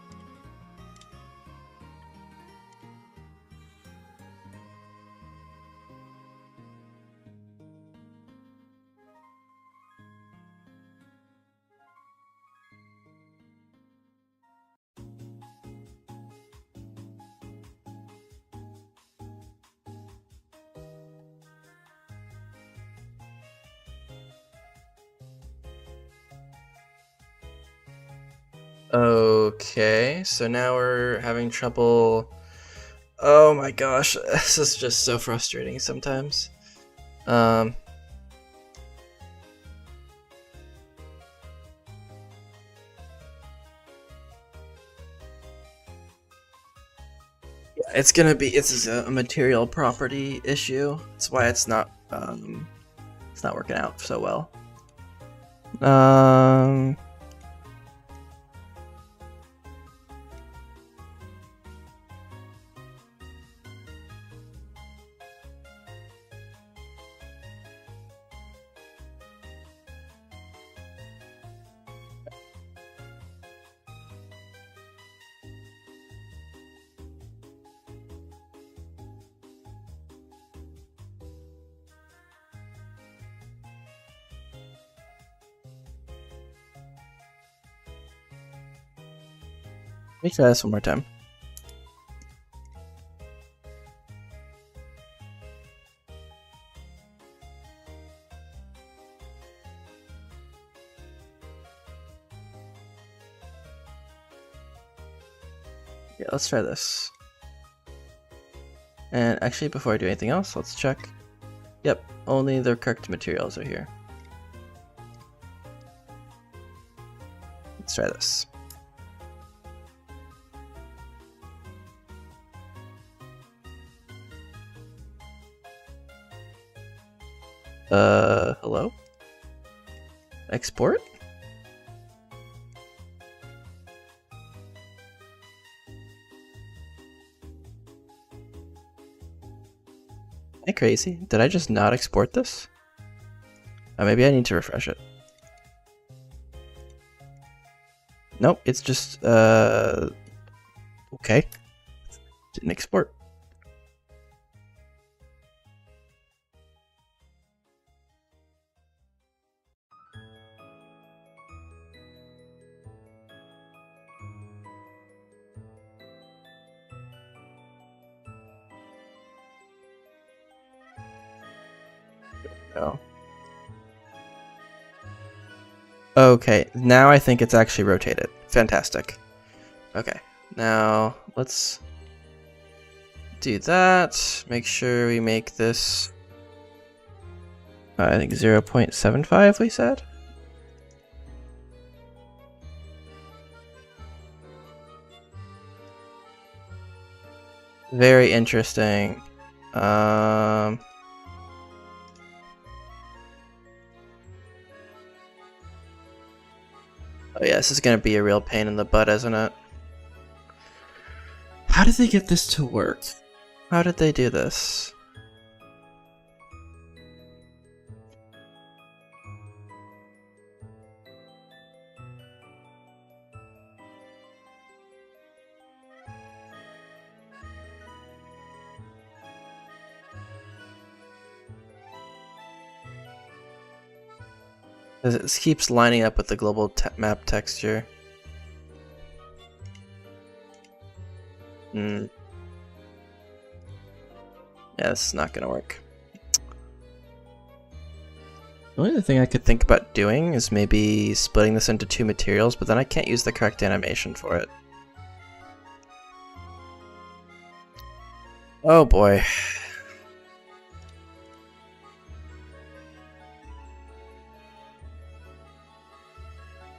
Okay, so now we're having trouble Oh my gosh, this is just so frustrating sometimes. It's a material property issue. That's why it's not working out so well. Let me try this one more time. Yeah, let's try this. And actually, before I do anything else, let's check. Yep, only the correct materials are here. Let's try this. Hello? Export? Am I crazy? Did I just not export this? Maybe I need to refresh it. Nope, it's just, okay. Didn't export. No. Okay, now I think it's actually rotated. Fantastic. Okay, now let's do that. Make sure we make this, I think 0.75 we said. Very interesting. Oh yeah, this is gonna be a real pain in the butt, isn't it? How did they get this to work? How did they do this? It keeps lining up with the global map texture. Yeah, this is not gonna work. The only other thing I could think about doing is maybe splitting this into two materials, but then I can't use the correct animation for it. Oh boy.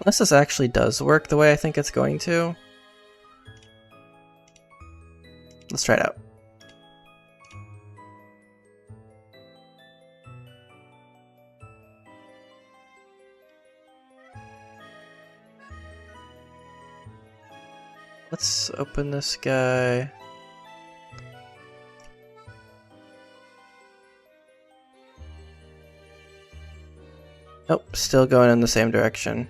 Unless this actually does work the way I think it's going to. Let's try it out. Let's open this guy. Nope, still going in the same direction.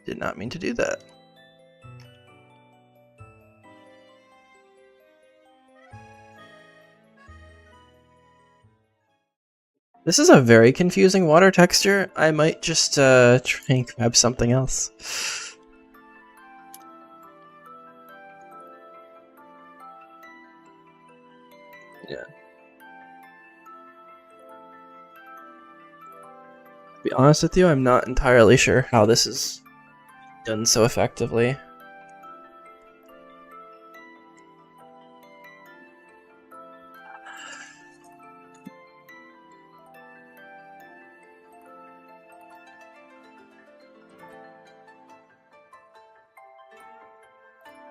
Did not mean to do that. This is a very confusing water texture. I might just try and grab something else. Yeah. To be honest with you, I'm not entirely sure how this is done so effectively.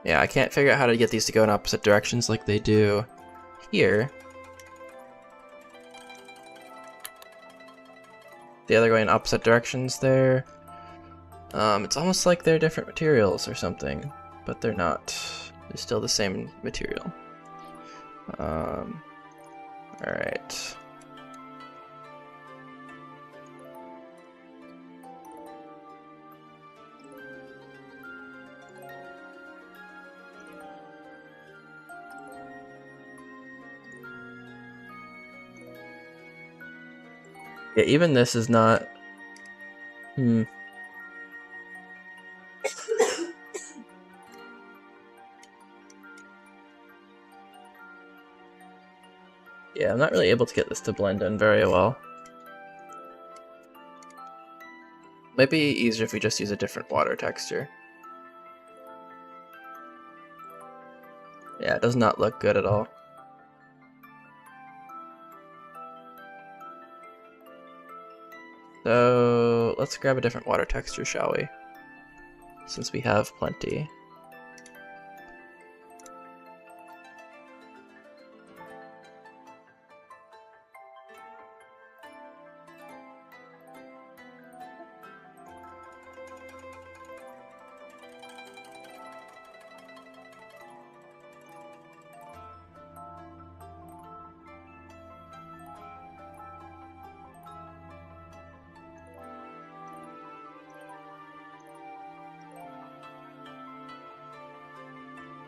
Yeah, I can't figure out how to get these to go in opposite directions like they do here. The other going in opposite directions there. It's almost like they're different materials or something, but they're not. They're still the same material. Alright. Yeah, even this is not... Yeah, I'm not really able to get this to blend in very well. Might be easier if we just use a different water texture. Yeah, it does not look good at all. So let's grab a different water texture, shall we? Since we have plenty.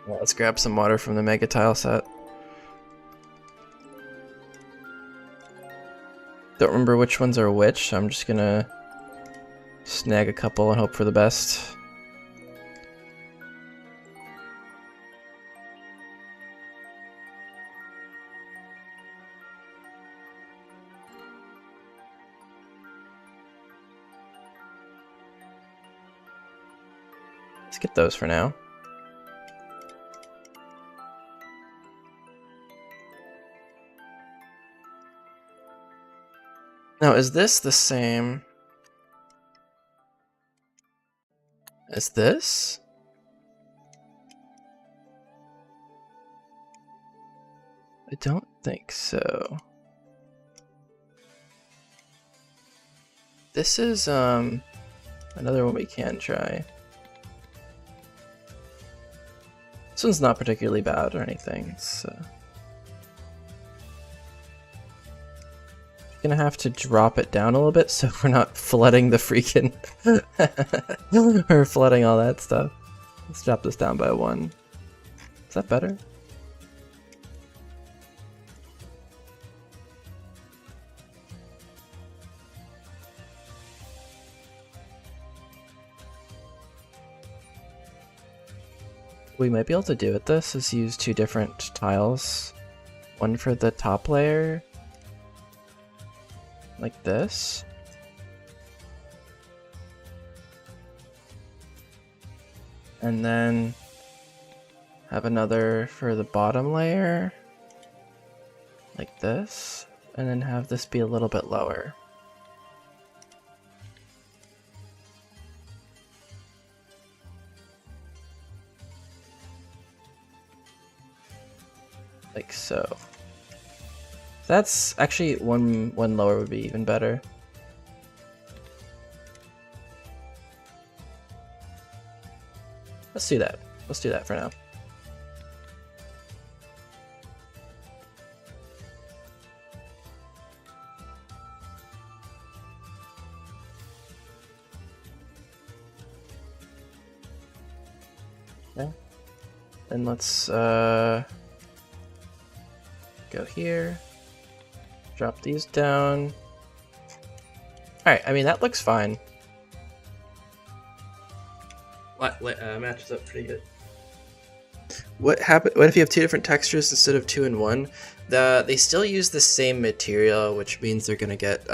Well, let's grab some water from the mega tile set. Don't remember which ones are which, so I'm just gonna snag a couple and hope for the best. Let's get those for now. Now, is this the same as this? I don't think so. This is another one we can try. This one's not particularly bad or anything, so gonna have to drop it down a little bit so we're not flooding the freaking or flooding all that stuff. Let's drop this down by 1. Is that better? What we might be able to do with this is use 2 different tiles. One for the top layer, like this. And then have another for the bottom layer, like this. And then have this be a little bit lower. Like so. That's actually one lower would be even better. Let's do that. Let's do that for now. Okay. Then let's go here. Drop these down. Alright, I mean, that looks fine. Matches up pretty good. What if you have two different textures instead of two in one? They still use the same material, which means they're gonna get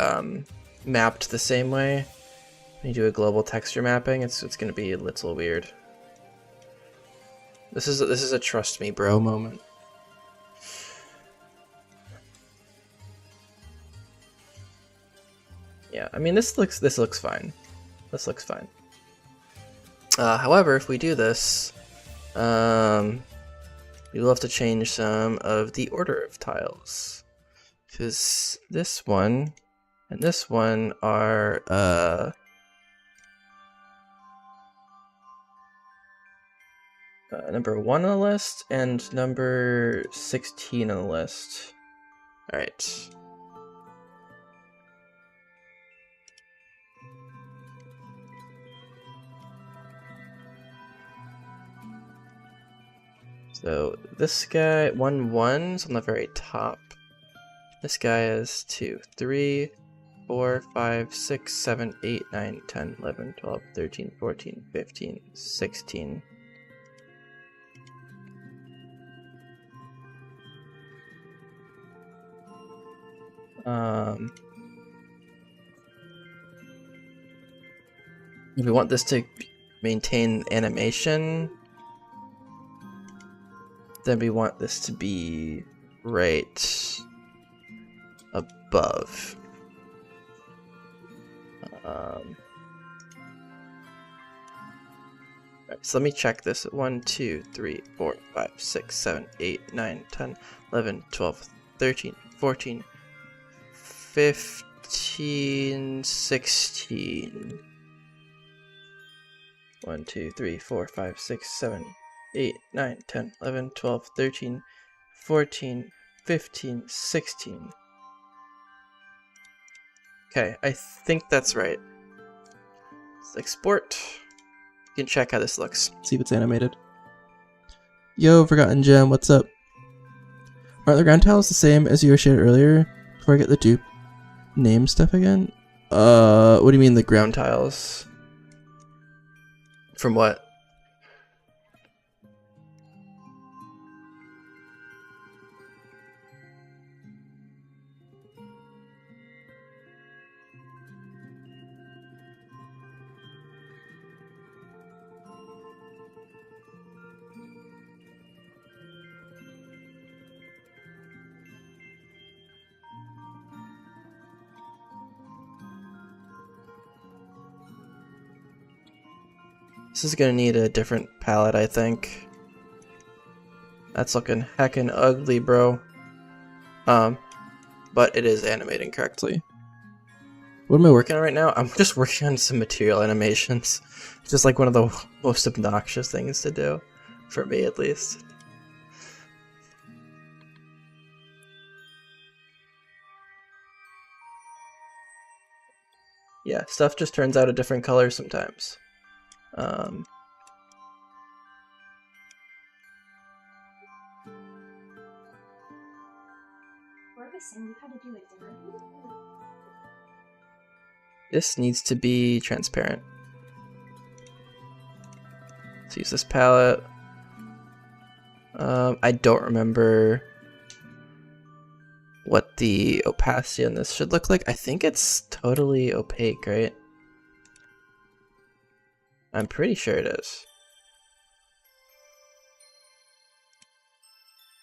mapped the same way. When you do a global texture mapping, it's gonna be a little weird. This is a trust me, bro moment. Yeah, I mean this looks fine. This looks fine. However, if we do this, we will have to change some of the order of tiles, because this one and this one are number 1 on the list and number 16 on the list. All right. So this guy, 1, 1 is on the very top. This guy is 2, 3, 4, 5, 6, 7, 8, 9, 10, 11, 12, 13, 14, 15, 16. If we want this to maintain animation, then we want this to be right above. Alright, so let me check this. 1, 2, 3, 4, 5, 6, 7, 8, 9, 10, 11, 12, 13, 14, 15, 16. 1, 2, 3, 4, 5, 6, 7, 8, 9, 10, 11, 12, 13, 14, 15, 16. Okay, I think that's right. Let's export. You can check how this looks. See if it's animated. Yo, Forgotten Gem, what's up? Aren't the ground tiles the same as you shared earlier? Before I get the dupe name stuff again? What do you mean the ground tiles? From what? This is gonna need a different palette, I think. That's looking heckin' ugly, bro. But it is animating correctly. What am I working on right now? I'm just working on some material animations. It's just like one of the most obnoxious things to do. For me, at least. Yeah, stuff just turns out a different color sometimes. This needs to be transparent. Let's use this palette. I don't remember what the opacity on this should look like. I think it's totally opaque, right? I'm pretty sure it is.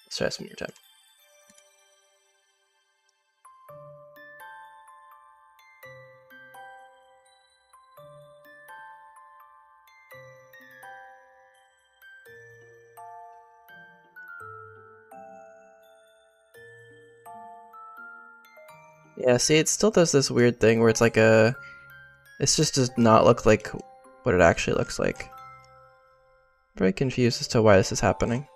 Let's try this one more time. Yeah, see, it still does this weird thing where it's like it just does not look like what it actually looks like. I'm very confused as to why this is happening.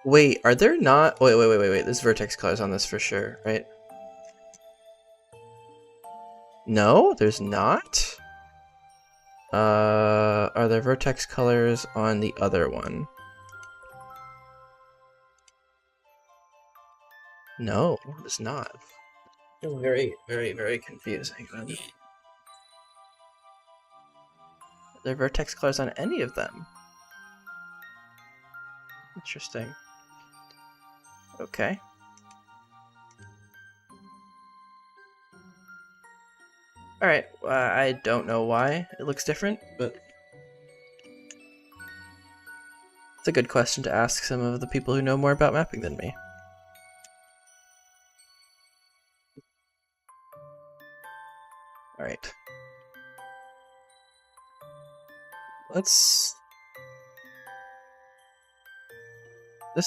Wait, are there not? Wait. There's vertex colors on this for sure, right? No, there's not? Are there vertex colors on the other one? No, it's not. It's very, very, very confusing. Are there vertex colors on any of them? Interesting. Okay. Alright, I don't know why it looks different, but it's a good question to ask some of the people who know more about mapping than me. Alright. This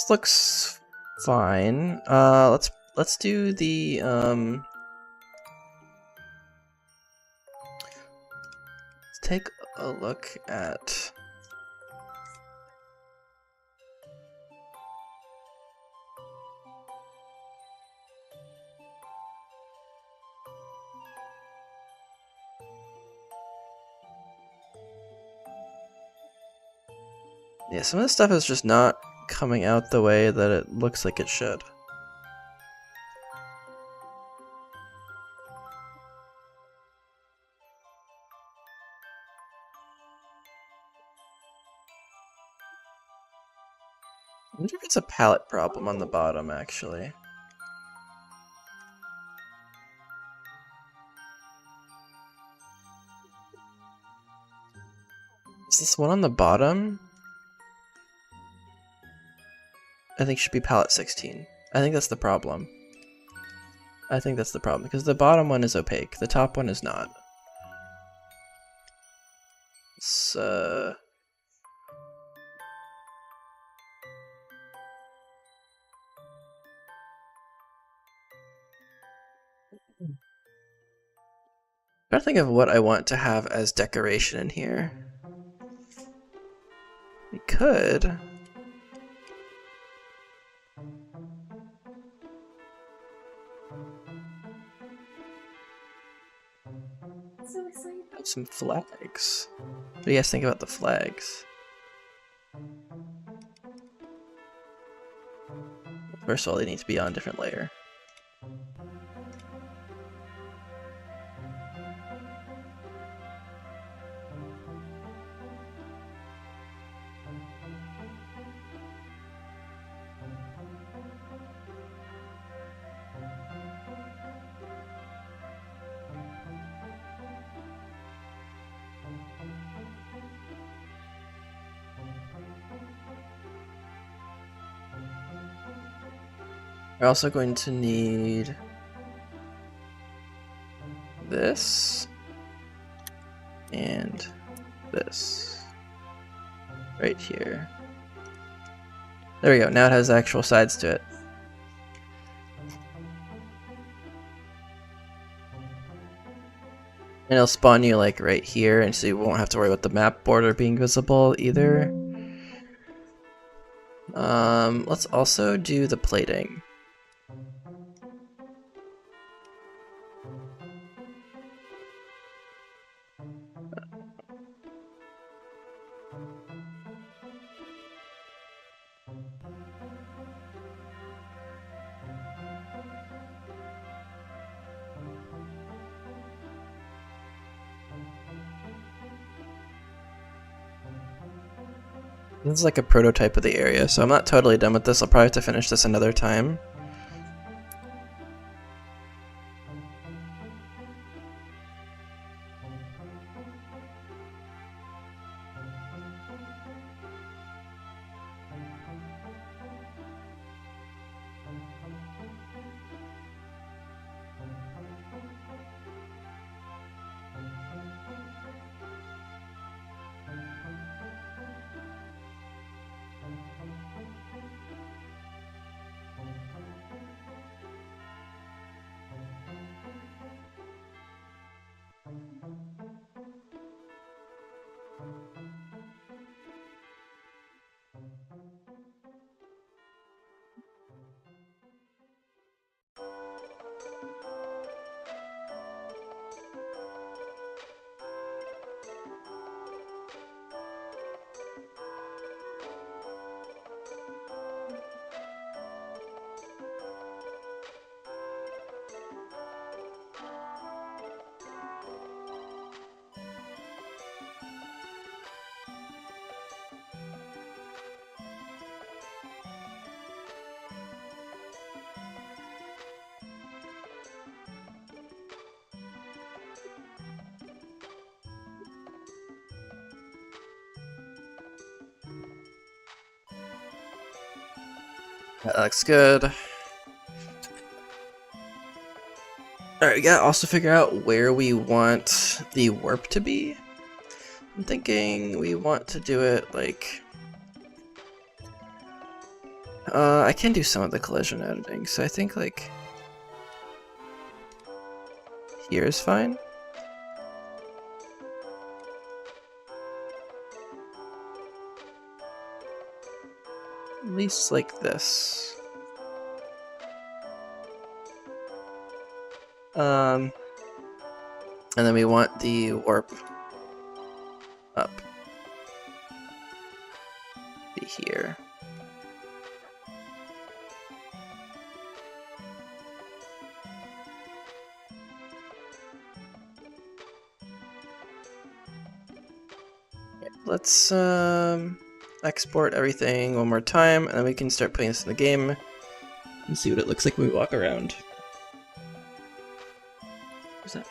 looks fine. Let's do the let's take a look at yeah, some of this stuff is just not coming out the way that it looks like it should. I wonder if it's a palette problem on the bottom, actually. Is this one on the bottom? I think should be palette 16. I think that's the problem. I think that's the problem, because the bottom one is opaque, the top one is not. It's, I'm trying to think of what I want to have as decoration in here. We could So excited. have some flags. What do you guys think about the flags? First of all, they need to be on a different layer. We're also going to need this and this right here. There we go. Now it has actual sides to it. And it'll spawn you like right here, and so you won't have to worry about the map border being visible either. Let's also do the plating. This is like a prototype of the area, so I'm not totally done with this. I'll probably have to finish this another time. That looks good. Alright, we gotta also figure out where we want the warp to be. I'm thinking we want to do it like... I can do some of the collision editing, so I think like... here is fine. At least like this. And then we want the warp up. Be here. Let's export everything one more time, and then we can start putting this in the game and see what it looks like when we walk around. What's that?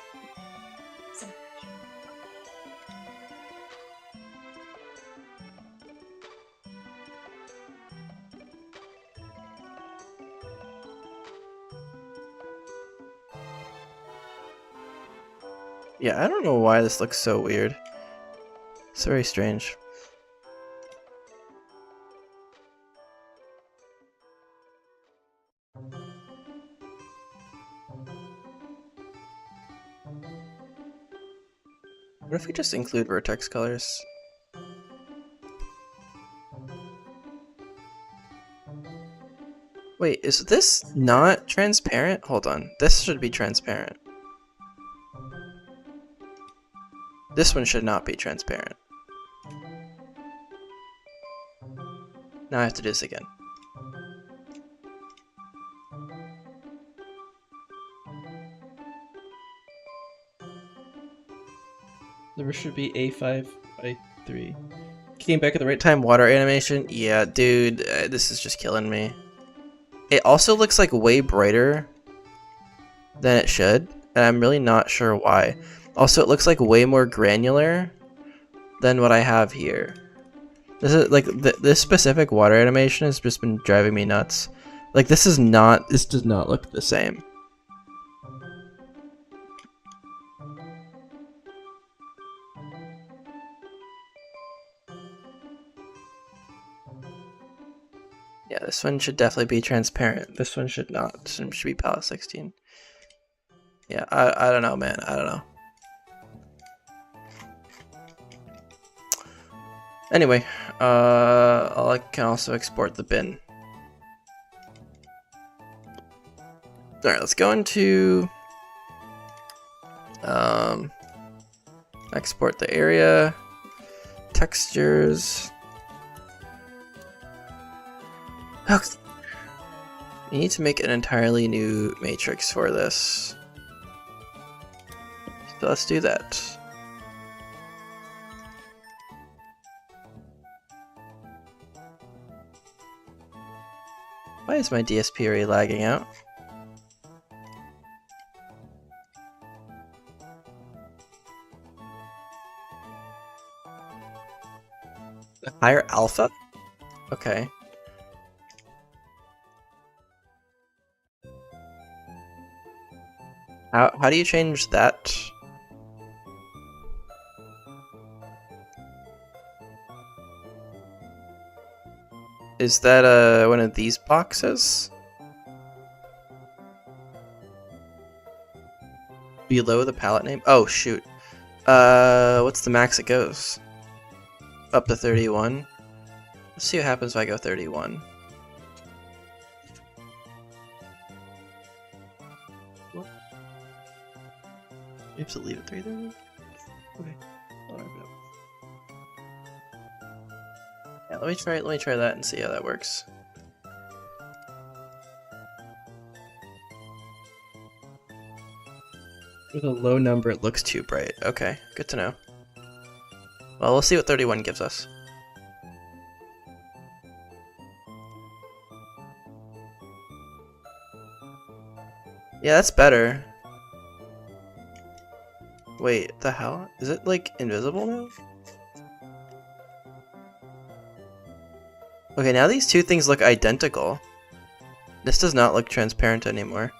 Yeah, I don't know why this looks so weird. It's very strange. What if we just include vertex colors? Wait, is this not transparent? Hold on, this should be transparent. This one should not be transparent. Now I have to do this again. There should be A5 by 3. Came back at the right time, water animation. Yeah, dude, this is just killing me. It also looks like way brighter than it should, and I'm really not sure why. Also, it looks like way more granular than what I have here. This is like this specific water animation has just been driving me nuts. Like this does not look the same. Yeah, this one should definitely be transparent. This one should not. This one should be palette 16. Yeah, I don't know, man. I don't know. Anyway, I can also export the bin. Alright, let's go into export the area, textures. Okay. You need to make an entirely new matrix for this. So let's do that. Why is my DSP already lagging out? Higher alpha? Okay. How do you change that? Is that one of these boxes? Below the palette name? Oh shoot. What's the max it goes? Up to 31. Let's see what happens if I go 31. You have to leave it 3 there? Okay. Yeah, let me try that and see how that works. With a low number, it looks too bright. Okay, good to know. Well, we'll see what 31 gives us. Yeah, that's better. Wait, the hell? Is it like invisible now? Okay, now these two things look identical. This does not look transparent anymore.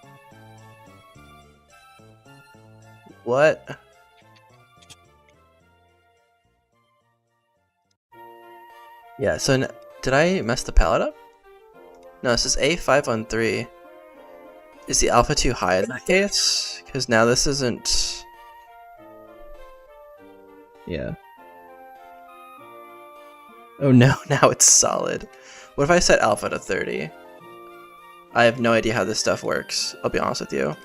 What? Yeah, so did I mess the palette up? No, this is A513. Is the alpha too high in that case? Because now this isn't... Yeah. Oh no, now it's solid. What if I set alpha to 30? I have no idea how this stuff works, I'll be honest with you.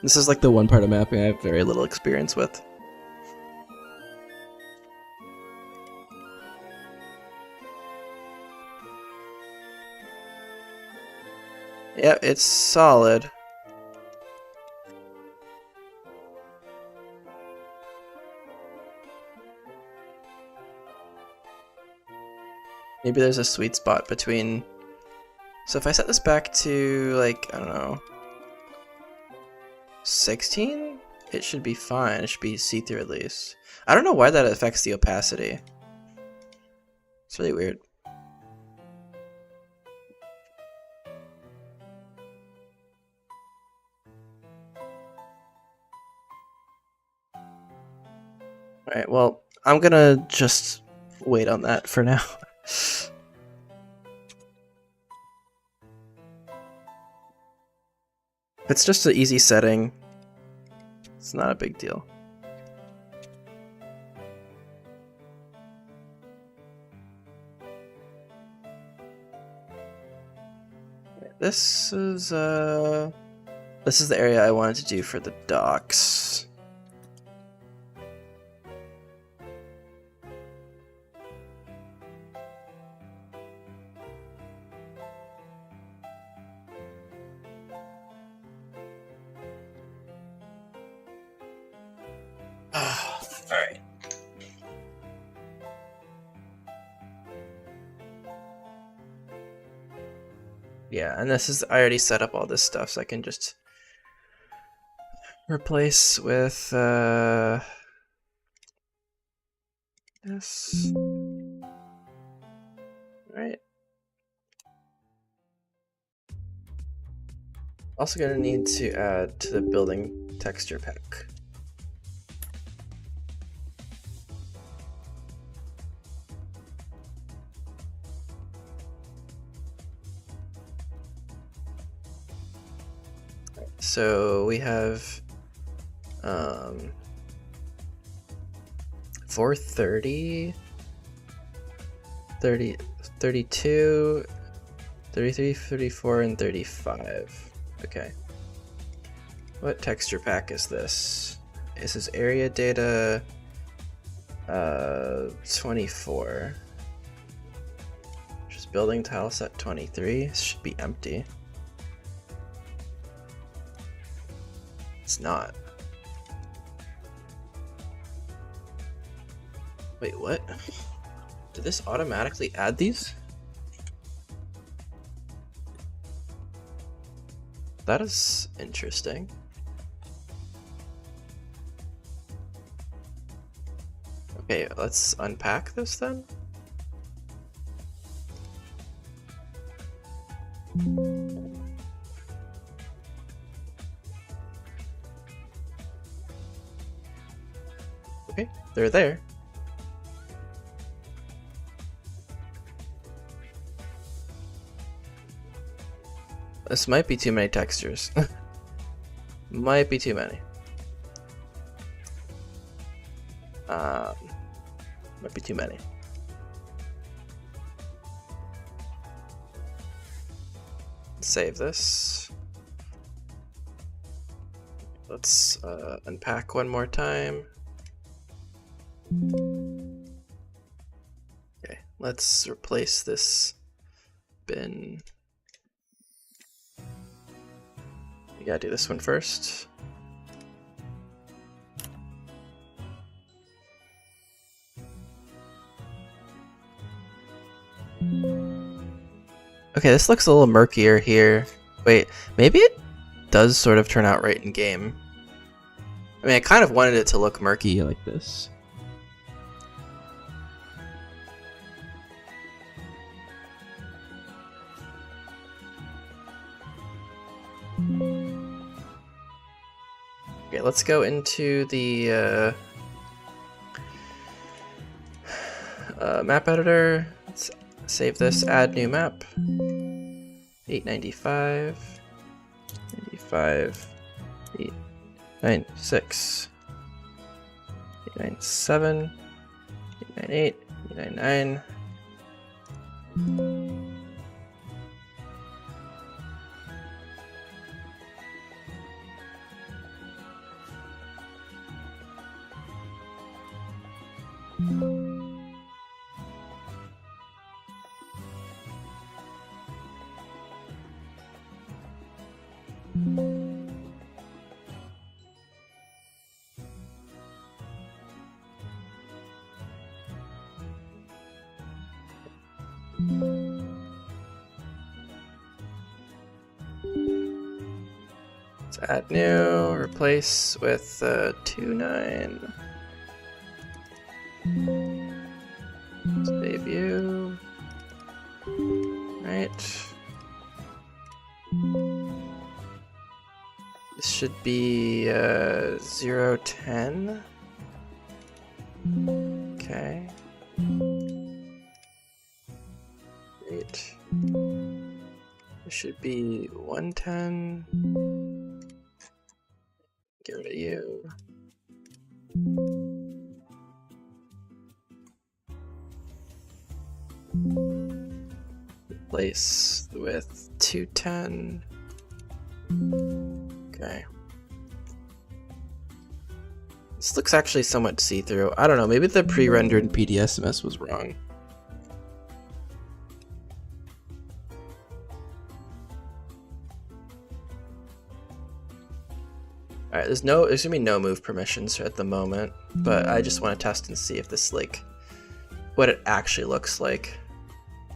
This is like the one part of mapping I have very little experience with. Yep, it's solid. Maybe there's a sweet spot between... So if I set this back to, like, I don't know, 16? It should be fine. It should be see-through at least. I don't know why that affects the opacity. It's really weird. Alright, well, I'm gonna just wait on that for now. If it's just an easy setting, it's not a big deal. This is the area I wanted to do for the docks. Alright. Yeah, and this is, I already set up all this stuff, so I can just replace with this. Alright. Also gonna need to add to the building texture pack. So we have 430, 30, 32, 33, 34, and 35. Okay. What texture pack is this? This is area data 24. Just building tile set 23. This should be empty. It's not. Wait, what? Did this automatically add these? That is interesting. Okay, let's unpack this then. Okay, they're there. This might be too many textures. Might be too many. Might be too many. Save this. Let's unpack one more time. Okay, let's replace this bin. You gotta do this one first. Okay, this looks a little murkier here. Wait, maybe it does sort of turn out right in game. I mean, I kind of wanted it to look murky like this. Okay, let's go into the map editor. Let's save this, add new map. 895, 95, 896, 897, 898, 899. Let's add new, replace with 29. Save you. Right. This should be 010. Okay. Great. This should be 110. Get rid of you. Replace with 210. Okay. This looks actually somewhat see-through. I don't know, maybe the pre-rendered PDSMS was wrong. Alright, there's gonna be no move permissions at the moment, but I just want to test and see if this, like, what it actually looks like.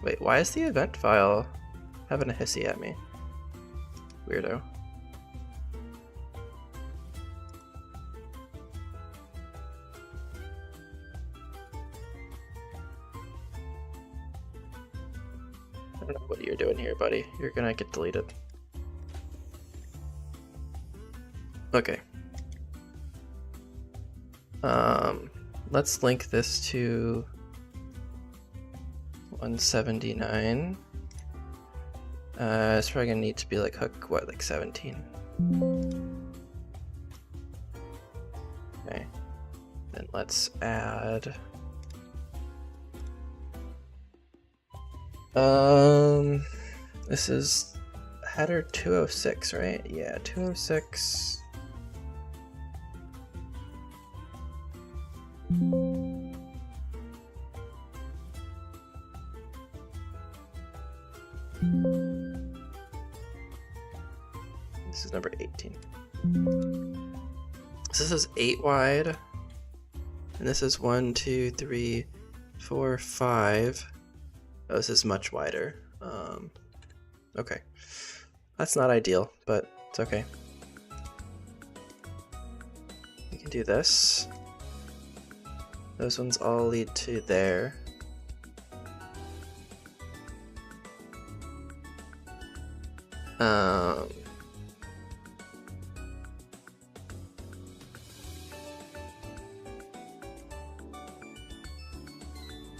Wait, why is the event file having a hissy at me? Weirdo. I don't know what you're doing here, buddy. You're gonna get deleted. Okay. Let's link this to 179. It's probably gonna need to be like hook, what, like 17? Okay. Then let's add this is header 206, right? Yeah, 206. This is number 18. So this is 8 wide, and this is 1, 2, 3, 4, 5. Oh, this is much wider. Okay. That's not ideal, but it's okay. We can do this. Those ones all lead to there.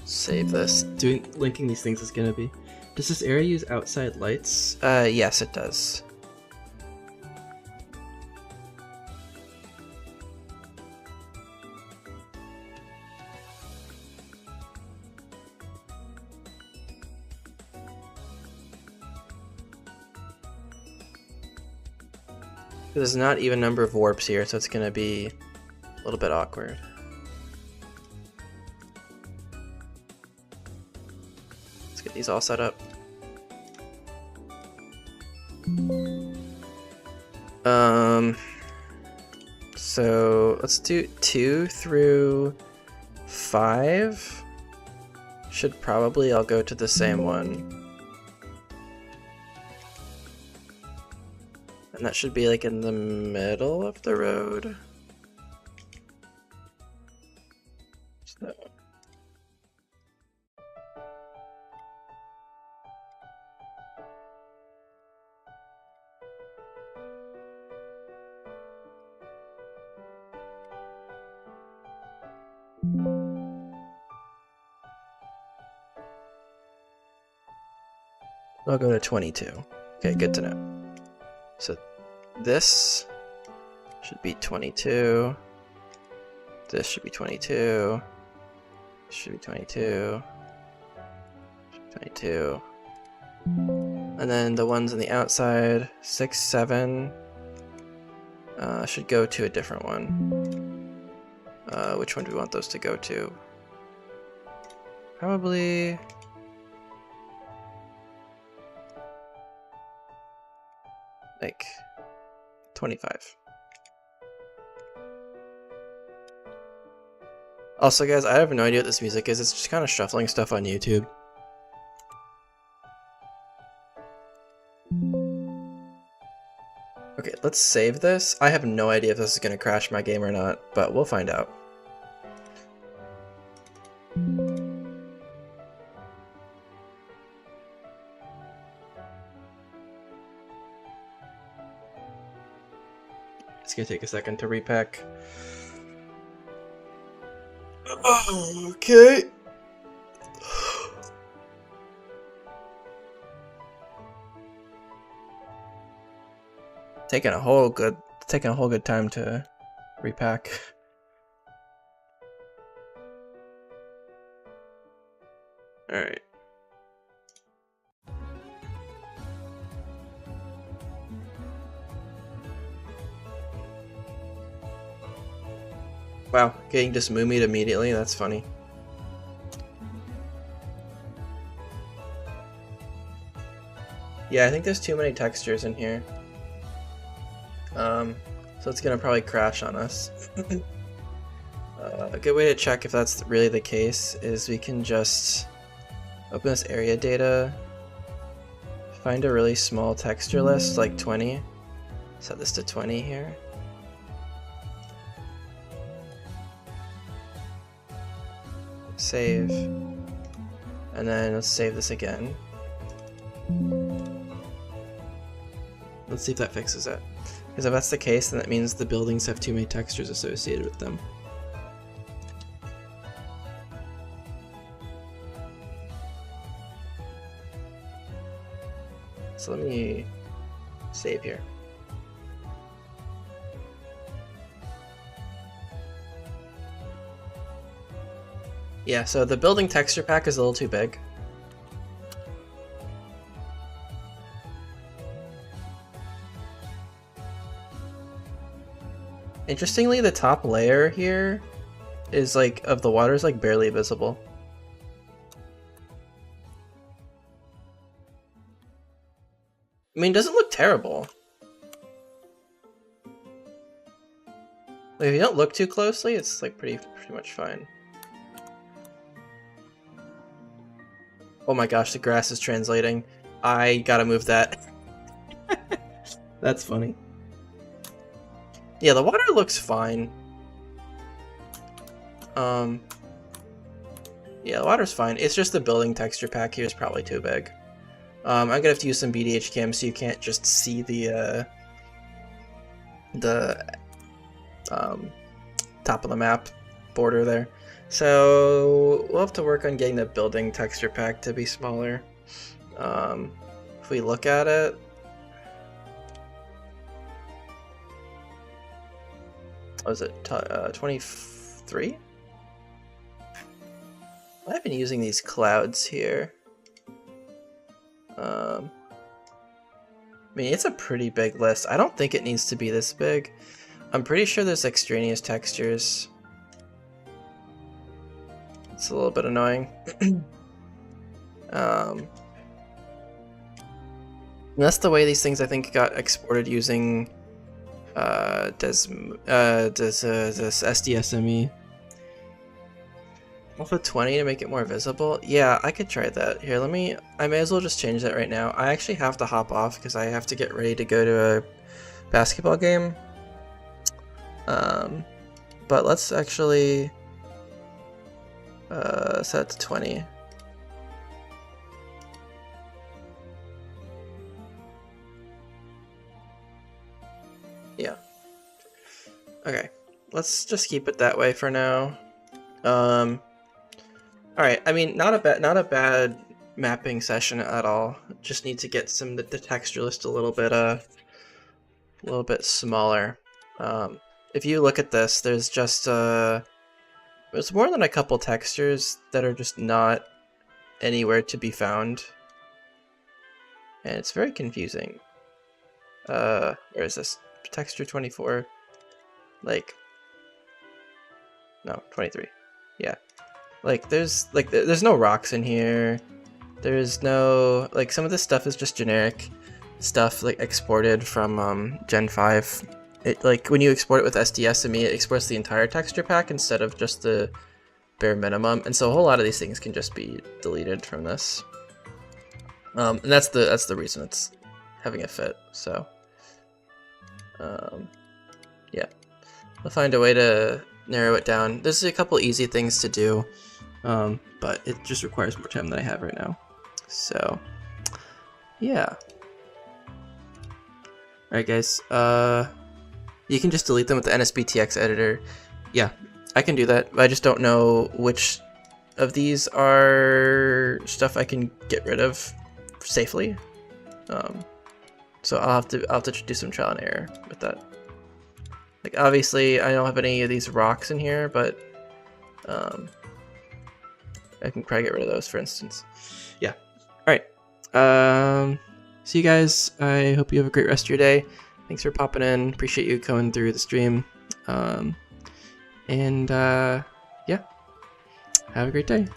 Save this. Linking these things is gonna be. Does this area use outside lights? Yes, it does. There's not even number of warps here, so it's gonna be a little bit awkward. Let's get these all set up. So let's do 2 through 5. Should probably all go to the same one. And that should be like in the middle of the road. So. I'll go to 22. Okay, good to know. So this should be 22. This should be 22. This should be 22. Should be 22. And then the ones on the outside, 6, 7, should go to a different one. Which one do we want those to go to? Probably... like 25. Also, guys, I have no idea what this music is. It's just kind of shuffling stuff on YouTube. Okay, let's save this. I have no idea if this is going to crash my game or not, but we'll find out. It's going to take a second to repack. Okay. Taking a whole good time to repack. All right. Wow, getting just moomied immediately, that's funny. Yeah, I think there's too many textures in here. So it's gonna probably crash on us. A good way to check if that's really the case is we can just open this area data, find a really small texture list, like 20, set this to 20 here. Save, and then let's save this again. Let's see if that fixes it. Because if that's the case, then that means the buildings have too many textures associated with them. So let me save here. Yeah, so the building texture pack is a little too big. Interestingly, the top layer here is like, of the water is like barely visible. I mean, it doesn't look terrible. Like, if you don't look too closely, it's like pretty much fine. Oh my gosh, the grass is translating. I gotta move that. That's funny. Yeah, the water looks fine. Yeah, the water's fine. It's just the building texture pack here is probably too big. I'm gonna have to use some BDH cam so you can't just see the top of the map border there. So we'll have to work on getting the building texture pack to be smaller. If we look at it, what was it, 23? I've been using these clouds here. I mean, it's a pretty big list. I don't think it needs to be this big. I'm pretty sure there's extraneous textures. It's a little bit annoying. That's the way these things, I think, got exported using this SDSME. I'll put 20 to make it more visible. Yeah, I could try that. Here, I may as well just change that right now. I actually have to hop off because I have to get ready to go to a basketball game. But let's actually set it to 20. Yeah. Okay, let's just keep it that way for now. All right. I mean, not a bad mapping session at all. Just need to get the texture list a little bit smaller. If you look at this, there's just there's more than a couple textures that are just not anywhere to be found, and it's very confusing. Where is this? Texture 24. Like, no, 23. Yeah. Like, there's no rocks in here. There's no, like, some of this stuff is just generic stuff, like, exported from Gen 5. It, like, when you export it with SDSME, it exports the entire texture pack instead of just the bare minimum, and so a whole lot of these things can just be deleted from this. And that's the reason it's having a fit. So, yeah, I'll find a way to narrow it down. There's a couple easy things to do, but it just requires more time than I have right now. So, yeah. Alright guys, you can just delete them with the NSBTX editor. Yeah, I can do that. I just don't know which of these are stuff I can get rid of safely. So I'll have to do some trial and error with that. Like, obviously I don't have any of these rocks in here, but I can probably get rid of those, for instance. Yeah. Alright. See you guys. I hope you have a great rest of your day. Thanks for popping in. Appreciate you coming through the stream. Yeah. Have a great day.